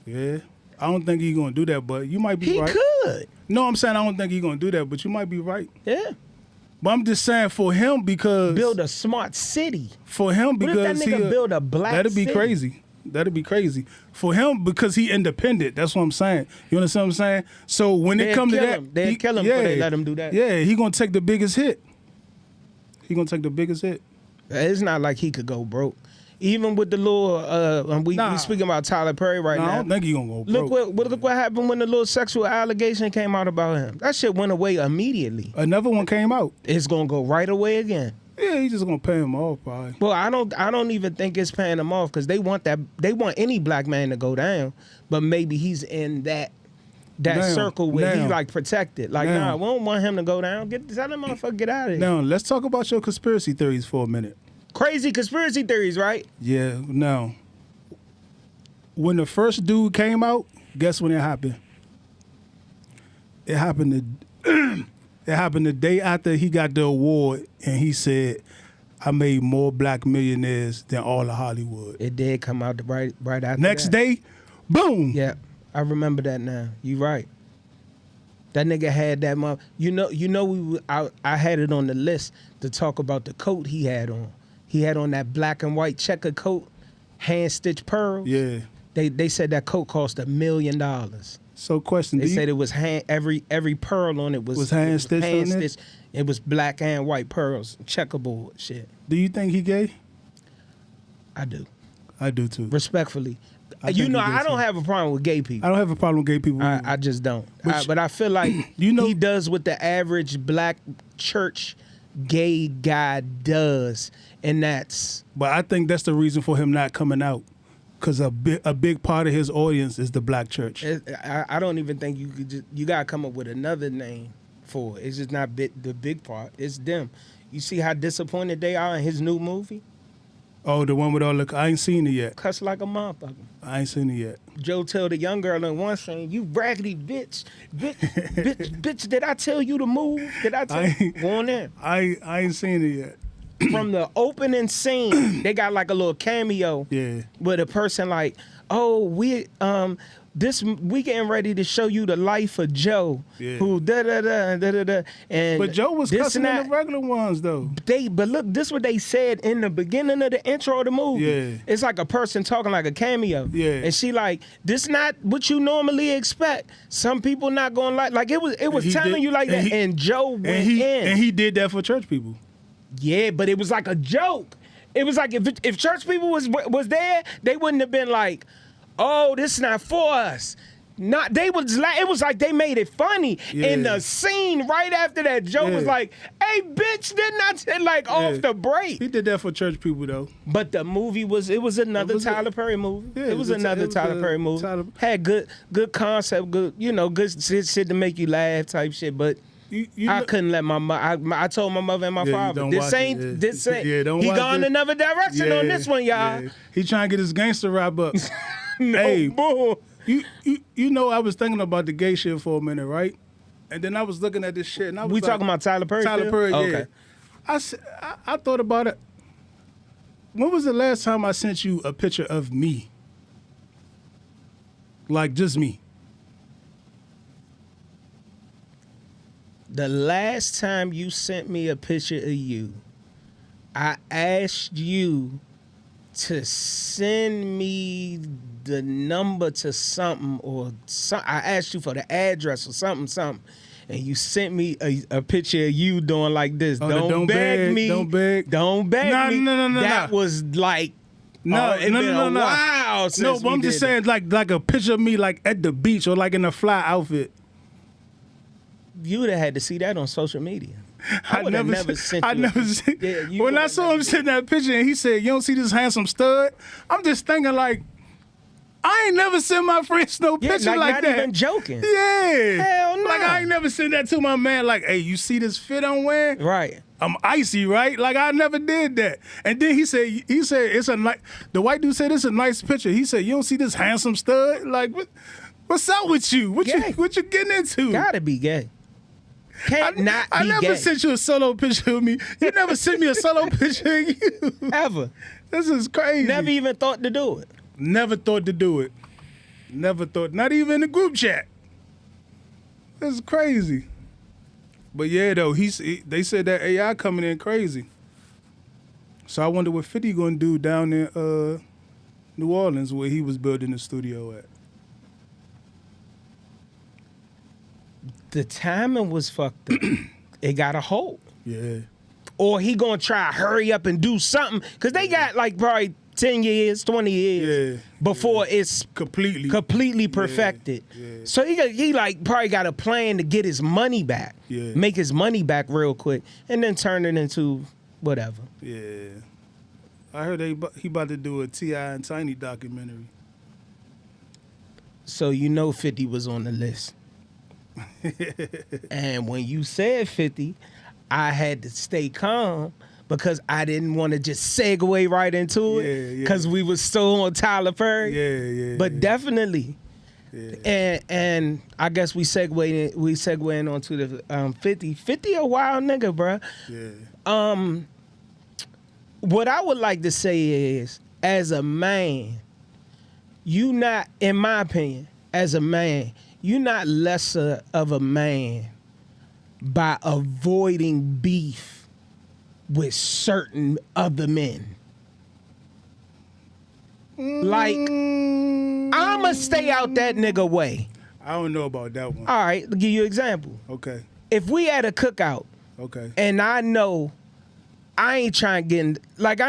Yeah. I don't think he's gonna do that, but you might be He right. could. No, I'm saying I don't think he's gonna do that, but you might be right. Yeah. But I'm just saying for him because Build a smart city. for him What if because that nigga build a black that'd be city? crazy. That'd be crazy for him because he independent. That's what I'm saying. You understand what I'm saying? So when it They'd come to kill that, him. They'd kill him before they let him do that. Yeah, he gonna take the biggest hit. He gonna take the biggest hit. It's not like he could go broke. Even with the little, we Nah. speaking about Tyler Perry right No, I now. don't think he gonna go broke. Look what happened when the little sexual allegation came out about him. That shit went away immediately. Another one came out. It's gonna go right away again. Yeah, he just gonna pay him off probably. Well, I don't even think it's paying him off because they want any black man to go down, but maybe he's in that Now, circle where he now. like protected. Like, Now. nah, we don't want him to go down. Tell that motherfucker get out of here. Now let's talk about your conspiracy theories for a minute. Crazy conspiracy theories, right? Yeah. Now, when the first dude came out, guess when it happened? It happened it happened the day after he got the award, and he said, "I made more black millionaires than all of Hollywood." It did come out right after Next that. day, boom. Yeah, I remember that now. You right. That nigga had that mother. I had it on the list to talk about the coat he had on. He had on that black and white checker coat, hand stitched pearls. Yeah. They said that coat cost $1 million. So, question: They said it was every pearl on it was hand stitched on it? stitched. It was black and white pearls, checkerboard shit. Do you think he gay? I do, I do too. respectfully. I think he I did don't too. have a problem with gay people. I don't have a problem with gay people. either. I just don't. But But I feel like he does what the average black church gay guy does, and that's But I think that's the reason for him not coming out, because a big part of his audience is the black church. I don't even think you could. You gotta come up with another name for it. It's just not the big part. It's them. You see how disappointed they are in his new movie? Oh, the one with all the... I ain't seen it yet. Cuss like a motherfucker. I ain't seen it yet. Joe tell the young girl in one scene, "You raggedy bitch, bitch, did I tell you to move? Did I tell you?" Go on there. I ain't seen it yet. From the opening scene, they got like a little cameo Yeah. with a person like, "Oh, we getting ready to show you the life of Joe, Yeah. who da da da da da da." And But Joe was this cussing and in the that. regular ones, though. But look, this what they said in the beginning of the intro of the movie. Yeah. It's like a person talking like a cameo. Yeah. And she like, this not what you normally expect. Some people not gonna like it was he telling did- you like and that. he- And Joe went in. And he did that for church people. Yeah, but it was like a joke. It was like if church people was there, they wouldn't have been like, "Oh, this is not for us." Not they was like it was like they made it funny. Yeah. In the scene right after that, Joe was Yeah. like, "Hey, bitch, didn't I say like off Yeah. the break?" He did that for church people, though. But the movie was another It was Tyler Perry movie. Yeah, it was another Tyler Perry movie. Had good concept, good good shit to make you laugh type shit. But You I know- couldn't let my mother. I told my mother and my Yeah, you father, don't this watch ain't it, yeah. this ain't. Yeah, don't he watch gone this. another direction on this one, y'all. yeah. He trying to get his gangster rap up. No Hey. bull. You know, I was thinking about the gay shit for a minute, right? And then I was looking at this shit, and I was We like, talking about Tyler Perry? Tyler still? Perry, yeah. Okay. I thought about it. When was the last time I sent you a picture of me? Like, just me. The last time you sent me a picture of you, I asked you to send me the number to something or I asked you for the address or something, and you sent me a picture of you doing like this. Oh, Don't beg me. Don't beg. Don't beg me. No. That was like No, it's been a while since No, but I'm just saying, like a picture of me, like at the beach or like in a fly outfit. You would have had to see that on social media. I would have never sent you. I never seen. Yeah, you When I would've saw him send that picture and he said, "You don't see this handsome stud?" I'm just thinking like, I ain't never sent my friends no Yeah, picture like not that. even joking. Yeah. Hell no. Like I ain't never sent that to my man. Like, hey, you see this fit I'm wearing? Right. I'm icy, right? Like I never did that. And then he said it's a nice. The white dude said it's a nice picture. He said, "You don't see this handsome stud? Like what's up with you? What Gay. you getting into?" Gotta be gay. Can't not I be never gay. sent you a solo picture of me. You never sent me a solo picture of you. Ever. This is crazy. Never even thought to do it. Never thought to do it. Never thought. Not even in the group chat. This is crazy. But yeah, though, they said that AI coming in crazy. So I wonder what 50 gonna do down in New Orleans where he was building the studio at. The timing was fucked up. It got a hold. Yeah. Or he gonna try to hurry up and do something. Cause they got like probably 10 years, 20 years Yeah. before it's Completely. perfected. Yeah. So he like probably got a plan to get his money back. Yeah. Make his money back real quick and then turn it into whatever. Yeah. I heard he about to do a T.I. and Tiny documentary. So you know 50 was on the list. And when you said 50, I had to stay calm because I didn't want to just segue right into Yeah, it yeah. because we was still on Tyler Perry. Yeah. But definitely. Yeah. And I guess we segueing onto the 50. 50 a wild nigga, bruh. Yeah. What I would like to say is, as a man, you not, in my opinion, as a man, you're not lesser of a man by avoiding beef with certain other men. Like, I'ma stay out that nigga way. I don't know about that one. All right, give you an example. Okay. If we had a cookout Okay. and I know I ain't trying to get in, like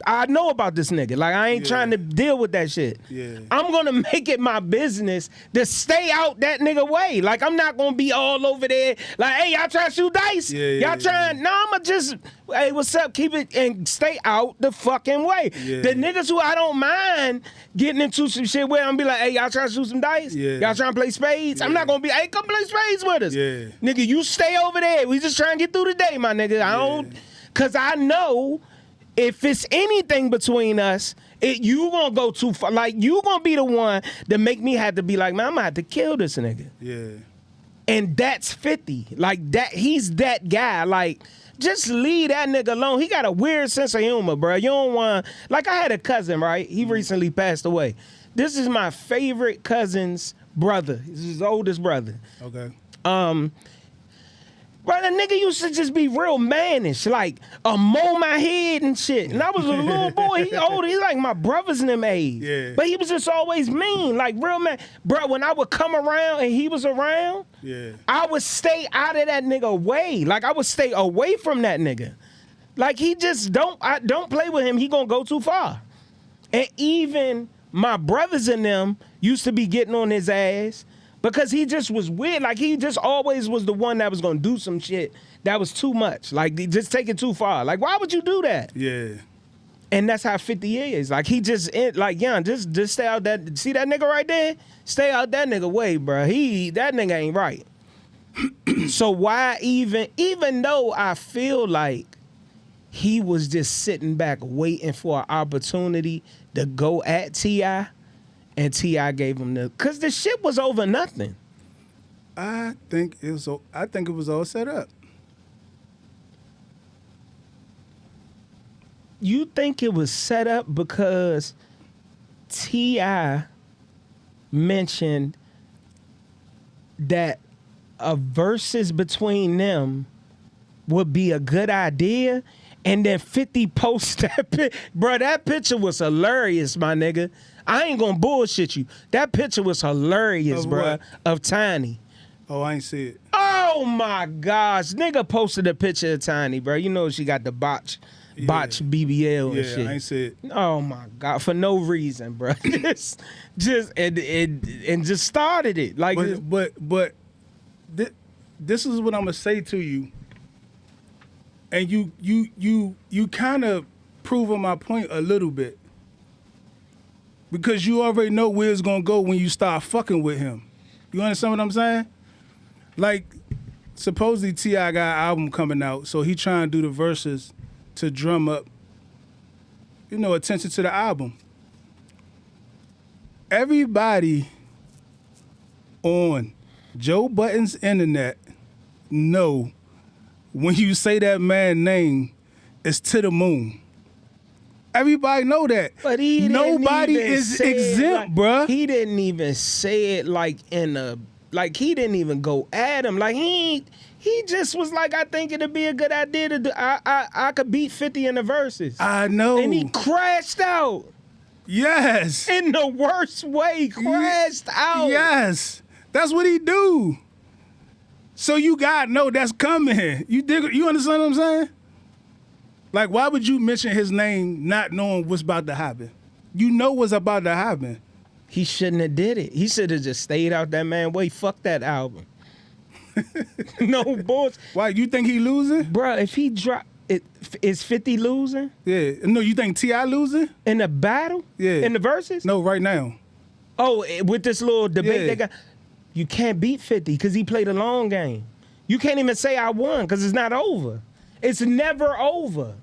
I know about this nigga. Like I ain't Yeah. trying to deal with that shit. Yeah. I'm gonna make it my business to stay out that nigga way. Like I'm not gonna be all over there. Like, hey, y'all trying to shoot dice? Yeah, Y'all trying? No, I'ma just, hey, what's up? Keep it and stay out the fucking way. Yeah. The niggas who I don't mind getting into some shit where I'm be like, hey, y'all trying to shoot some dice? Yeah. Y'all trying to play spades? I'm Yeah. not gonna be, hey, come play spades with us. Yeah. Nigga, you stay over there. We just trying to get through the day, my nigga. I don't, cause I know if it's anything between us, you gonna go too far. Like you gonna be the one that make me have to be like, man, I'm gonna have to kill this nigga. Yeah. And that's 50. Like that, he's that guy. Like, just leave that nigga alone. He got a weird sense of humor, bro. You don't want, like I had a cousin, right? He recently passed away. This is my favorite cousin's brother. This is his oldest brother. Okay. Bro, that nigga used to just be real mannish, like mow my head and shit. And I was a little boy. He older. He like my brothers in them age. Yeah. But he was just always mean, like real man. Bro, when I would come around and he was around, Yeah. I would stay out of that nigga way. Like I would stay away from that nigga. Like he just don't play with him. He gonna go too far. And even my brothers in them used to be getting on his ass. Because he just was weird. Like, he just always was the one that was going to do some shit that was too much. Like, just take it too far. Like, why would you do that? Yeah. And that's how 50 is. Like, he just, like, young, just stay out that, see that nigga right there? Stay out that nigga way, bro. That nigga ain't right. So why even though I feel like he was just sitting back waiting for an opportunity to go at T.I., and T.I. gave him cause the shit was over nothing. I think it was all set up. You think it was set up because T.I. mentioned that a versus between them would be a good idea, And then 50 posts that bro, that picture was hilarious, my nigga. I ain't gonna bullshit you. That picture was hilarious, Of bro, what? of Tiny. Oh, I ain't see it. Oh my gosh, nigga posted a picture of Tiny, bro. You know she got the botch BBL and Yeah, shit. I ain't see it. Oh my god, for no reason, bro. just and just started it like But this is what I'm gonna say to you, and you kind of proving my point a little bit, because you already know where it's gonna go when you start fucking with him. You understand what I'm saying? Like, supposedly T.I. got an album coming out, so he trying to do the verses to drum up, attention to the album. Everybody on Joe Budden's internet know when you say that man's name, it's to the moon. Everybody know that. But he Nobody didn't even is say it exempt, like, bruh. He didn't even say it like he didn't even go at him. Like he just was like, I think it'd be a good idea to do. I could beat 50 in the verses. I know. And he crashed out Yes. in the worst way. Crashed out. Yes. That's what he do. So you gotta know that's coming. You understand what I'm saying? Like, why would you mention his name not knowing what's about to happen? You know what's about to happen. He shouldn't have did it. He should have just stayed out that man way. Fuck that album. No bullshit. Why, you think he losing? Bruh, if he drop it, is 50 losing Yeah. No, you think T.I. losing? in the battle? Yeah. In the verses? No, right now. Oh, with this little debate Yeah. they got, you can't beat 50 because he played a long game. You can't even say I won because it's not over. It's never over.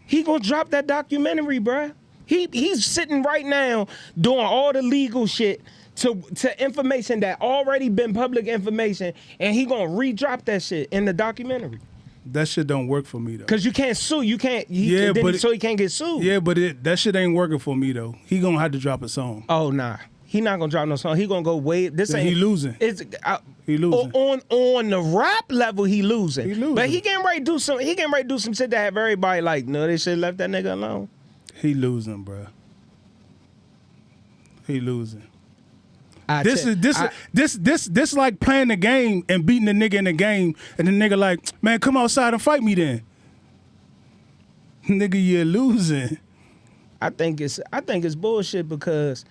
He gonna drop that documentary, bruh. He's sitting right now doing all the legal shit to information that already been public information, and he gonna re-drop that shit in the documentary. That shit don't work for me, though. Cause you can't sue. You can't. Yeah, but so he can't get sued. Yeah, but that shit ain't working for me, though. He gonna have to drop a song. Oh nah, he not gonna drop no song. He gonna go way. This Then ain't. he losing. It's He losing. on the rap level. He losing. He losing. But he getting ready to do some. He getting ready to do some shit that have everybody like, no, they should have left that nigga alone. He losing, bruh. He losing. I This tell- is like playing the game and beating the nigga in the game, and the nigga like, man, come outside and fight me then. Nigga, you're losing. I think it's bullshit because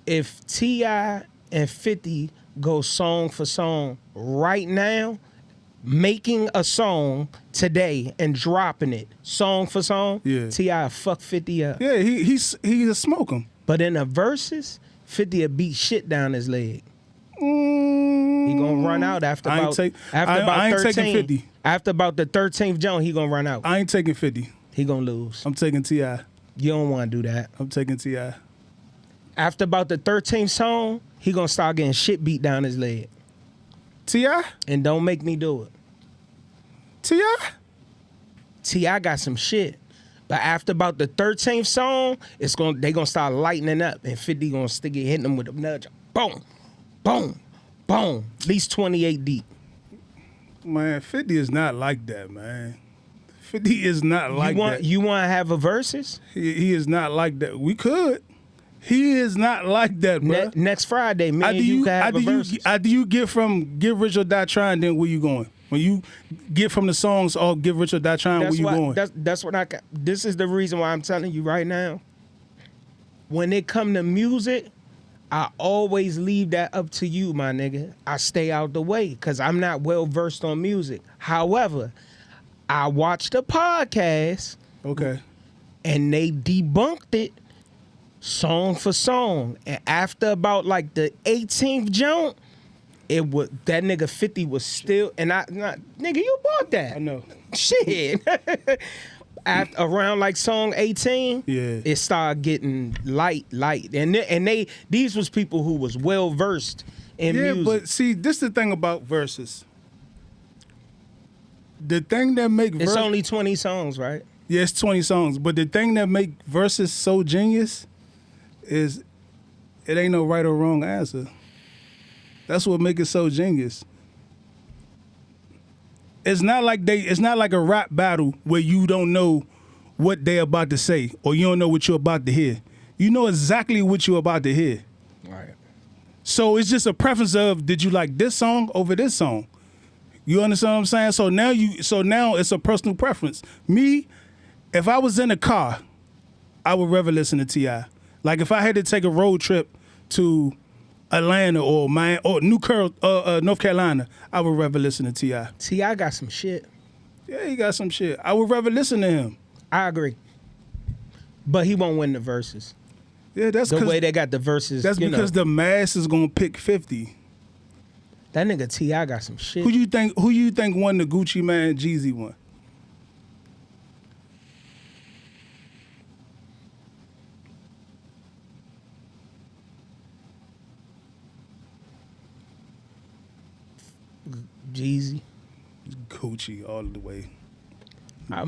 if T.I. and 50 go song for song right now, making a song today and dropping it song for song, Yeah. T.I. fuck 50 up. Yeah, he's a smoke him. But in the verses, 50 will beat shit down his leg. Mm, He gonna run out after I ain't about take- after I- about I ain't 13. taking 50. After about the 13th Jones, he gonna run out. I ain't taking 50. He gonna lose. I'm taking T.I. You don't want to do that. I'm taking T.I. After about the 13th song, he gonna start getting shit beat down his leg. T.I.? And don't make me do it. T.I.? T.I. got some shit. But after about the 13th song, they gonna start lightening up, and 50 gonna stick it, hitting them with a nudge. Boom, boom, boom. At least 28 deep. Man, 50 is not like that, man. 50 is not like that. You want to have a versus He is not like that. We could. He is not like that, bro. next Friday? Me and you can have a versus. After you get from Get Rich or Die Trying, then where you going? When you get from the songs of Get Rich or Die Trying, where you going? That's what this is the reason why I'm telling you right now. When it come to music, I always leave that up to you, my nigga. I stay out the way because I'm not well versed on music. However, I watched a podcast Okay. and they debunked it song for song. And after about like the 18th jump, that nigga 50 was still, and nigga, you bought that. I know. Shit. Around like song 18, Yeah. it started getting light. And these was people who was well versed in Yeah, music. but see, this the thing about verses. The thing that make It's only 20 songs, right? yeah, it's 20 songs, but the thing that make verses so genius is it ain't no right or wrong answer. That's what make it so genius. it's not like a rap battle where you don't know what they're about to say or you don't know what you're about to hear. You know exactly what you're about to hear. Right. So it's just a preference of, did you like this song over this song? You understand what I'm saying? So now it's a personal preference. Me, if I was in a car, I would rather listen to T.I. Like if I had to take a road trip to Atlanta or North Carolina, I would rather listen to T.I. T.I. got some shit. Yeah, he got some shit. I would rather listen to him. I agree. But he won't win the verses. Yeah, that's The way they got the verses. That's because the mass is gonna pick 50. That nigga T.I. got some shit. Who you think won the Gucci Mane Jeezy one? Jeezy. Gucci all the way. I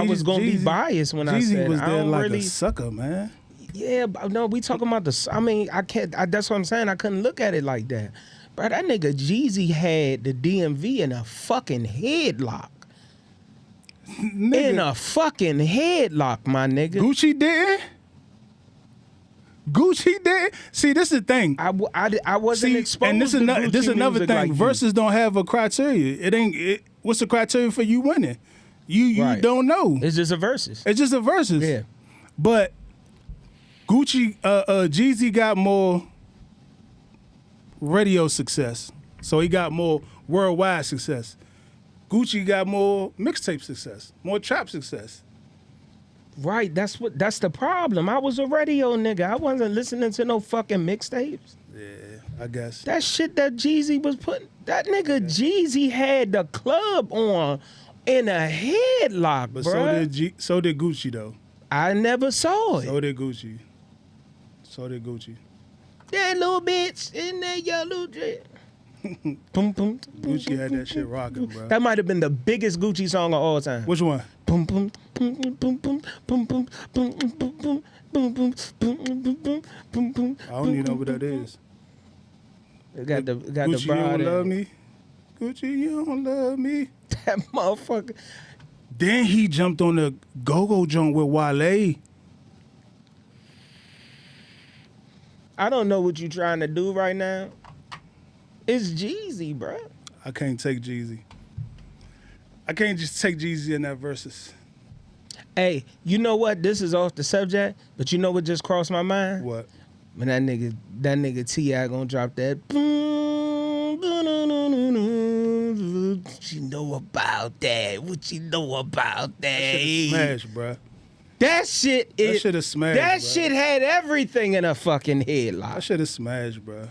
was gonna be Jeezy- biased when I Jeezy said was I there don't like really. a sucker, man. Yeah, but no, we talking about the. I mean, I can't. That's what I'm saying. I couldn't look at it like that. Bro, that nigga Jeezy had the DMV in a fucking headlock. In a fucking headlock, my nigga. Gucci didn't. Gucci did. See, this is the thing. I wasn't exposed and this to is Gucci this is another music thing. like you. Verses don't have a criteria. It ain't. What's the criteria for you winning? You Right. don't know. It's just a verses. It's just a verses. Yeah. But Gucci, Jeezy got more radio success, so he got more worldwide success. Gucci got more mixtape success, more trap success. Right, that's the problem. I was a radio nigga. I wasn't listening to no fucking mixtapes. Yeah, I guess. That shit that Jeezy was putting, that nigga Jeezy had the club on in a headlock, But bro. so did Gucci though. I never saw it. So did Gucci. So did Gucci. That little bitch in that yellow dress. Boom, boom, Gucci had that shit rocking, bro. That might have been the biggest Gucci song of all time. Which one? Boom, boom, boom, boom, boom, boom, boom, boom, boom, boom, boom, boom, boom, boom, boom, boom. I don't even know what that is. Got the Gucci, you broad don't love in it. me. Gucci, you don't love me. That motherfucker. Then he jumped on the go-go joint with Wale. I don't know what you trying to do right now. It's Jeezy, bro. I can't take Jeezy. I can't just take Jeezy in that verses. Hey, you know what? This is off the subject, but you know what just crossed my mind? What? When that nigga T.I. gonna drop that. What you know about that? What you know about that? Smash, bruh. That shit is. That shit is smash, That bruh. shit had everything in a fucking headlock. That shit is smash, bruh.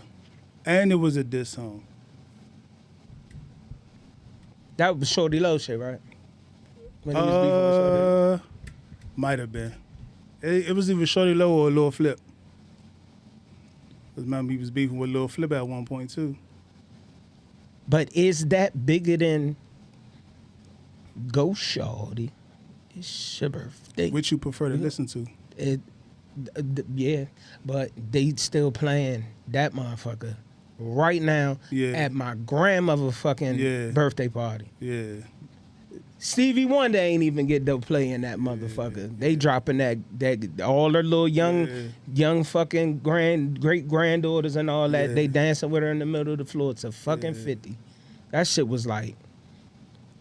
And it was a diss song. That was Shorty Low shit, right? When he was beefing with Shorty. Might have been. It was either Shorty Low or Lil Flip. 'Cause remember he was beefing with Lil Flip at one point too. But is that bigger than Go Shorty? It's your birthday. Which you prefer to listen to? Yeah, but they still playing that motherfucker right now Yeah. at my grandmother fucking Yeah. birthday party. Yeah. Stevie Wonder ain't even get to play in that motherfucker. They dropping that all their little young fucking great granddaughters and all that. Yeah. They dancing with her in the middle of the floor to fucking 50. That shit was like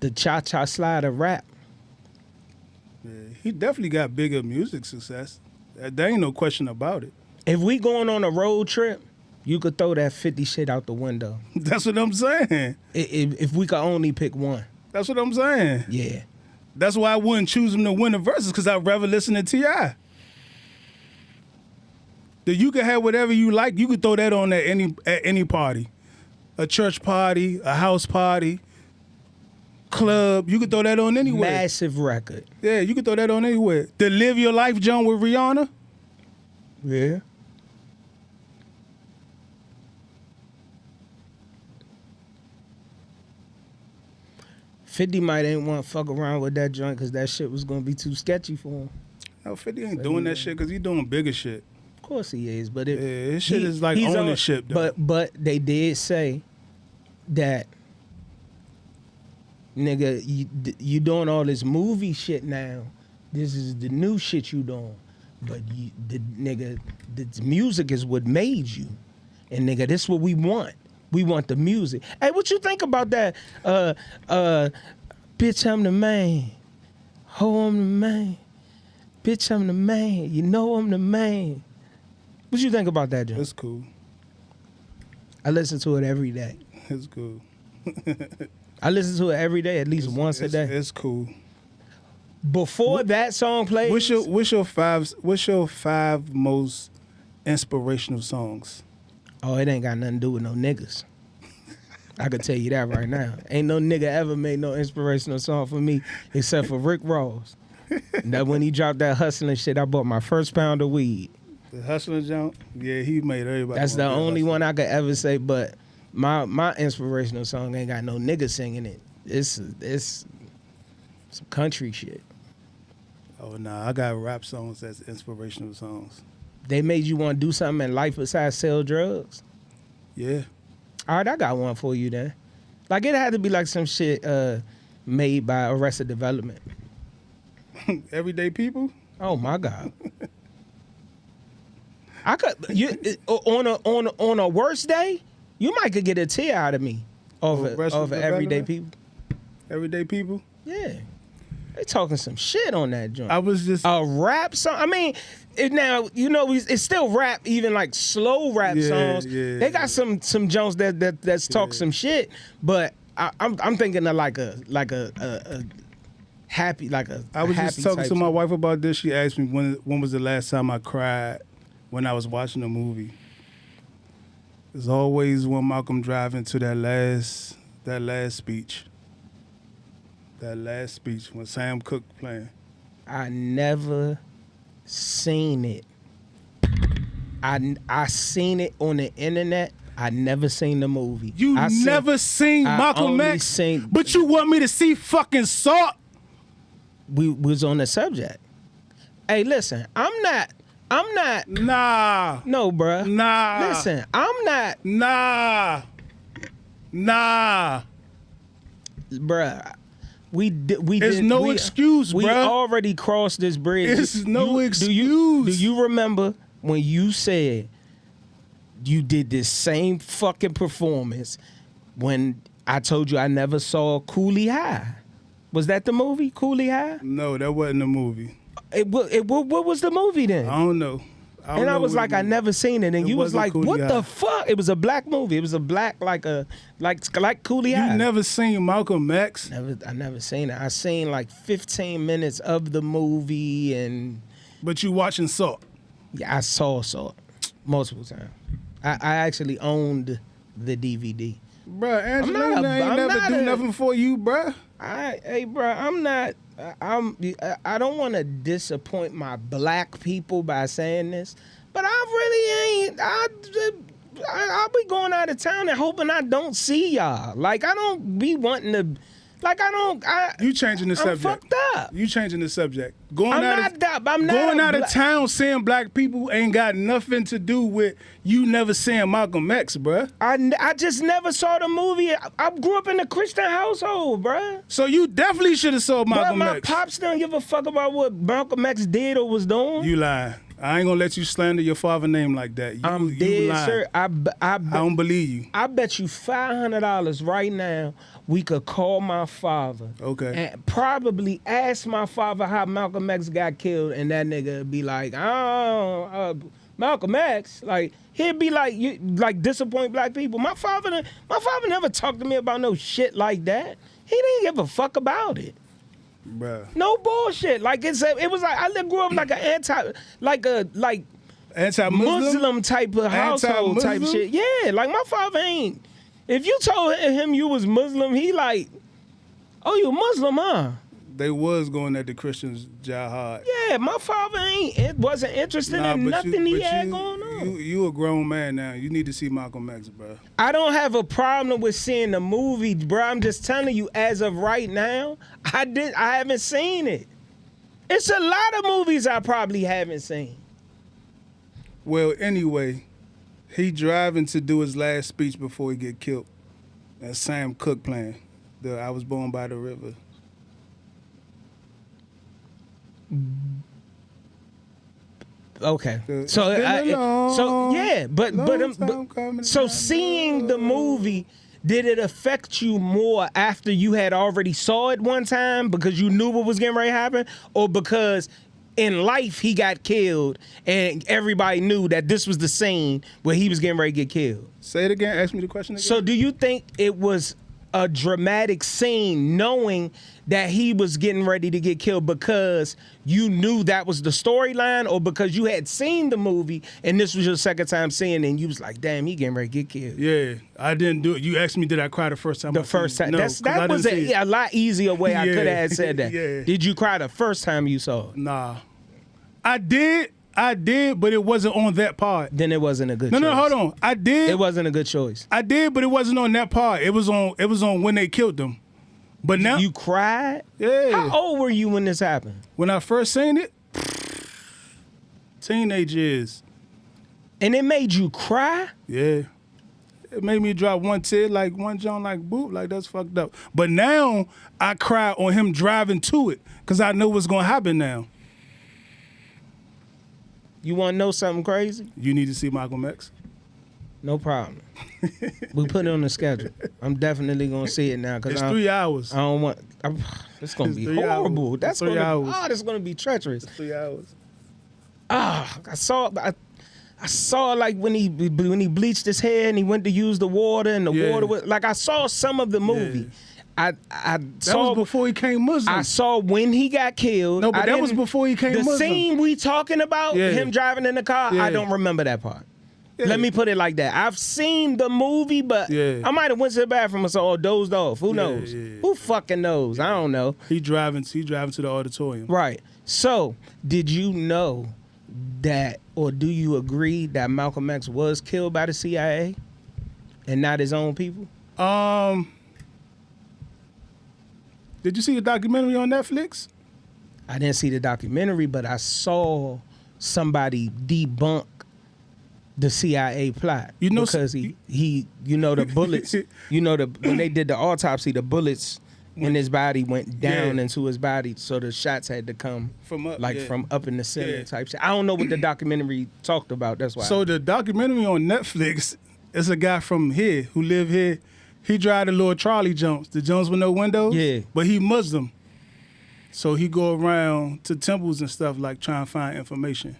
the cha-cha slide of rap. Yeah. He definitely got bigger music success. There ain't no question about it. If we going on a road trip, you could throw that 50 shit out the window. That's what I'm saying. If we could only pick one. That's what I'm saying. Yeah. That's why I wouldn't choose him to win the verses, because I'd rather listen to T.I. That you can have whatever you like. You could throw that on at any party. A church party, a house party, club. You could throw that on anywhere. Massive record. Yeah, you could throw that on anywhere. The Live Your Life Joint with Rihanna. Yeah. $50 might ain't want to fuck around with that joint because that shit was going to be too sketchy for him. No, 50 ain't doing that shit because he doing bigger shit. Of course he is, but Yeah, his shit is like he's ownership, though. But they did say that nigga, you doing all this movie shit now. This is the new shit you doing. But the music is what made you. And nigga, this what we want. We want the music. Hey, what you think about that? Bitch, I'm the man. Ho, I'm the man. Bitch, I'm the man. You know I'm the man. What you think about that, John? It's cool. I listen to it every day. It's cool. I listen to it every day, at least once a day. It's cool. Before that song plays, What's your five most inspirational songs? oh, it ain't got nothing to do with no niggas. I could tell you that right now. Ain't no nigga ever made no inspirational song for me except for Rick Ross. That when he dropped that hustling shit, I bought my first pound of weed. The Hustler jump? Yeah, he made everybody. That's the wanna be a only hustler. one I could ever say. But my inspirational song ain't got no nigga singing it. It's some country shit. Oh nah, I got rap songs that's inspirational songs. They made you want to do something in life besides sell drugs. Yeah. All right, I got one for you then. Like it had to be like some shit made by Arrested Development. Everyday people? Oh my God. I could on a worse day, you might could get a tear out of me over Arrested everyday Development? people. Everyday people? Yeah, they talking some shit on that joint. I was just A rap song. I mean, now you know it's still rap, even like slow rap Yeah, songs. yeah, They got some Jones that's talk some shit, but I'm thinking of like a happy I was happy just talking type to my song. wife about this. She asked me when was the last time I cried when I was watching a movie. It's always when Malcolm driving to that last speech. That last speech when Sam Cooke playing. I never seen it. I seen it on the internet. I never seen the movie. You I seen- never seen I Malcolm only X, seen- but you want me to see fucking Salt? We was on the subject. Hey, listen, I'm not. Nah, No, bruh. nah. Listen, I'm not, nah. bruh. We There's did, no we, excuse, We bruh. already crossed this bridge. It's no Do excuse. you remember when you said you did this same fucking performance when I told you I never saw Cooley High? Was that the movie, Cooley High? No, that wasn't a movie. What was the movie then? I don't know. don't And I know was what like, it I was. never seen it. And It you was wasn't like, Cooley what the High. fuck? It was a black movie. It was a black like Cooley High. You never seen Malcolm X? I never seen it. I seen like 15 minutes of the movie, and But you watching Salt. yeah, I saw it multiple times. I actually owned the DVD. Bruh, Angelina I'm ain't never not do a- nothing for you, bruh. Hey, bro, I'm not. I don't want to disappoint my black people by saying this, but I really ain't. I'll be going out of town and hoping I don't see y'all. Like I don't be wanting to. Like I don't. You changing the I'm subject. fucked up. You changing the subject. Going I'm out not of, that. I'm not going a out of black- town seeing black people ain't got nothing to do with you never seeing Malcolm X, bruh. I just never saw the movie. I grew up in a Christian household, bruh. So you definitely should have saw But Malcolm my X. pops don't give a fuck about what Malcolm X did or was doing. You lying. I ain't gonna let you slander your father's name like that. You, I'm you dead, lying. sir. I don't believe you. I bet you $500 right now we could call my father. Okay. And probably ask my father how Malcolm X got killed, and that nigga would be like, oh, Malcolm X. Like he'd be like, you like disappoint black people. My father never talked to me about no shit like that. He didn't give a fuck about it. Bruh. No bullshit. Like it was like I grew up like an Anti-Muslim? Muslim type of household type Anti-Muslim? shit. Yeah, like my father ain't. If you told him you was Muslim, he like, oh, you Muslim, huh? They was going at the Christians jihad. Yeah, my father wasn't interested in nothing he had going on. You a grown man now. You need to see Malcolm X, bro. I don't have a problem with seeing the movie, bro. I'm just telling you, as of right now, I haven't seen it. It's a lot of movies I probably haven't seen. Well, anyway, he driving to do his last speech before he get killed. That's Sam Cooke playing. I Was Born by the River. Okay. It's So been a long, long but time coming, so I seeing the know. movie, did it affect you more after you had already saw it one time because you knew what was getting ready to happen, or because in life he got killed and everybody knew that this was the scene where he was getting ready to get killed? Say it again. Ask me the question again. So do you think it was a dramatic scene knowing that he was getting ready to get killed because you knew that was the storyline, or because you had seen the movie and this was your second time seeing it and you was like, damn, he getting ready to get killed? Yeah, I didn't do it. You asked me, did I cry the first time? The first time. No, That was a lot easier way I Yeah. could have said that. Yeah. Did you cry the first time you saw it? Nah, I did, but it wasn't on that part. Then it wasn't a good No, choice. no, hold on. I did. It wasn't a good choice. I did, but it wasn't on that part. It was on when they killed them. But now, You cried? yeah. How old were you when this happened? When I first seen it, teenage years. And it made you cry? Yeah. It made me drop one tear, like one joint, like boop, like that's fucked up. But now I cry on him driving to it because I know what's gonna happen now. You want to know something crazy? You need to see Malcolm X. No problem. We put it on the schedule. I'm definitely gonna see it now because It's 3 hours. I don't want. It's gonna It's be 3 hours. horrible. It's That's 3 gonna. hours. Oh, that's gonna be treacherous. 3 hours. I saw like when he bleached his hair and he went to use the water and the Yeah. water was like I saw some of the movie. I That saw was before he came Muslim. I saw when he got killed. No, but I that was didn't- before he came The Muslim. scene we talking about, Yeah. him driving in the car, Yeah. I don't remember that part. Yeah. Let me put it like that. I've seen the movie, but Yeah. I might have went to the bathroom or dozed off. Who Yeah, knows? yeah. Who fucking knows? I don't know. He driving to the auditorium. Right. So, did you know that, or do you agree that Malcolm X was killed by the CIA and not his own people? Did you see the documentary on Netflix? I didn't see the documentary, but I saw somebody debunk the CIA plot. You know- because the bullets, when they did the autopsy, the bullets in his body went down Yeah. into his body, so the shots had to come From up, like yeah. from up in the center Yeah. type shit. I don't know what the documentary talked about. That's why. So the documentary on Netflix is a guy from here who live here. He drive the little trolley jumps, the jumps with no windows. Yeah. But he Muslim. So he go around to temples and stuff like trying to find information.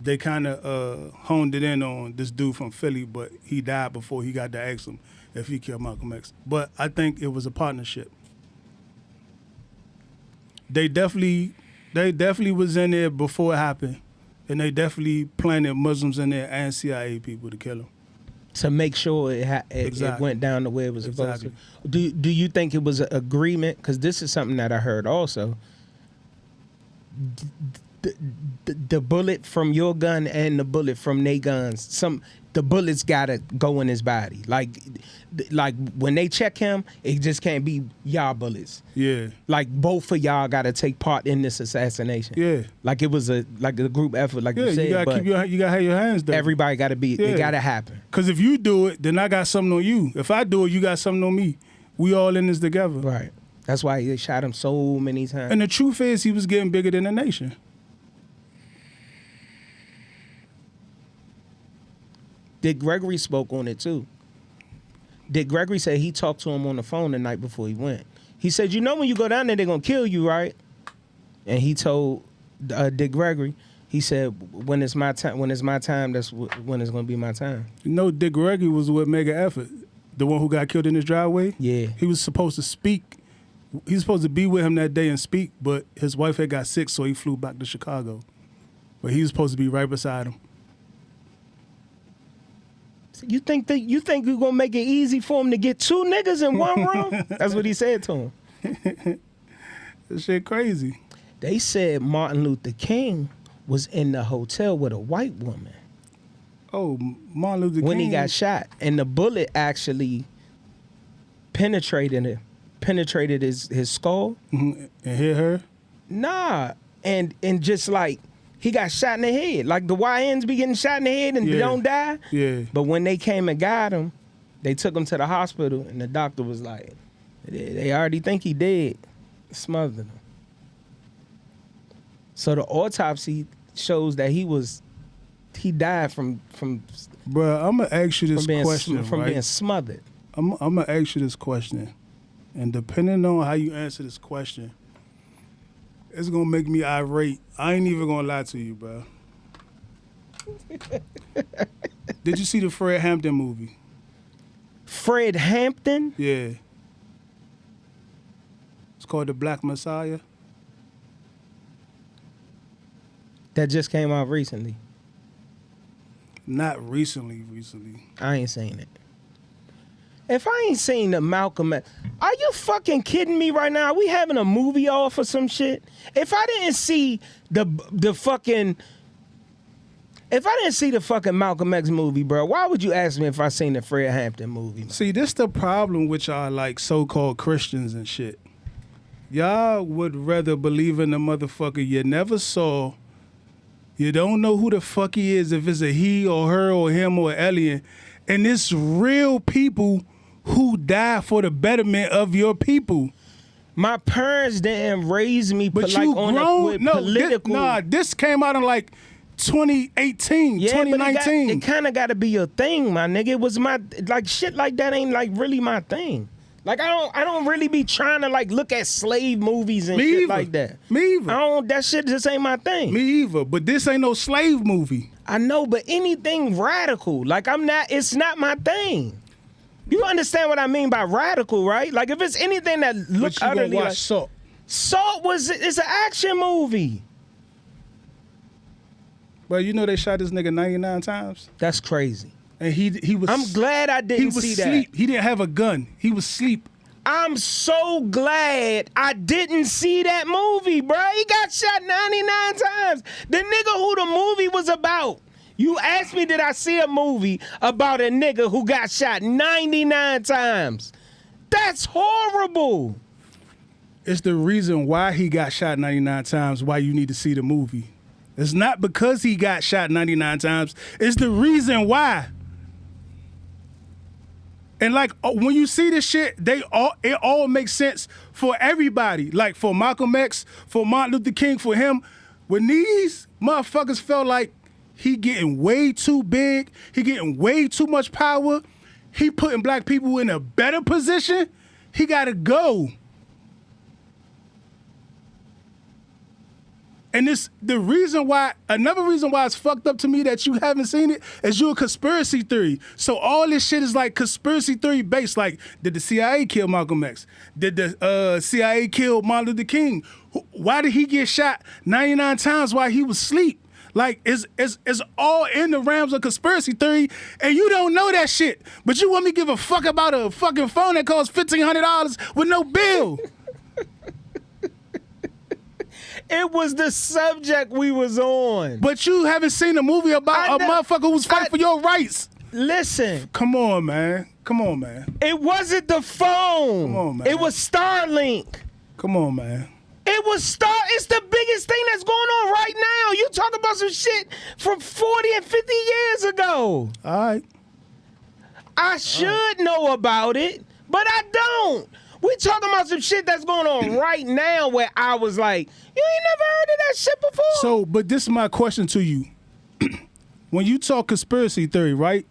They kind of honed it in on this dude from Philly, but he died before he got to ask him if he killed Malcolm X. But I think it was a partnership. They definitely was in there before it happened. And they definitely planted Muslims in there and CIA people to kill him. to make sure it Exactly. went down the way it was supposed Exactly. to. Do you think it was an agreement? Because this is something that I heard also. The bullet from your gun and the bullet from their guns, the bullets gotta go in his body. Like when they check him, it just can't be y'all bullets. Yeah. Like both of y'all gotta take part in this assassination. Yeah. Like it was a group effort, like Yeah, you said. you gotta but you gotta have your hands dirty. everybody gotta be. Yeah. It gotta happen. Cause if you do it, then I got something on you. If I do it, you got something on me. We all in this together. Right. That's why they shot him so many times. And the truth is, he was getting bigger than the nation. Dick Gregory spoke on it too. Dick Gregory said he talked to him on the phone the night before he went. He said, "You know when you go down there, they're gonna kill you, right?" And he told Dick Gregory, he said, "When it's my time, that's when it's gonna be my time." You know, Dick Gregory was with Mega Effort, the one who got killed in his driveway. Yeah. He was supposed to speak. He was supposed to be with him that day and speak, but his wife had got sick, so he flew back to Chicago. But he was supposed to be right beside him. You think you're gonna make it easy for him to get two niggas in one room? That's what he said to him. That shit crazy. They said Martin Luther King was in the hotel with a white woman Oh, Martin Luther King. when he got shot, and the bullet actually penetrated his skull. Mhm. And hit her. Nah, and just like he got shot in the head, like the YNs be getting shot in the head and Yeah. don't die. Yeah. But when they came and got him, they took him to the hospital, and the doctor was like, They already think he dead. Smothered him. So the autopsy shows that he died from Bruh, I'm gonna ask you this being question, from right? being smothered. I'm gonna ask you this question, and depending on how you answer this question, it's gonna make me irate. I ain't even gonna lie to you, bro. Did you see the Fred Hampton movie? Fred Hampton? Yeah. It's called The Black Messiah. That just came out recently. Not recently. I ain't seen it. If I ain't seen the Malcolm X, are you fucking kidding me right now? Are we having a movie off or some shit? If I didn't see the fucking Malcolm X movie, bro, why would you ask me if I seen the Fred Hampton movie? Man? See, this the problem with y'all like so-called Christians and shit. Y'all would rather believe in the motherfucker you never saw. You don't know who the fuck he is, if it's a he or her or him or alien. And it's real people who die for the betterment of your people. My parents didn't raise me But like you on grown. with No, political. this came out in like 2018, Yeah, 2019. but it kind of got to be your thing, my nigga. It was my like shit like that ain't like really my thing. Like I don't really be trying to like look at slave movies and Me shit either. like that. Me either. I don't. That shit just ain't my thing. Me either. But this ain't no slave movie. I know, but anything radical, like it's not my thing. You understand what I mean by radical, right? Like if it's anything that But look you gonna utterly watch like Salt. Salt it's an action movie. But you know they shot this nigga 99 times? That's crazy. And he was I'm glad I he didn't was see asleep. that. He didn't have a gun. He was asleep. I'm so glad I didn't see that movie, bro. He got shot 99 times. The nigga who the movie was about. You asked me, did I see a movie about a nigga who got shot 99 times? That's horrible. It's the reason why he got shot 99 times why you need to see the movie. It's not because he got shot 99 times. It's the reason why. And like when you see this shit, it all makes sense for everybody. Like for Malcolm X, for Martin Luther King, for him. When these motherfuckers felt like he getting way too big, he getting way too much power, he putting black people in a better position, he gotta go. And another reason why it's fucked up to me that you haven't seen it is you're a conspiracy theory. So all this shit is like conspiracy theory based. Like, did the CIA kill Malcolm X? Did the CIA kill Martin Luther King? Why did he get shot 99 times while he was asleep? Like, it's all in the realms of conspiracy theory, and you don't know that shit. But you want me to give a fuck about a fucking phone that costs $1,500 with no bill. It was the subject we was on. But you haven't seen a movie about a motherfucker who's fighting for your rights. Listen. Come on, man. Come on, man. It wasn't the phone. Come on, man. It was Starlink. Come on, man. It's the biggest thing that's going on right now. You talk about some shit from 40 and 50 years ago. All right. I should know about it, but I don't. We talking about some shit that's going on right now where I was like, you ain't never heard of that shit before? So, but this is my question to you. When you talk conspiracy theory, right?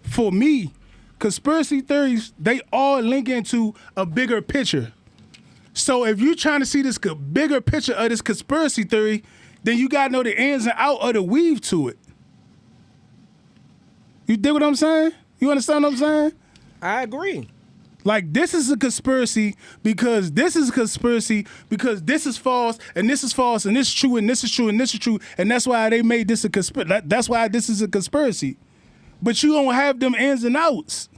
For me, conspiracy theories, they all link into a bigger picture. So if you're trying to see this bigger picture of this conspiracy theory, then you got to know the ins and outs of the weave to it. You dig what I'm saying? You understand what I'm saying? I agree. Like, this is a conspiracy because this is a conspiracy because this is false and this is false and this is true and this is true and this is true, and that's why they made this a conspiracy. That's why this is a conspiracy. But you don't have them ins and outs.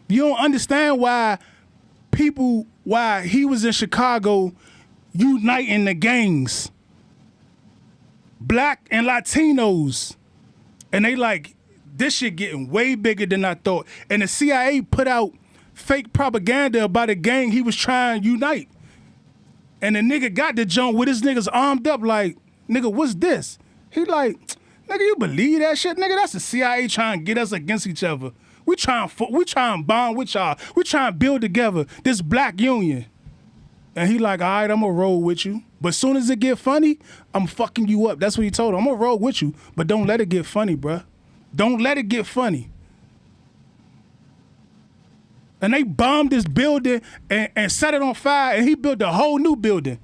You don't understand why he was in Chicago uniting the gangs, black and Latinos, and they like, this shit getting way bigger than I thought. And the CIA put out fake propaganda about a gang he was trying to unite. And the nigga got the jump with his niggas armed up like, nigga, what's this? He like, nigga, you believe that shit? Nigga, that's the CIA trying to get us against each other. We trying to bond with y'all. We trying to build together this black union. And he like, all right, I'm gonna roll with you. But soon as it get funny, I'm fucking you up. That's what he told him. I'm gonna roll with you, but don't let it get funny, bruh. Don't let it get funny. And they bombed this building and set it on fire, and he built a whole new building.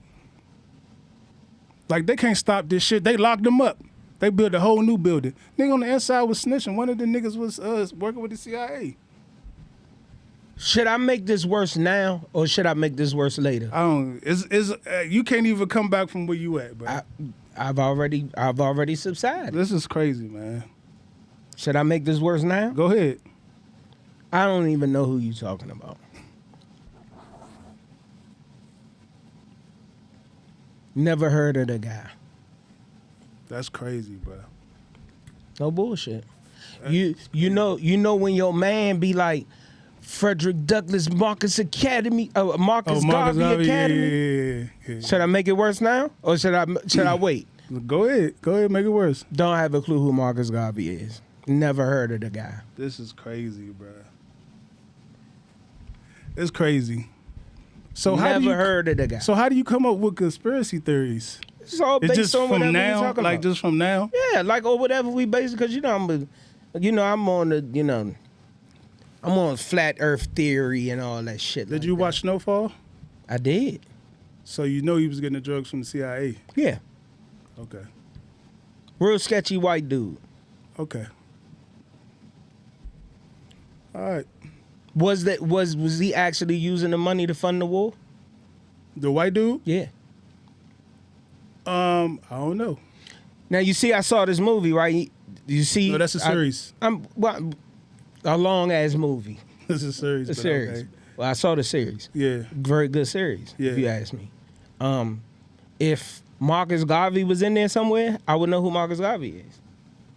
Like, they can't stop this shit. They locked him up. They built a whole new building. Nigga on the inside was snitching. One of the niggas was working with the CIA. Should I make this worse now, or should I make this worse later? I don't. You can't even come back from where you at, bro. I've already subsided. This is crazy, man. Should I make this worse now? Go ahead. I don't even know who you talking about. Never heard of the guy. That's crazy, bro. No bullshit. You know when your man be like Frederick Douglass Marcus Academy, Marcus Garvey Academy. Yeah. Should I make it worse now, or should I wait? Go ahead, make it worse. Don't have a clue who Marcus Garvey is. Never heard of the guy. This is crazy, bro. It's crazy. So Never heard of the guy. So how do you come up with conspiracy theories? It's all It's based just on from whatever we now, talking like about. just from now. Yeah, like or whatever we base, because I'm on the I'm on flat Earth theory and all that shit. Did you watch Snowfall? I did. So you know he was getting the drugs from the CIA. Yeah, Okay. real sketchy white dude. Okay. All right. Was he actually using the money to fund the war? The white dude? Yeah. I don't know. Now you see, I saw this movie, right? You see, No, that's a series. A long ass movie. It's a series. A but series. okay. Well, I saw the series. Yeah. Very good series, Yeah. if you ask me. If Marcus Garvey was in there somewhere, I would know who Marcus Garvey is.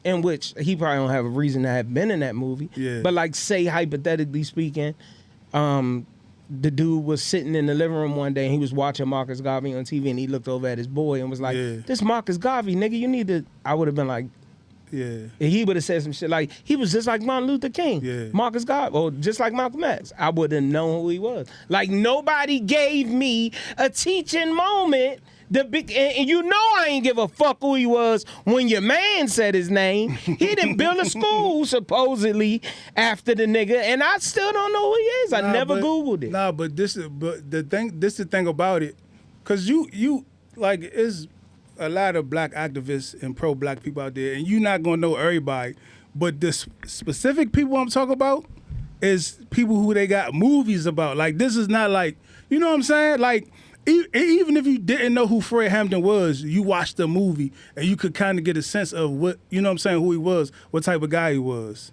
In which he probably don't have a reason to have been in that movie. Yeah. But like, say hypothetically speaking, the dude was sitting in the living room one day and he was watching Marcus Garvey on TV and he looked over at his boy and was like, Yeah. "This Marcus Garvey, nigga, you need to." I would have been like, Yeah. and he would have said some shit like, he was just like Martin Luther King, Yeah. Marcus Garvey, or just like Malcolm X. I would have known who he was. Like, nobody gave me a teaching moment. And you know I ain't give a fuck who he was when your man said his name. He didn't build a school supposedly after the nigga, and I still don't know who he is. I never Googled it. Nah, but this is the thing about it, cause you like is a lot of black activists and pro-black people out there, and you're not gonna know everybody. But the specific people I'm talking about is people who they got movies about. Like, this is not like, you know what I'm saying? Like, even if you didn't know who Fred Hampton was, you watched the movie and you could kind of get a sense of what, you know what I'm saying, who he was, what type of guy he was.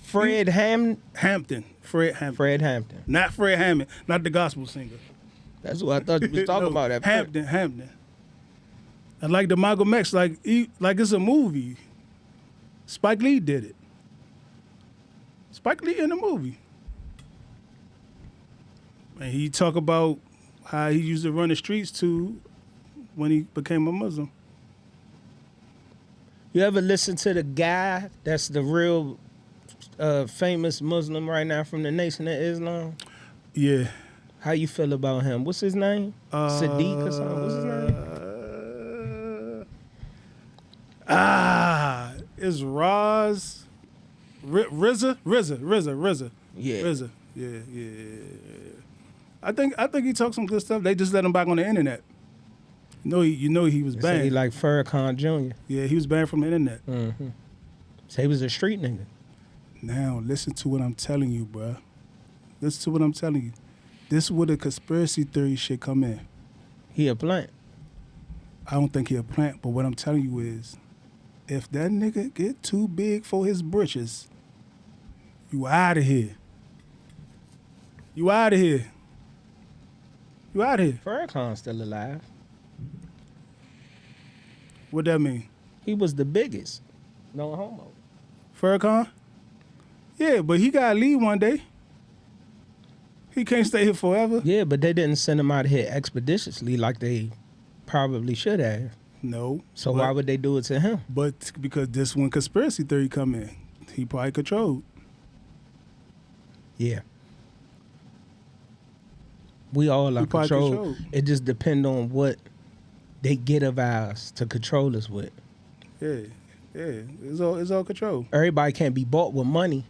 Fred Hampton. Fred Hampton. Not Fred Hammond, not the gospel singer. That's what I thought you was talking about. At first. Hampton. And like the Malcolm X, like it's a movie. Spike Lee did it. Spike Lee in the movie. And he talk about how he used to run the streets too when he became a Muslim. You ever listen to the guy that's the real famous Muslim right now from the Nation of Islam? Yeah. How you feel about him? What's his name? Sadiq or something? What's his name? It's Roz RZA. Yeah. RZA. Yeah. I think he talked some good stuff. They just let him back on the internet. You know he was Say banned. he like Farrakhan Jr. Yeah, he was banned from the internet. Mm-hmm. So he was a street nigga. Now listen to what I'm telling you, bruh. Listen to what I'm telling you. This is where the conspiracy theory shit come in. He a plant. I don't think he a plant, but what I'm telling you is, if that nigga get too big for his britches, you out of here. You out of here. You out of here. Farrakhan's still alive. What that mean? He was the biggest. No homo. Farrakhan? Yeah, but he got to leave one day. He can't stay here forever. Yeah, but they didn't send him out here expeditiously like they probably should have. No. So why would they do it to him? But because this when conspiracy theory come in, he probably controlled. Yeah. We all are We probably controlled. controlled. It just depends on what they get of ours to control us with. Yeah, yeah. It's all control. Everybody can't be bought with money,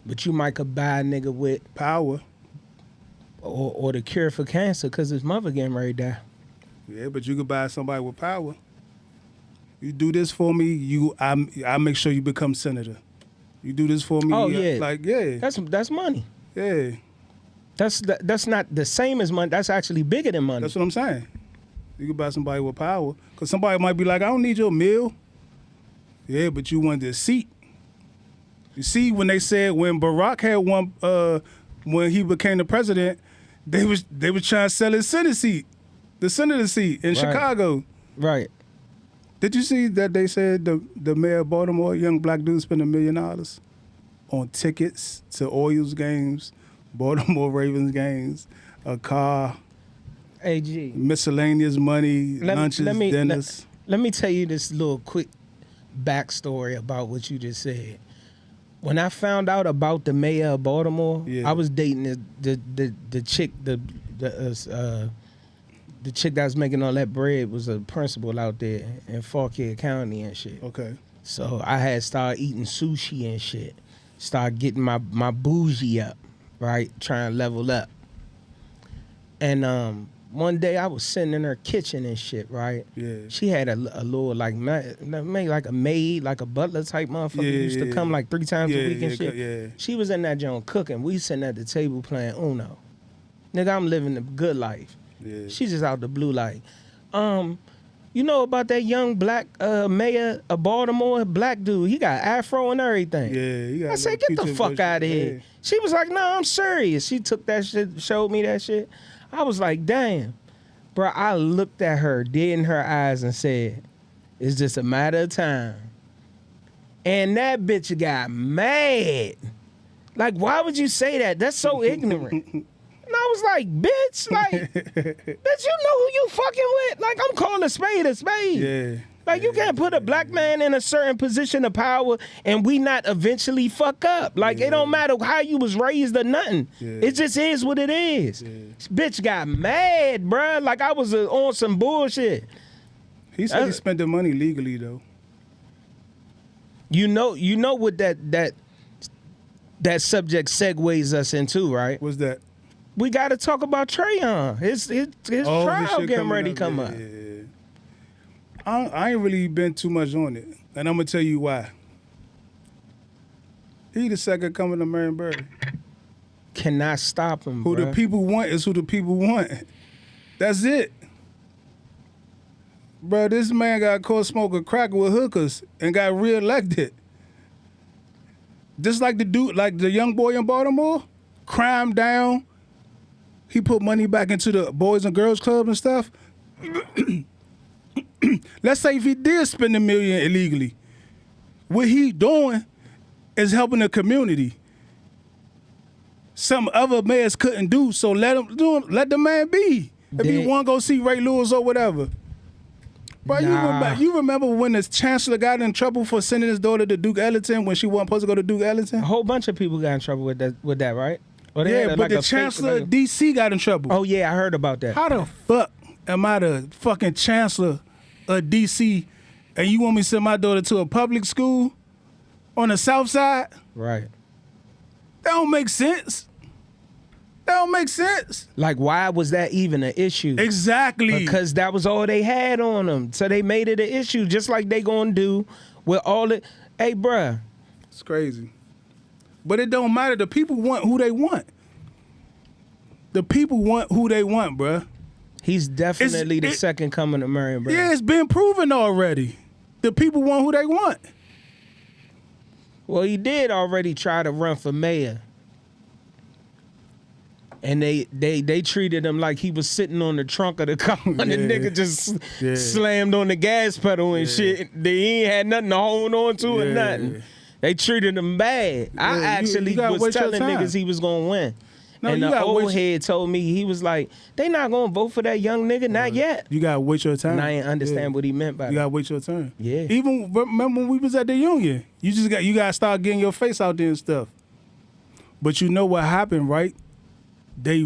but you might could buy a nigga with Power. or the cure for cancer because his mother getting ready to die. Yeah, but you could buy somebody with power. You do this for me, I make sure you become senator. You do this for me. Oh, yeah. Like, yeah. That's money. Yeah. That's not the same as money. That's actually bigger than money. That's what I'm saying. You could buy somebody with power. Because somebody might be like, I don't need your meal. Yeah, but you wanted a seat. You see, when they said when Barack had one, when he became the president, they was trying to sell his Senate seat, the senator seat in Chicago. Right. Did you see that they said the mayor of Baltimore, young black dude, spent $1 million on tickets to Orioles games, Baltimore Ravens games, a car, AG. miscellaneous money, lunches, dinners. Let me tell you this little quick backstory about what you just said. When I found out about the mayor of Baltimore, Yeah. I was dating the chick, the chick that was making all that bread was a principal out there in Fauquier County and shit. Okay. So I had started eating sushi and shit. Started getting my bougie up, right? Trying to level up. And one day I was sitting in her kitchen and shit, right? Yeah. She had a little like maybe like a maid, like a butler type motherfucker used to come like 3 times a week and shit. Yeah. She was in that joint cooking. We sitting at the table playing Uno. Nigga, I'm living the good life. Yeah. She just out the blue like, you know about that young black mayor of Baltimore, black dude? He got afro and everything. Yeah. He got I a said, little get the Q-tip fuck version. out of here. Yeah. She was like, no, I'm serious. She took that shit, showed me that shit. I was like, damn. Bro, I looked at her dead in her eyes and said, it's just a matter of time. And that bitch got mad. Like, why would you say that? That's so ignorant. And I was like, bitch, like, bitch, you know who you fucking with? Like, I'm calling a spade a spade. Yeah. Like, you can't put a black man in a certain position of power and we not eventually fuck up. Like, it don't matter how you was raised or nothing. Yeah. It just is what it is. Yeah. Bitch got mad, bruh. Like, I was on some bullshit. He said he spent the money legally though. You know what that subject segues us into, right? What's that? We got to talk about Trayon. His Oh, this trial shit getting coming ready to come Yeah, up. yeah, yeah. I ain't really been too much on it, and I'm gonna tell you why. He the second coming of Marion Barry. Cannot stop him, Who the bruh. people want is who the people want. That's it. Bro, this man got caught smoking crack with hookers and got reelected. Just like the dude, like the young boy in Baltimore, crime down. He put money back into the Boys and Girls Club and stuff. Let's say if he did spend $1 million illegally, what he doing is helping the community. Some other mayors couldn't do, so let the man be. If you want to go see Ray Lewis or whatever. Bro, Nah. you remember when the chancellor got in trouble for sending his daughter to Duke Ellington when she wasn't supposed to go to Duke Ellington? A whole bunch of people got in trouble with that, right? Or they Yeah, had, but like, the a fake, chancellor like of D.C. got in trouble. Oh yeah, I heard about that. How the fuck am I the fucking chancellor of D.C. and you want me to send my daughter to a public school on the south side? Right. That don't make sense. That don't make sense. Like, why was that even an issue? Exactly. Because that was all they had on them. So they made it an issue, just like they gonna do with all it. Hey, bruh. It's crazy. But it don't matter. The people want who they want. The people want who they want, bruh. He's definitely the second coming of Marion Barry. Yeah, it's been proven already. The people want who they want. Well, he did already try to run for mayor. And they treated him like he was sitting on the trunk of the car and the Yeah. nigga just Yeah. slammed on the gas pedal and shit. He ain't had nothing to hold on to or Yeah. nothing. They treated him bad. I you actually gotta was wait your telling time. niggas he was gonna win. No, and you the gotta old wait- head told me, he was like, they not gonna vote for that young nigga, not yet. You gotta wait your time. And I ain't understand Yeah. what he meant by You that. gotta wait your turn. Yeah. Even remember when we was at the union, you gotta start getting your face out there and stuff. But you know what happened, right? They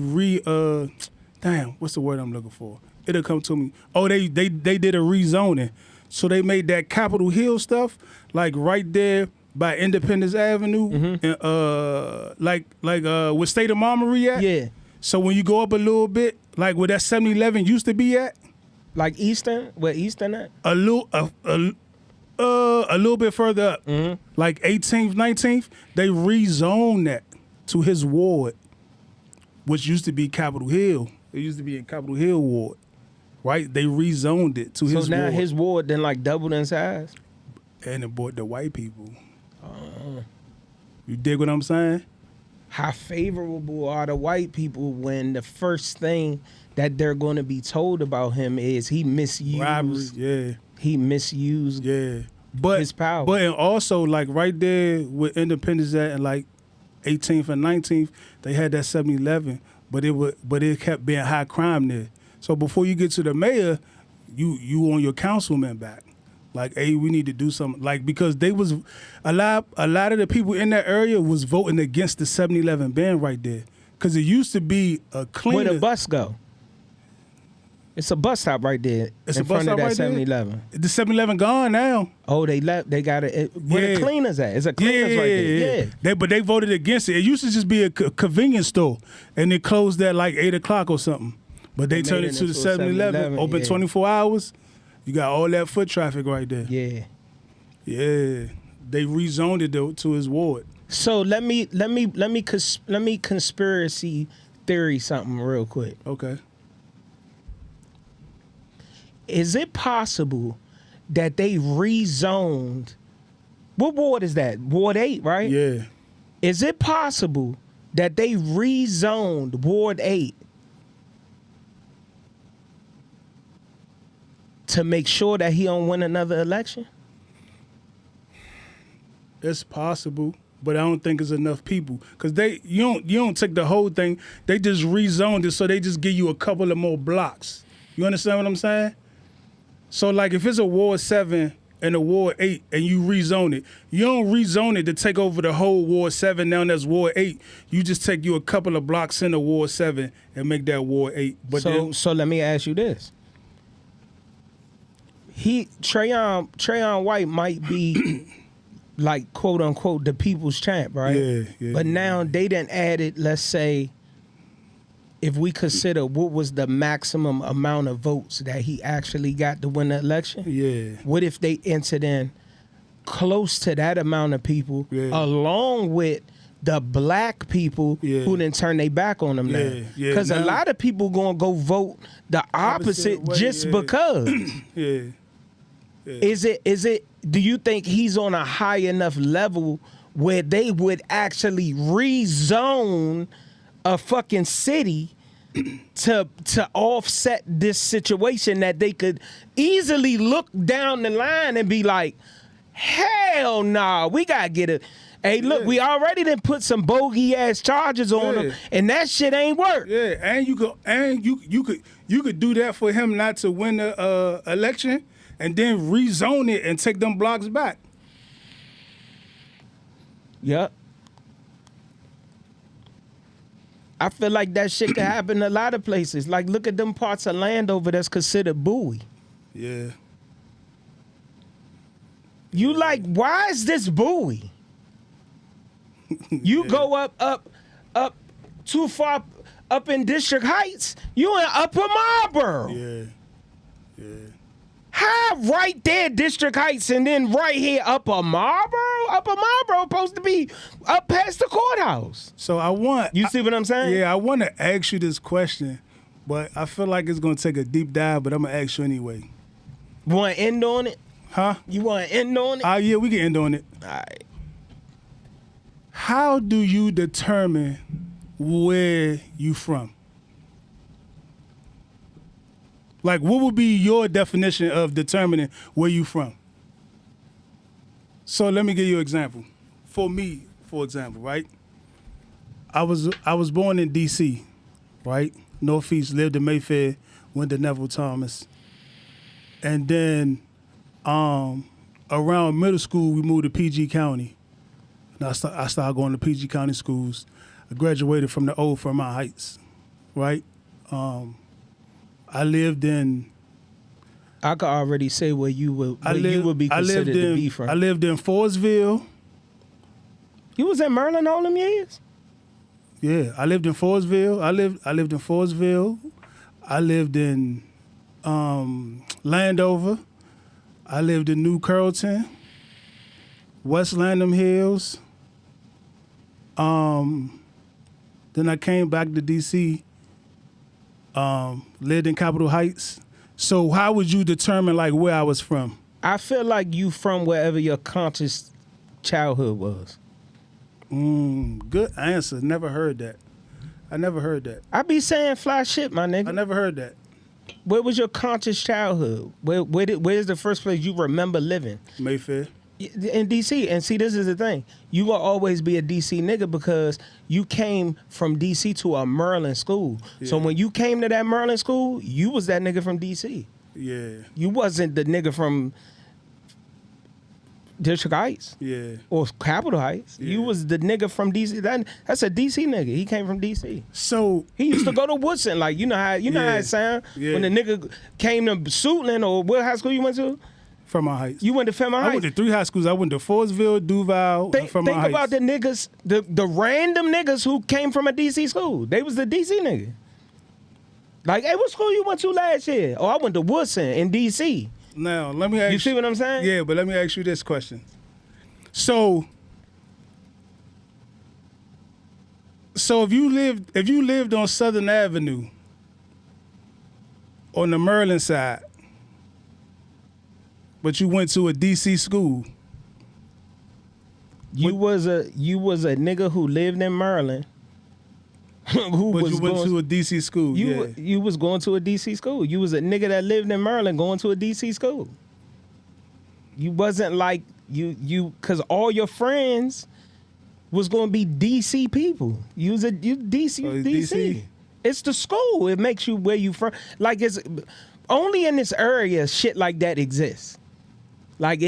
damn, what's the word I'm looking for? It'll come to me. Oh, they did a rezoning. So they made that Capitol Hill stuff, like right there by Independence Avenue, and like where State of Armory at. Yeah. So when you go up a little bit, like where that 7-Eleven used to be at, Like Eastern? Where Eastern at? a little bit further up, like 18th, 19th, they rezoned that to his ward, which used to be Capitol Hill. It used to be in Capitol Hill ward, right? They rezoned it to his ward. So now his ward then like doubled in size? And it brought the white people. You dig what I'm saying? How favorable are the white people when the first thing that they're going to be told about him is he misused Robbery, yeah. he misused Yeah. But his power. But and also like right there with Independence at and like 18th and 19th, they had that 7-Eleven, but it kept being high crime there. So before you get to the mayor, you on your councilman back. Like, hey, we need to do something. Like, because they was a lot of the people in that area was voting against the 7-Eleven ban right there. Cause it used to be a cleaner. Where the bus go? It's a bus stop right there It's in a bus front of stop that right there? 7-Eleven. The 7-Eleven gone now. Oh, they left. They got it. Where Yeah. the cleaners at? It's a cleaners right there. Yeah. But they voted against it. It used to just be a convenience store, and it closed at like 8 o'clock or something. But they They turned made it it to the into a 7-Eleven, 7-Eleven, open yeah. 24 hours. You got all that foot traffic right there. Yeah. Yeah. They rezoned it though to his ward. So let me conspiracy theory something real quick. Okay. Is it possible that they rezoned? What ward is that? Ward 8, right? Yeah. Is it possible that they rezoned Ward 8 to make sure that he don't win another election? It's possible, but I don't think it's enough people. Cause you don't take the whole thing. They just rezoned it so they just give you a couple of more blocks. You understand what I'm saying? So like if it's a Ward 7 and a Ward 8 and you rezone it, you don't rezone it to take over the whole Ward 7 now that's Ward 8. You just take you a couple of blocks into Ward 7 and make that Ward 8. But So let me ask you this. Trayon White might be like quote unquote the people's champ, right? Yeah. But now they done added, let's say, if we consider what was the maximum amount of votes that he actually got to win the election, Yeah. what if they entered in close to that amount of people, Yeah. along with the black people Yeah. who didn't turn their back on them now? Yeah. Because a Now- lot of people gonna go vote the opposite way, just yeah. because. Yeah. Is it? Do you think he's on a high enough level where they would actually rezone a fucking city to offset this situation that they could easily look down the line and be like, hell nah, we gotta get it. Hey, look, Yeah. we already done put some bogey ass charges on Yeah. them, and that shit ain't work. Yeah, and you could do that for him not to win the election, and then rezone it and take them blocks back. Yep. I feel like that shit could happen in a lot of places. Like, look at them parts of land over that's considered Bowie. Yeah, You like, why is this Bowie? You go up too far up in District Heights, you in Upper Marlboro. yeah. How right there, District Heights, and then right here, Upper Marlboro? Upper Marlboro supposed to be up past the courthouse. So You see what I'm saying? Yeah, I want to ask you this question, but I feel like it's gonna take a deep dive. But I'm gonna ask you anyway. Want to end on it? Huh? You want to end on it? Yeah, we can end on it. All right. How do you determine where you from? Like, what would be your definition of determining where you from? So let me give you an example. For me, for example, right? I was born in D.C., right? Northeast, lived in Mayfair, went to Neville Thomas. And then around middle school, we moved to PG County. I started going to PG County schools. I graduated from the old Fairmont Heights, right? I lived in. I could already say where you would be considered to be from. I lived in Forestville. You was in Maryland all them years? Yeah, I lived in Forestville. I lived in Forestville. I lived in Landover. I lived in New Carrollton, West Landham Hills. Then I came back to DC. Lived in Capitol Heights. So how would you determine like where I was from? I feel like you from wherever your conscious childhood was. Good answer. Never heard that. I never heard that. I be saying fly shit, my nigga. I never heard that. Where was your conscious childhood? Where's the first place you remember living? Mayfair. In DC. And see, this is the thing. You will always be a DC nigga because you came from DC to a Maryland school. Yeah. So when you came to that Maryland school, you was that nigga from DC. Yeah. You wasn't the nigga from District Heights Yeah. or Capitol Heights. Yeah. You was the nigga from DC. That's a DC nigga. He came from DC. So He used to go to Woodson. Like, you know how Yeah. it sound? Yeah. When the nigga came to Suitland, or what high school you went to? Fairmont Heights. You went to Fairmont I Heights. went to 3 high schools. I went to Forestville, Duval, and Think Fairmont Heights. about the niggas, the random niggas who came from a DC school. They was the DC nigga. Like, hey, what school you went to last year? Oh, I went to Woodson in DC. Now, let me ask You see what I'm saying? Yeah, but let me ask you this question. So if you lived on Southern Avenue on the Maryland side, but you went to a DC school, You was a nigga who lived in Maryland. Who but was you went going to a DC school. You was going to a DC school. You was a nigga that lived in Maryland going to a DC school. You wasn't like you cause all your friends was gonna be DC people. You DC. Oh, it's DC. DC? It's the school. It makes you where you from. Like, it's only in this area shit like that exists. Like,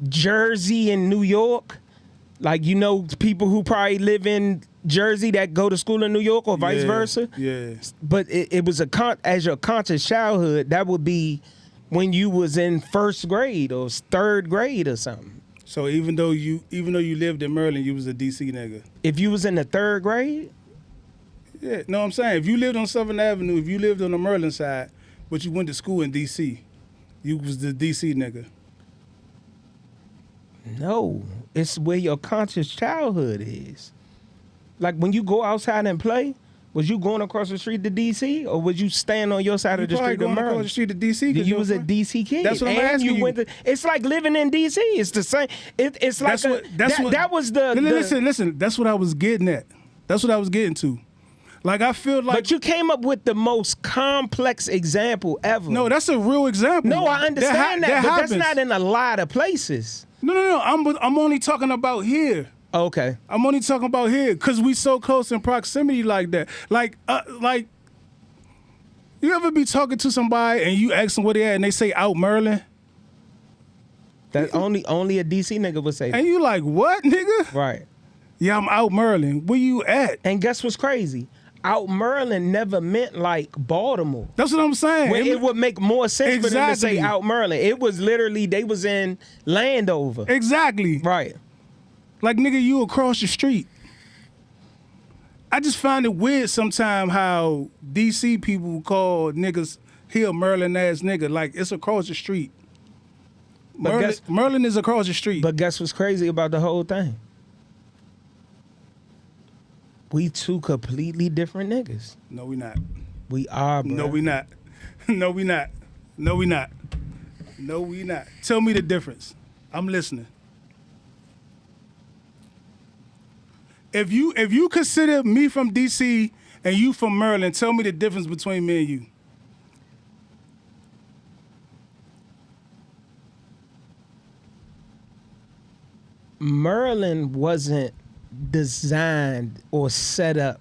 Jersey and New York. Like, you know, people who probably live in Jersey that go to school in New York or vice versa. Yeah. But it was as your conscious childhood, that would be when you was in first grade or third grade or something. So even though you lived in Maryland, you was a DC nigga. If you was in the third grade, Yeah, no, I'm saying if you lived on Southern Avenue, if you lived on the Maryland side, but you went to school in DC, you was the DC nigga. no, it's where your conscious childhood is. Like, when you go outside and play, was you going across the street to DC, or was you staying on your side You of the probably street to going across the Maryland? street to DC. 'cause You was a DC kid. That's what I'm and asking you. Went to, it's like living in DC. It's the same. It's like that was the. Listen. That's what I was getting at. That's what I was getting to. Like, I feel like. But you came up with the most complex example ever. No, that's a real example. No, I understand that, but happens. that's not in a lot of places. No. I'm only talking about here. Okay. I'm only talking about here because we so close in proximity like that. Like, you ever be talking to somebody and you ask them where they at and they say out Maryland? That only a DC nigga would say that. And you like, what, nigga? Right. Yeah, I'm out Maryland. Where you at? And guess what's crazy? Out Maryland never meant like Baltimore. That's what I'm saying. When it would make more sense for them to say Exactly. out Maryland. It was literally, they was in Landover. Exactly. Right. Like, nigga, you across the street. I just find it weird sometimes how DC people call niggas, he a Maryland ass nigga. Like, it's across the street. But Maryland is across the street. But guess what's crazy about the whole thing? We two completely different niggas. No, we not. We are, bro. No, we not. No, we not. No, we not. No, we not. Tell me the difference. I'm listening. If you consider me from DC and you from Maryland, tell me the difference between me and you. Maryland wasn't designed or set up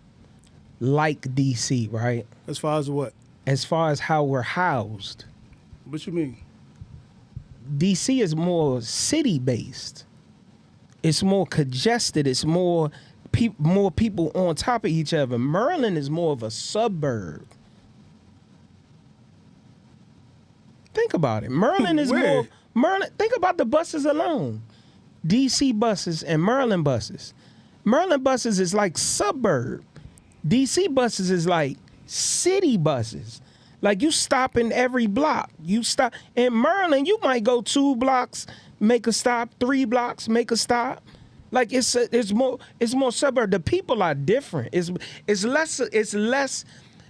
like DC, right? As far as what? As far as how we're housed. What you mean? DC is more city based. It's more congested. It's more people on top of each other. Maryland is more of a suburb. Think about it. Maryland is Where? more Maryland. Think about the buses alone. DC buses and Maryland buses. Maryland buses is like suburb. DC buses is like city buses. Like you stop in every block. You stop in Maryland, you might go 2 blocks, make a stop, 3 blocks, make a stop. Like it's more suburb. The people are different. It's less.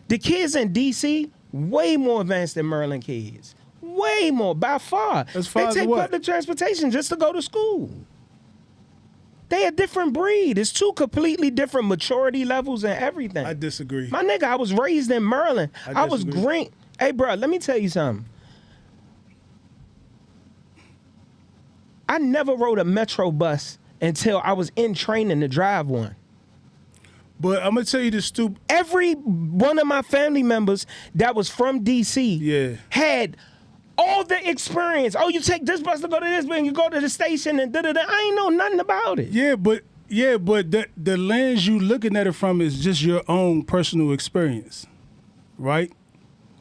The kids in DC way more advanced than Maryland kids. Way more by far. As far they as take what? public transportation just to go to school. They a different breed. It's 2 completely different maturity levels and everything. I disagree. My nigga, I was raised in Maryland. I I was disagree. green. Hey, bro, let me tell you something. I never rode a Metro bus until I was in training to drive one. But I'm gonna tell you the stupid. Every one of my family members that was from DC Yeah. had all the experience. Oh, you take this bus to go to this, and you go to the station and da-da-da. I ain't know nothing about it. Yeah, but the lens you looking at it from is just your own personal experience, right?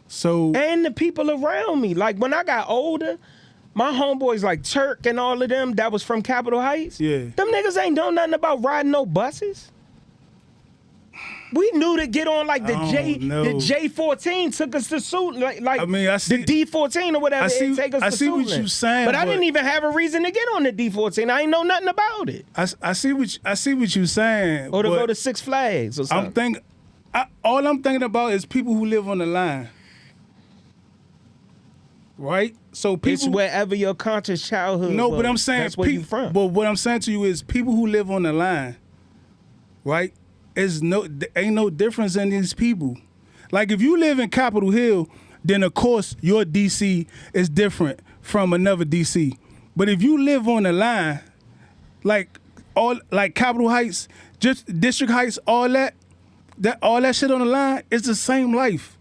So And the people around me. Like when I got older, my homeboys like Turk and all of them that was from Capitol Heights. Yeah. Them niggas ain't know nothing about riding no buses. We knew to get on like the J14 took us to Suitland. Like I mean, I see- the D14 or whatever. I see- it take us I to see what Suitland. you saying, but I but- didn't even have a reason to get on the D14. I ain't know nothing about it. I see what you're saying. Or to but go to Six Flags or something. all I'm thinking about is people who live on the line, right? So people. It's wherever your conscious childhood. No, was. but I'm saying that's where you from. But what I'm saying to you is people who live on the line, right? Ain't no difference in these people. Like if you live in Capitol Hill, then of course your DC is different from another DC. But if you live on the line, like Capitol Heights, just District Heights, all that shit on the line, it's the same life.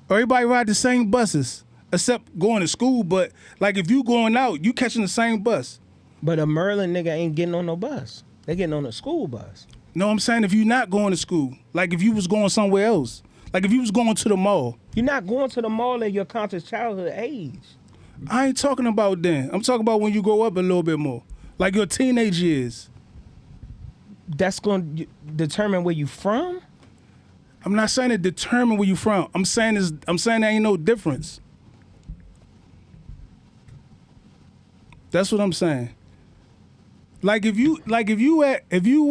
Everybody ride the same buses, except going to school. But like if you going out, you catching the same bus. But a Maryland nigga ain't getting on no bus. They getting on a school bus. No, I'm saying if you're not going to school, like if you was going somewhere else, like if you was going to the mall. You're not going to the mall at your conscious childhood age. I ain't talking about then. I'm talking about when you grow up a little bit more, like your teenage years. That's going to determine where you from. I'm not saying it determine where you from. I'm saying there ain't no difference. That's what I'm saying. Like if you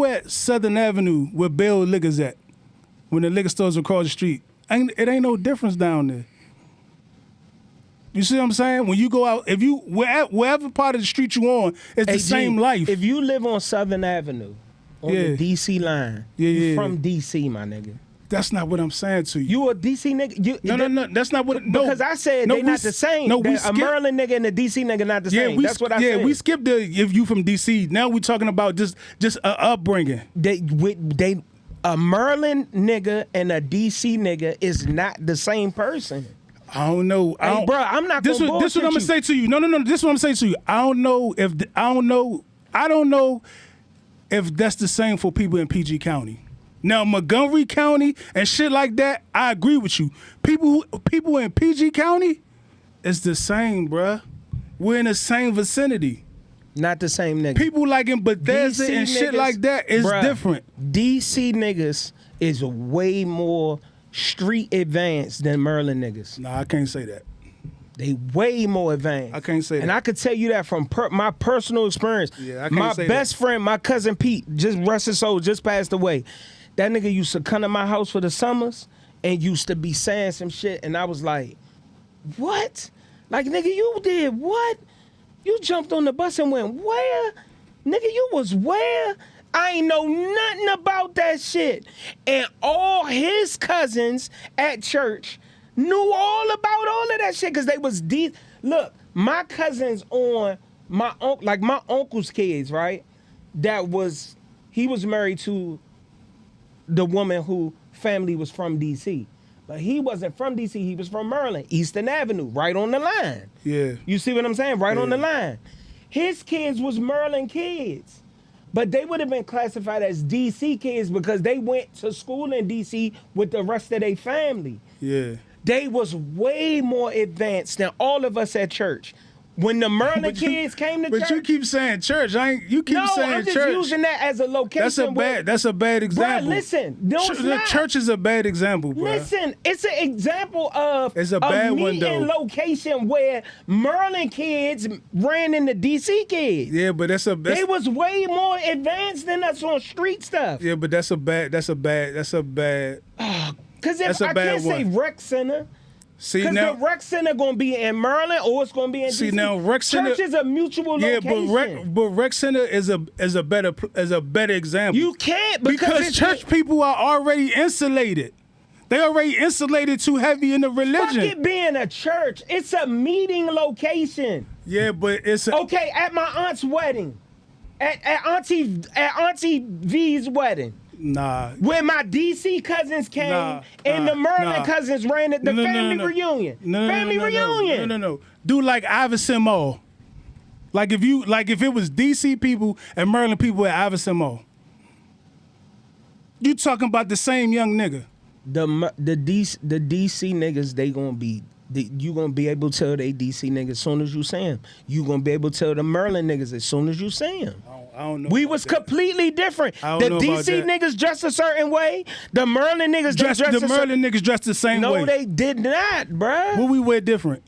at Southern Avenue where Bell Liquor's at, when the liquor stores across the street, it ain't no difference down there. You see what I'm saying? When you go out, if you wherever part of the street you on, it's the Hey, same G, life. If you live on Southern Avenue, on Yeah. the DC line, Yeah, you yeah. from DC, my nigga. That's not what I'm saying to you. You a DC nigga? No. That's not what. No, Because I said no, they not the same. No, we A skip. Maryland nigga and a DC nigga not the same. That's what I said. we skipped the if you from DC. Now we talking about just a upbringing. A Maryland nigga and a DC nigga is not the same person. I don't know. Hey, bro, I'm not This gonna what I'm gonna bullshit say to you. No. This is what I'm saying to you. I don't know if that's the same for people in PG County. Now Montgomery County and shit like that, I agree with you. People in PG County, it's the same, bruh. We're in the same vicinity. Not the same nigga. People like in Bethesda DC and shit niggas, like that is bruh, different. DC niggas is way more street advanced than Maryland niggas. Nah, I can't say that. They way more advanced. I can't say And that. I could tell you that from my personal experience. Yeah, I can't my say best friend, my cousin Pete, just rest his soul, just passed away. That nigga used to come to my house for the summers and used to be saying some shit, and I was like, what? Like, nigga, you did what? You jumped on the bus and went where? Nigga, you was where? I ain't know nothing about that shit. And all his cousins at church knew all about all of that shit because they was deep. Look, my cousins on my uncle's kids, right? He was married to the woman who family was from DC. But he wasn't from DC. He was from Maryland, Eastern Avenue, right on the line. Yeah. You see what I'm saying? Right on the Yeah. line. His kids was Maryland kids. But they would have been classified as DC kids because they went to school in DC with the rest of their family. Yeah. They was way more advanced than all of us at church. When the Maryland kids came to But church. you keep saying church. You keep no, saying I'm just church. using that as a location. That's a bad example. listen, no, it's The not. church is a bad example, bro. Listen, it's an example of It's a bad one, meeting though. location where Maryland kids ran into DC kids. Yeah, but They was way more advanced than us on street stuff. yeah, but that's a bad. Because That's if a I bad can't say one. rec center, See because now, the rec center gonna be in Maryland or it's gonna be in See, DC. now, rec center- Church is a mutual yeah, location. but rec center is a better example. You can't because it's church people are already insulated. They already insulated too heavy in the Fuck religion. it being a church. It's a meeting location. Yeah, but it's a, Okay, at my aunt's wedding, at Auntie V's wedding, nah. where my DC cousins came Nah, and nah, the Maryland nah. cousins ran the family reunion. Family reunion. No. Do like Iverson Mall. Like if it was DC people and Maryland people at Iverson Mall. You talking about the same young nigga. The DC niggas, they gonna be. You gonna be able to tell they DC niggas as soon as you see them. You gonna be able to tell the Maryland niggas as soon as you see them. I don't know. We about was that. completely different. I The don't know about DC that. niggas dressed a certain way. The Maryland niggas dressed the a certain. Maryland niggas dressed the same No, way. they did not, bruh. What we wear different?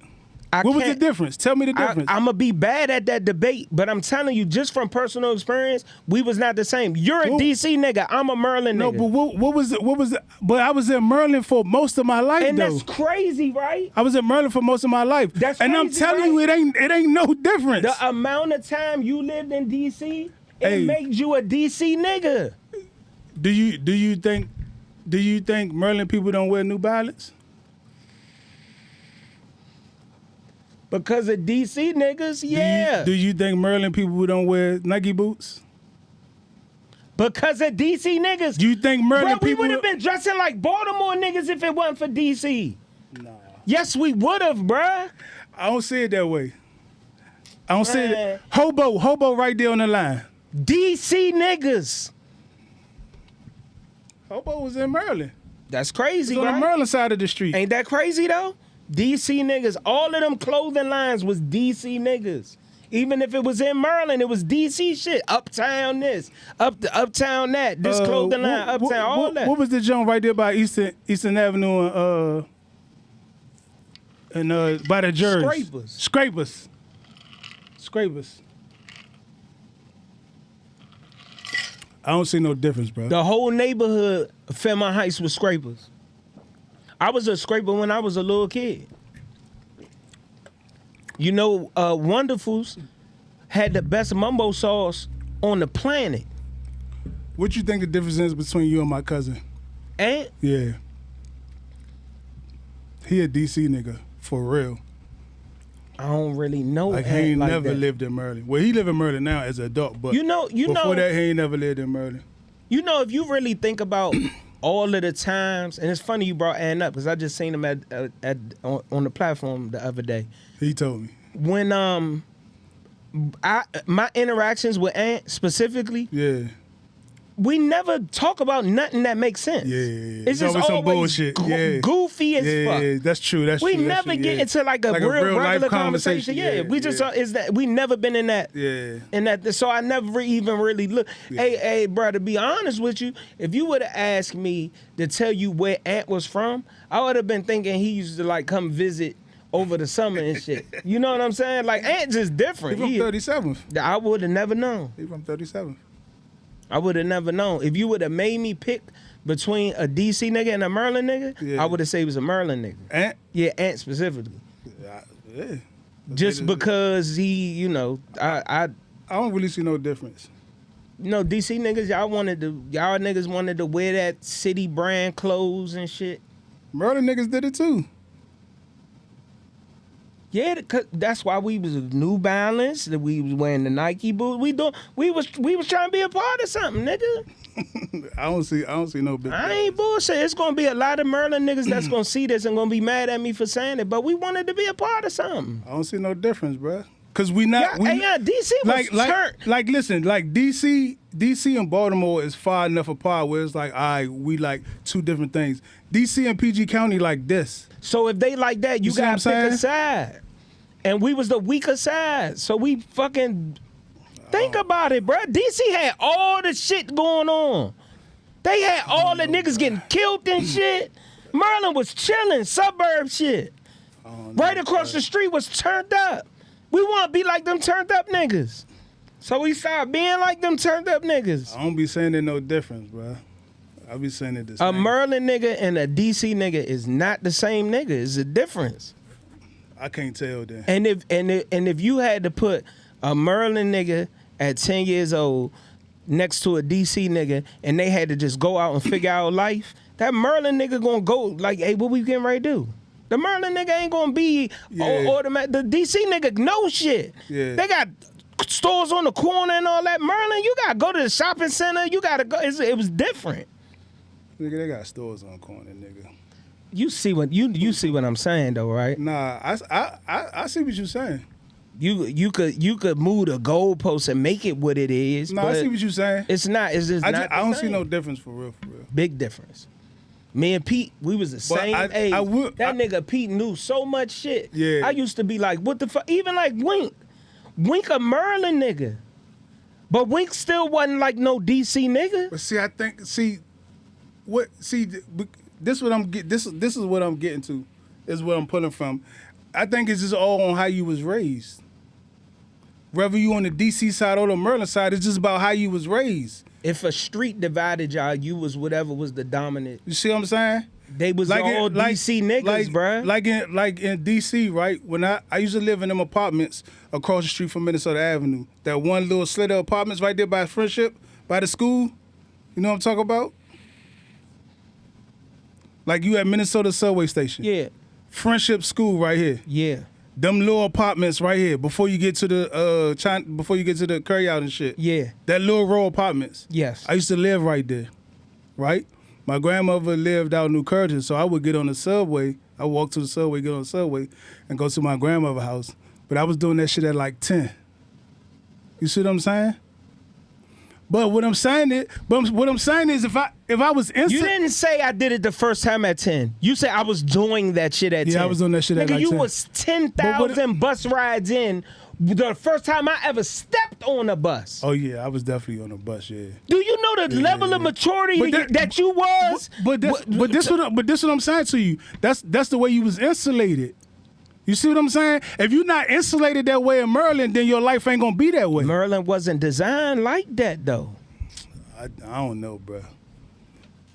I What was the can't- difference? Tell me the difference. I'm gonna be bad at that debate, but I'm telling you, just from personal experience, we was not the same. You're a Well- DC nigga. I'm a Maryland no, nigga. but what was it? What was it? But I was in Maryland for most of my life, and though. that's crazy, right? I was in Maryland for most of my life. That's and I'm crazy, telling you, it ain't no difference. The amount of time you lived in DC, it Hey. made you a DC nigga. Do you think Maryland people don't wear New Balance? Because of DC niggas, yeah. Do you think Maryland people don't wear Nike boots? Because of DC niggas. Do you think Maryland Bro, we people would have been dressing like Baltimore niggas if it wasn't for DC. Nah. Yes, we would have, bruh. I don't see it that way. I don't see Man. it. Hobo right there on the line. DC niggas. Hobo was in Maryland. That's crazy, He's on right? the Maryland side of the street. Ain't that crazy though? DC niggas, all of them clothing lines was DC niggas. Even if it was in Maryland, it was DC shit. Uptown this, uptown that. This clothing line, uptown, all that. What was the joint right there by Eastern Avenue and by the Jers? Scrapers. I don't see no difference, bro. The whole neighborhood, Fairmont Heights, was scrapers. I was a scraper when I was a little kid. You know, Wonderfuls had the best mumbo sauce on the planet. What you think the difference is between you and my cousin? And Yeah. He a DC nigga, for real. I don't really know. Like he Ant ain't like never that. lived in Maryland. Well, he live in Maryland now as an adult, but You before know, that, he ain't never lived in Maryland. You know, if you really think about all of the times, and it's funny you brought Ant up because I just seen him on the platform the other day. He told me. When my interactions with Ant specifically, Yeah. we never talk about nothing that makes sense. Yeah. It's just always some always bullshit. Yeah. goofy as fuck. Yeah, that's true. That's We true. that's never true, get yeah. into like a real life regular conversation. Yeah, we just is that we never been in that. Yeah. And that, so I never even really look. Hey, bro, to be honest with you, if you would have asked me to tell you where Ant was from, I would have been thinking he used to like come visit over the summer and shit. You know what I'm saying? Like Ant just different. He from 37th. I would have never known. He from 37th. I would have never known. If you would have made me pick between a DC nigga and a Maryland nigga, Yeah. I would have said he was a Maryland nigga. Ant? Yeah, Ant specifically. Yeah. Just because he, you know, I I don't really see no difference. you know, DC niggas, y'all niggas wanted to wear that city brand clothes and shit. Maryland niggas did it too. Yeah, that's why we was New Balance. That we was wearing the Nike boots. We was trying to be a part of something, nigga. I don't see no big. I ain't bullshit. It's gonna be a lot of Merlin niggas that's gonna see this and gonna be mad at me for saying it. But we wanted to be a part of something. I don't see no difference, bro. Cause we not. DC was turned. Listen, like DC and Baltimore is far enough apart where it's like, all right, we like two different things. DC and PG County like this. So if they like that, you see what I'm gotta pick saying? a side. And we was the weaker side. So we fucking think about it, bruh. DC had all the shit going on. They had all the niggas getting killed and shit. Merlin was chilling, suburb shit. Right across the street was turned up. We want to be like them turned up niggas. So we started being like them turned up niggas. I don't be saying it no difference, bro. I be saying it the A same. Merlin nigga and a DC nigga is not the same nigga. It's a difference. I can't tell then. And if you had to put a Merlin nigga at 10 years old next to a DC nigga and they had to just go out and figure out life, that Merlin nigga gonna go like, hey, what we getting ready to do? The Merlin nigga ain't gonna be automatic. The DC nigga know shit. Yeah. They got stores on the corner and all that. Merlin, you gotta go to the shopping center. You gotta go. It was different. Nigga, they got stores on the corner, nigga. You see what you see what I'm saying though, right? Nah, I see what you're saying. You could move the goalpost and make it what it is. Nah, but I see what you're saying. It's not. It's just not. I don't the see same. no difference for real, for real. Big difference. Me and Pete, we was the same age. That nigga Pete knew so much shit. Yeah. I used to be like, what the fuck? Even like Wink. Wink a Merlin nigga. But Wink still wasn't like no DC nigga. But see, I think this what I'm get this is what I'm getting to. Is what I'm pulling from. I think it's just all on how you was raised. Whether you on the DC side or the Merlin side, it's just about how you was raised. If a street divided y'all, you was whatever was the dominant. You see what I'm saying? They was all DC niggas, bruh. Like in DC, right? When I used to live in them apartments across the street from Minnesota Avenue. That one little slit of apartments right there by Friendship, by the school. You know what I'm talking about? Like you at Minnesota subway station. Yeah. Friendship School right here. Yeah. Them little apartments right here before you get to the before you get to the curry out and shit. Yeah. That little row of apartments. Yes. I used to live right there. Right? My grandmother lived out in New Curtis, so I would get on the subway. I would walk to the subway, get on the subway, and go to my grandmother's house. But I was doing that shit at like 10. You see what I'm saying? But what I'm saying is, if I was instant, You didn't say I did it the first time at 10. You said I was doing that shit at 10. Yeah, I was doing that shit at Nigga, like you 10. was 10,000 bus rides in the first time I ever stepped on a bus. Oh yeah, I was definitely on a bus. Yeah. Do you know the level of maturity But that you was? But this what I'm saying to you. That's the way you was insulated. You see what I'm saying? If you're not insulated that way in Merlin, then your life ain't gonna be that way. Merlin wasn't designed like that though. I don't know, bro.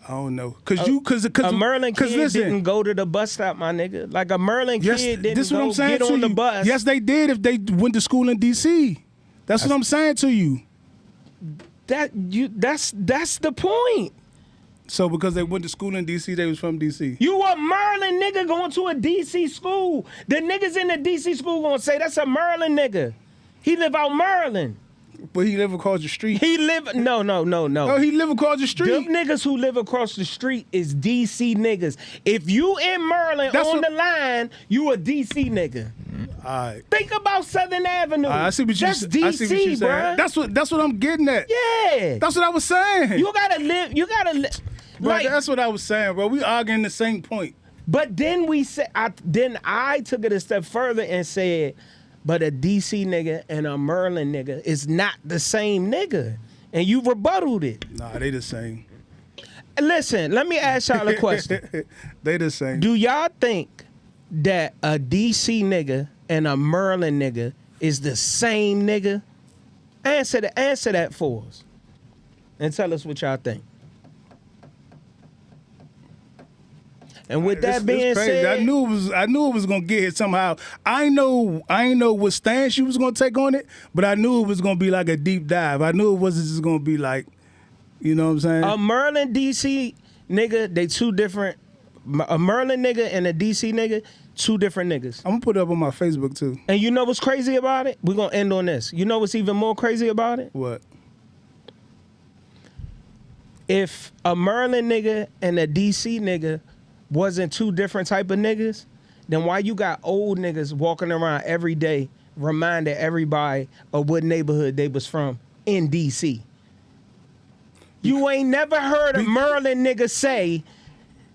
I don't know, cause A Merlin kid listen, didn't go to the bus stop, my nigga. Like a Merlin yes, kid didn't this what go I'm saying get to on the you. bus. Yes, they did if they went to school in D.C. That's what I'm saying to you. That's the point. So because they went to school in D.C., they was from D.C. You a Merlin nigga going to a DC school. The niggas in the DC school gonna say that's a Merlin nigga. He live out Merlin. But he live across the street. No. Oh, he live across the street. Them niggas who live across the street is DC niggas. If you in Merlin the line, you a DC nigga. All right. Think about Southern Avenue. I see what you That's I see what you're DC, bruh. saying. That's what I'm getting at. Yeah. That's what I was saying. You gotta live. Bro, Like, that's what I was saying, bro. We arguing the same point. but then I took it a step further and said, but a DC nigga and a Merlin nigga is not the same nigga. And you rebutted it. Nah, they the same. Listen, let me ask y'all a question. They the same. Do y'all think that a DC nigga and a Merlin nigga is the same nigga? Answer that for us. And tell us what y'all think. And with that being crazy. said, I knew it was gonna get hit somehow. I ain't know what stance you was gonna take on it, but I knew it was gonna be like a deep dive. I knew it wasn't just gonna be like, you know what I'm saying? a Merlin DC nigga, they two different a Maryland nigga and a DC nigga, two different niggas. I'm gonna put it up on my Facebook too. And you know what's crazy about it? We're gonna end on this. You know what's even more crazy about it? What? If a Maryland nigga and a DC nigga wasn't two different type of niggas, then why you got old niggas walking around every day reminding everybody of what neighborhood they was from in DC? You ain't never heard a Maryland nigga say,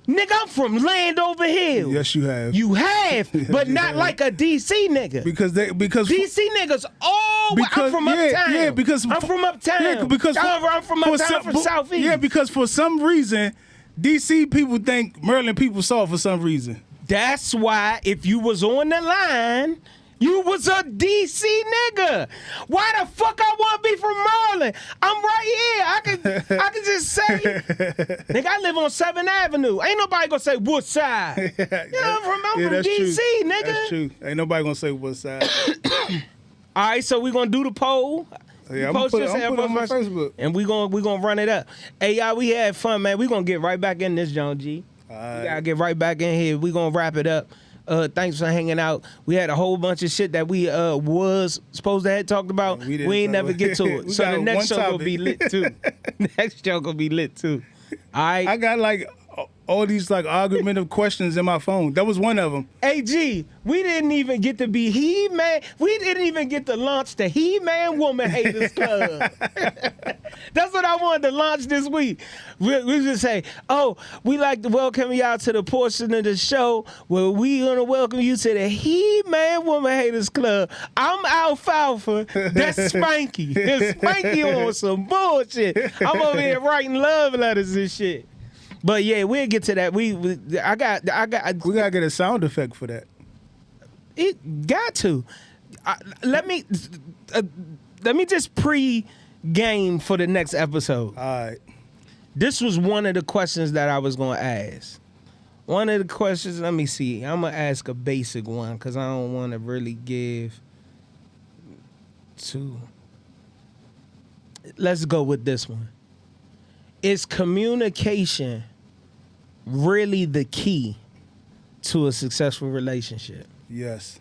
nigga, I'm from Landover Hill. Yes, you have. You have, but you not have. like a DC nigga. because DC niggas, I'm from uptown. Yeah, because I'm from uptown. Yeah, because I'm from uptown, from Southeast. Yeah, because for some reason, DC people think Maryland people soft for some reason. That's why if you was on the line, you was a DC nigga. Why the fuck I want to be from Maryland? I'm right here. I can just say, nigga, I live on 7th Avenue. Ain't nobody gonna say what side. I'm from that's DC, true. nigga. That's true. Ain't nobody gonna say what side. All right, so we gonna do the poll. Yeah, I'm gonna put it on my Facebook. And we gonna run it up. Hey, y'all, we had fun, man. We gonna get right back in this, John G. We gotta get right back in here. We gonna wrap it up. Thanks for hanging out. We had a whole bunch of shit that we was supposed to have talked about. We ain't never get to it. So the next show gonna be lit too. Next show gonna be lit too. All right. I got like all these like argumentative questions in my phone. That was one of them. Hey G, we didn't even get to be He-Man. We didn't even get to launch the He-Man Woman Haters Club. That's what I wanted to launch this week. We just say, oh, we like to welcome y'all to the portion of the show where we gonna welcome you to the He-Man Woman Haters Club. I'm Alfalfa. That's Spanky. Spanky on some bullshit. I'm over here writing love letters and shit. But yeah, we'll get to that. We gotta get a sound effect for that. It got to. Let me just pre-game for the next episode. All right. This was one of the questions that I was gonna ask. One of the questions. Let me see. I'm gonna ask a basic one because I don't want to really give to. Let's go with this one. Is communication really the key to a successful relationship? Yes.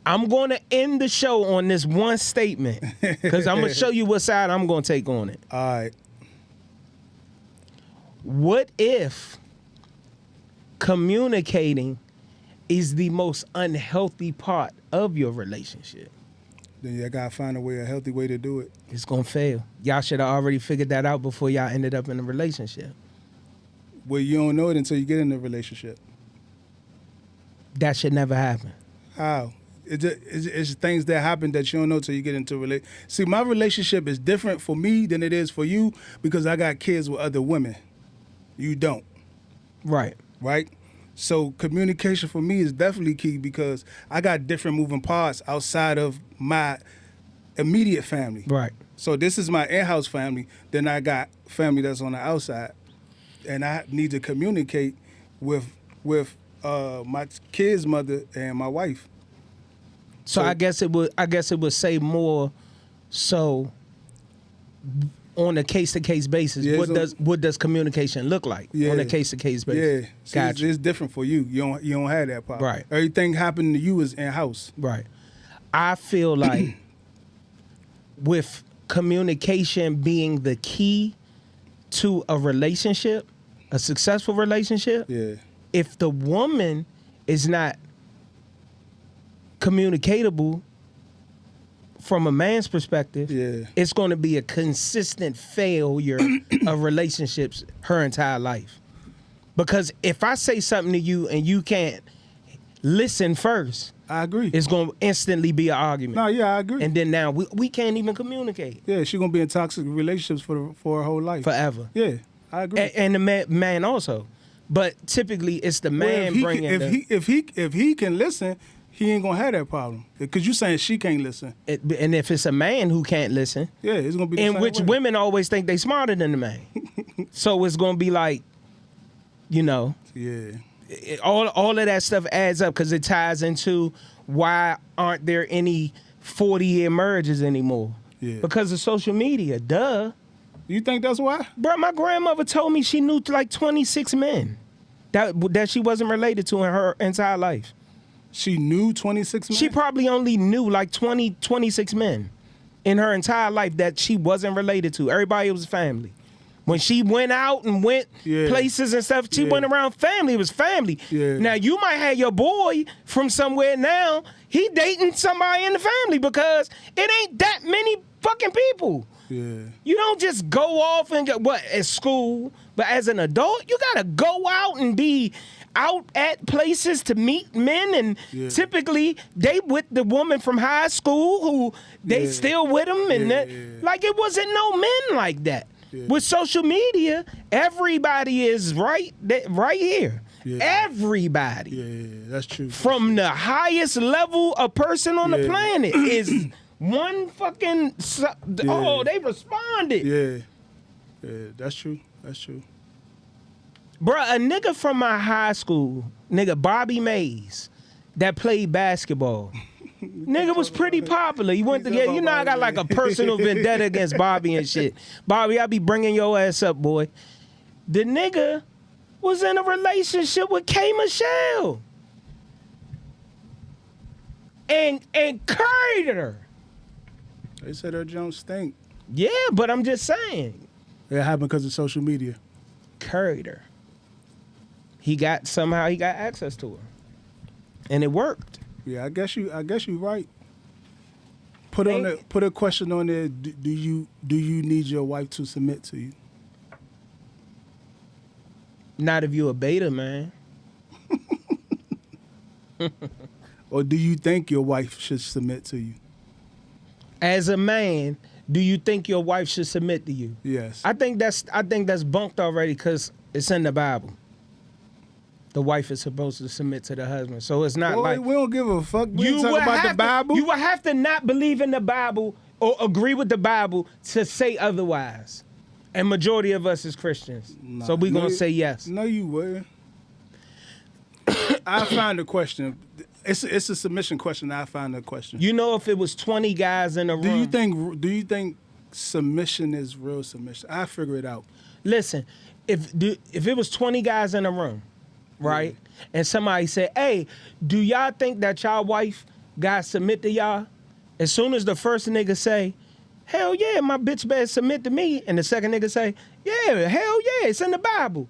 I'm going to end the show on this one statement because I'm going to show you what side I'm going to take on it. All right. What if communicating is the most unhealthy part of your relationship? Then you gotta find a healthy way to do it. It's going to fail. Y'all should have already figured that out before y'all ended up in a relationship. Well, you don't know it until you get in the relationship. That should never happen. How? It's things that happen that you don't know till you get into a relationship. See, my relationship is different for me than it is for you because I got kids with other women. You don't. Right. Right? So communication for me is definitely key because I got different moving parts outside of my immediate family. Right. So this is my in-house family. Then I got family that's on the outside. And I need to communicate with my kid's mother and my wife. So I guess it would say more so on a case-to-case basis. Yeah, what does communication look like on a case-to-case basis? Yeah, see, gotcha. it's different for you. You don't have that problem. Right. Everything happening to you is in-house. Right. I feel like with communication being the key to a relationship, a successful relationship, Yeah. if the woman is not communicatable from a man's perspective, Yeah. it's going to be a consistent failure of relationships her entire life. Because if I say something to you and you can't listen first, I agree. it's going to instantly be an argument. No, yeah, I agree. And then now we can't even communicate Yeah, she's gonna be in toxic relationships for her whole life. forever. Yeah, I agree. And the man also. But typically it's the man bringing if he can listen, he ain't gonna have that problem. Because you saying she can't listen. and if it's a man who can't listen, Yeah, it's gonna be the in same which way. women always think they smarter than the man. So it's going to be like, Yeah. all of that stuff adds up because it ties into why aren't there any 40-year marriages anymore? Yeah. Because of social media, duh. You think that's why? Bro, my grandmother told me she knew like 26 men that she wasn't related to in her entire life. She knew 26 men? She probably only knew like 26 men in her entire life that she wasn't related to. Everybody was family. When she went out and went places and stuff, she went around family. It was family. Yeah. Now, you might have your boy from somewhere now. He dating somebody in the family because it ain't that many fucking people. Yeah. You don't just go off and get, at school, but as an adult, you gotta go out and be out at places to meet men, and typically they with the woman from high school who they still with them, and like it wasn't no men like that. With social media, everybody is right here. Everybody. Yeah, that's true. From the highest level of person on the planet is one fucking. Oh, they responded. Yeah, that's true. That's true. Bruh, a nigga from my high school, nigga Bobby Mays, that played basketball. Nigga was pretty popular. He went to you know I got like a personal vendetta against Bobby and shit. Bobby, I be bringing your ass up, boy. The nigga was in a relationship with K. Michelle. And curried her. They said her Jones stink. Yeah, but I'm just saying. It happened because of social media. Curried her. Somehow he got access to her. And it worked. Yeah, I guess you right. Put a question on there. Do you need your wife to submit to you? Not if you a beta, man. Or do you think your wife should submit to you? As a man, do you think your wife should submit to you? Yes. I think that's bunked already because it's in the Bible. The wife is supposed to submit to the husband, so it's not like we don't give a fuck. We ain't talking about the Bible. You would have to not believe in the Bible or agree with the Bible to say otherwise. And majority of us is Christians, so we gonna say yes. No, you wouldn't. I found a question. It's a submission question. I found a question. You know, if it was 20 guys in a room, Do you think submission is real submission? I figure it out. Listen, if it was 20 guys in a room, right, and somebody said, "Hey, do y'all think that y'all wife got submit to y'all?" As soon as the first nigga say, "Hell yeah, my bitch better submit to me," and the second nigga say, "Yeah, hell yeah, it's in the Bible."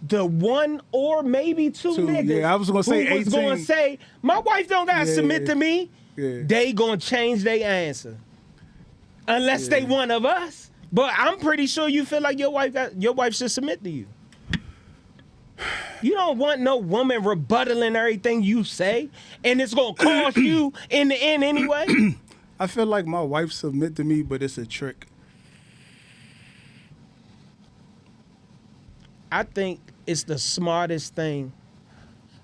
The one or maybe two niggas, I was gonna say who was 18. gonna say, "My wife don't gotta submit to me," Yeah. they gonna change their answer, unless they one of us. But I'm pretty sure you feel like your wife should submit to you. You don't want no woman rebuttaling everything you say, and it's gonna cost you in the end anyway. I feel like my wife submit to me, but it's a trick. I think it's the smartest thing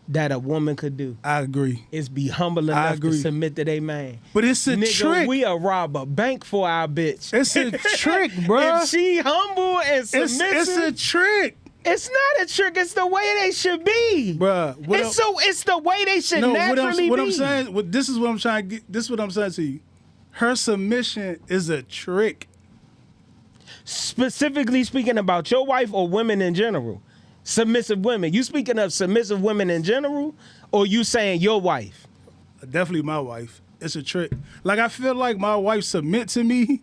that a woman could do. I agree. Is be humble enough to submit to their man. But it's a Nigga, trick. we'll rob a bank for our bitch. It's a trick, bro. If she humble and submissive, It's a trick. it's not a trick. It's the way they should be, Bruh, It's the way they should naturally what be. I'm saying, this is what I'm trying to get. This is what I'm saying to you. Her submission is a trick. Specifically speaking about your wife or women in general, submissive women. You speaking of submissive women in general, or you saying your wife? Definitely my wife. It's a trick. Like I feel like my wife submit to me,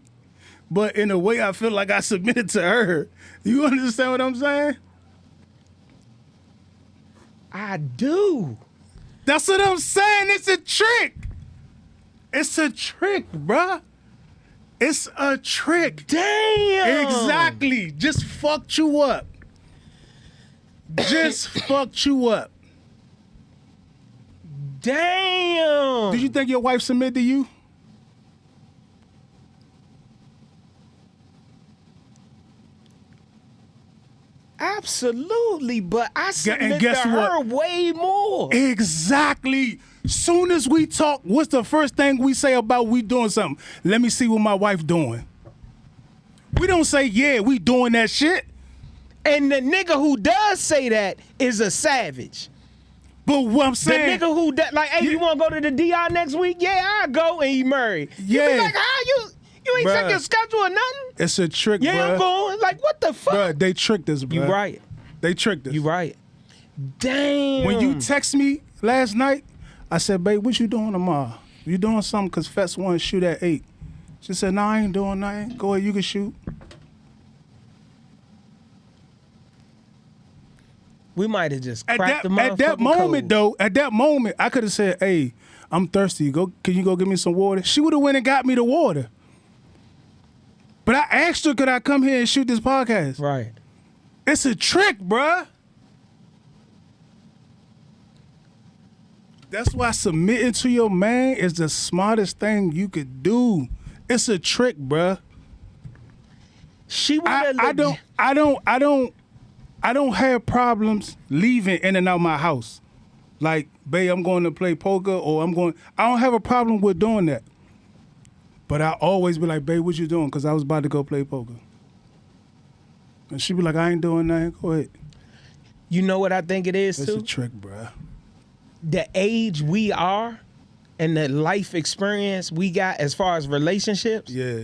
but in a way I feel like I submitted to her. You understand what I'm saying? I do. That's what I'm saying. It's a trick. It's a trick, bruh. It's a trick. Damn. Exactly. Just fucked you up. Just fucked you up. Damn. Do you think your wife submitted to you? Absolutely, but I submit guess to her what? way more. Exactly. Soon as we talk, what's the first thing we say about we doing something? Let me see what my wife doing. We don't say, yeah, we doing that shit. And the nigga who does say that is a savage. But what I'm The saying, nigga who like, hey, you want to go to the DR next week? Yeah, I'll go, and he married. You Yeah. be like, how you? You ain't check Bruh. your schedule or nothing. It's a trick, Yeah, I'm bruh. going. Like, what the fuck? Bruh, they tricked us, bruh. You right. They tricked us. You right. Damn. When you text me last night, I said, babe, what you doing tomorrow? You doing something? Because Fets want to shoot at 8. She said, no, I ain't doing nothing. Go ahead, you can shoot. we might have just At cracked that, the at that motherfucking moment, code. though, at that moment, I could have said, hey, I'm thirsty. Can you go get me some water? She would have went and got me the water. But I asked her, could I come here and shoot this podcast? Right. It's a trick, bruh. That's why submitting to your man is the smartest thing you could do. It's a trick, bruh. She would have. I don't have problems leaving in and out my house. Like, babe, I'm going to play poker or I don't have a problem with doing that. But I always be like, babe, what you doing? Because I was about to go play poker. And she be like, I ain't doing nothing. Go ahead. You know what I think it is, It's too? a trick, bruh. The age we are and the life experience we got as far as relationships, Yeah.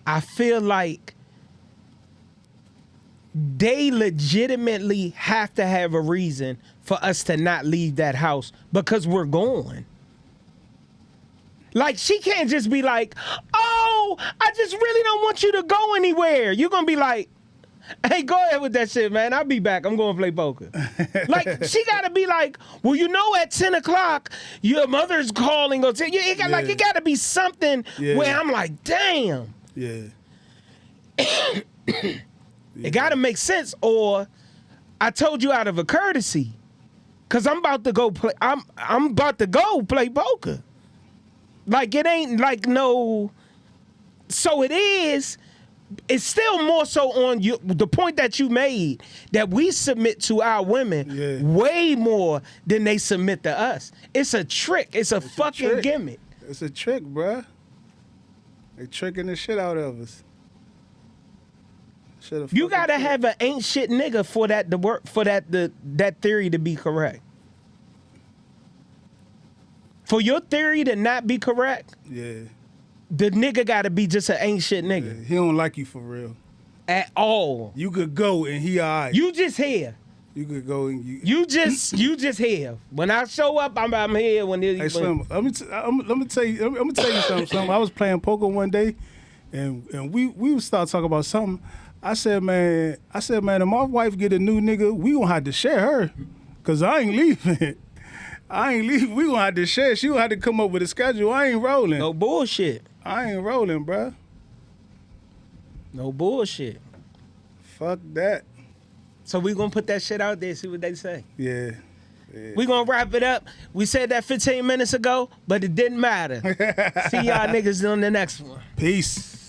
I feel like they legitimately have to have a reason for us to not leave that house because we're going. Like, she can't just be like, oh, I just really don't want you to go anywhere. You're going to be like, hey, go ahead with that shit, man. I'll be back. I'm going to play poker. Like, she got to be like, well, you know, at 10 o'clock, your mother's calling. Or it got to be something where I'm like, damn. Yeah. It got to make sense. Or I told you out of a courtesy. Because I'm about to go play. I'm about to go play poker. Like, it ain't like no. So it is. It's still more so on you. The point that you made that we submit to our women way more than they submit to us. It's a trick. It's a fucking trick. gimmick. It's a trick, bruh. They tricking the shit out of us. You gotta have an ain't shit nigga for that to work, for that theory to be correct. For your theory to not be correct, Yeah. the nigga gotta be just an ain't shit nigga He don't like you for real. at all. You could go and he all right. You just here. You could go and you. You just here. When I show up, I'm here. Hey Slim, let me tell you something. I was playing poker one day, and we would start talking about something. I said, man, if my wife get a new nigga, we gonna have to share her, cause I ain't leaving. We gonna have to share. She gonna have to come up with a schedule. I ain't rolling. No bullshit. I ain't rolling, bruh. No bullshit. Fuck that. So we gonna put that shit out there, see what they say. Yeah. We gonna wrap it up. We said that 15 minutes ago, but it didn't matter. See y'all niggas on the next one. Peace.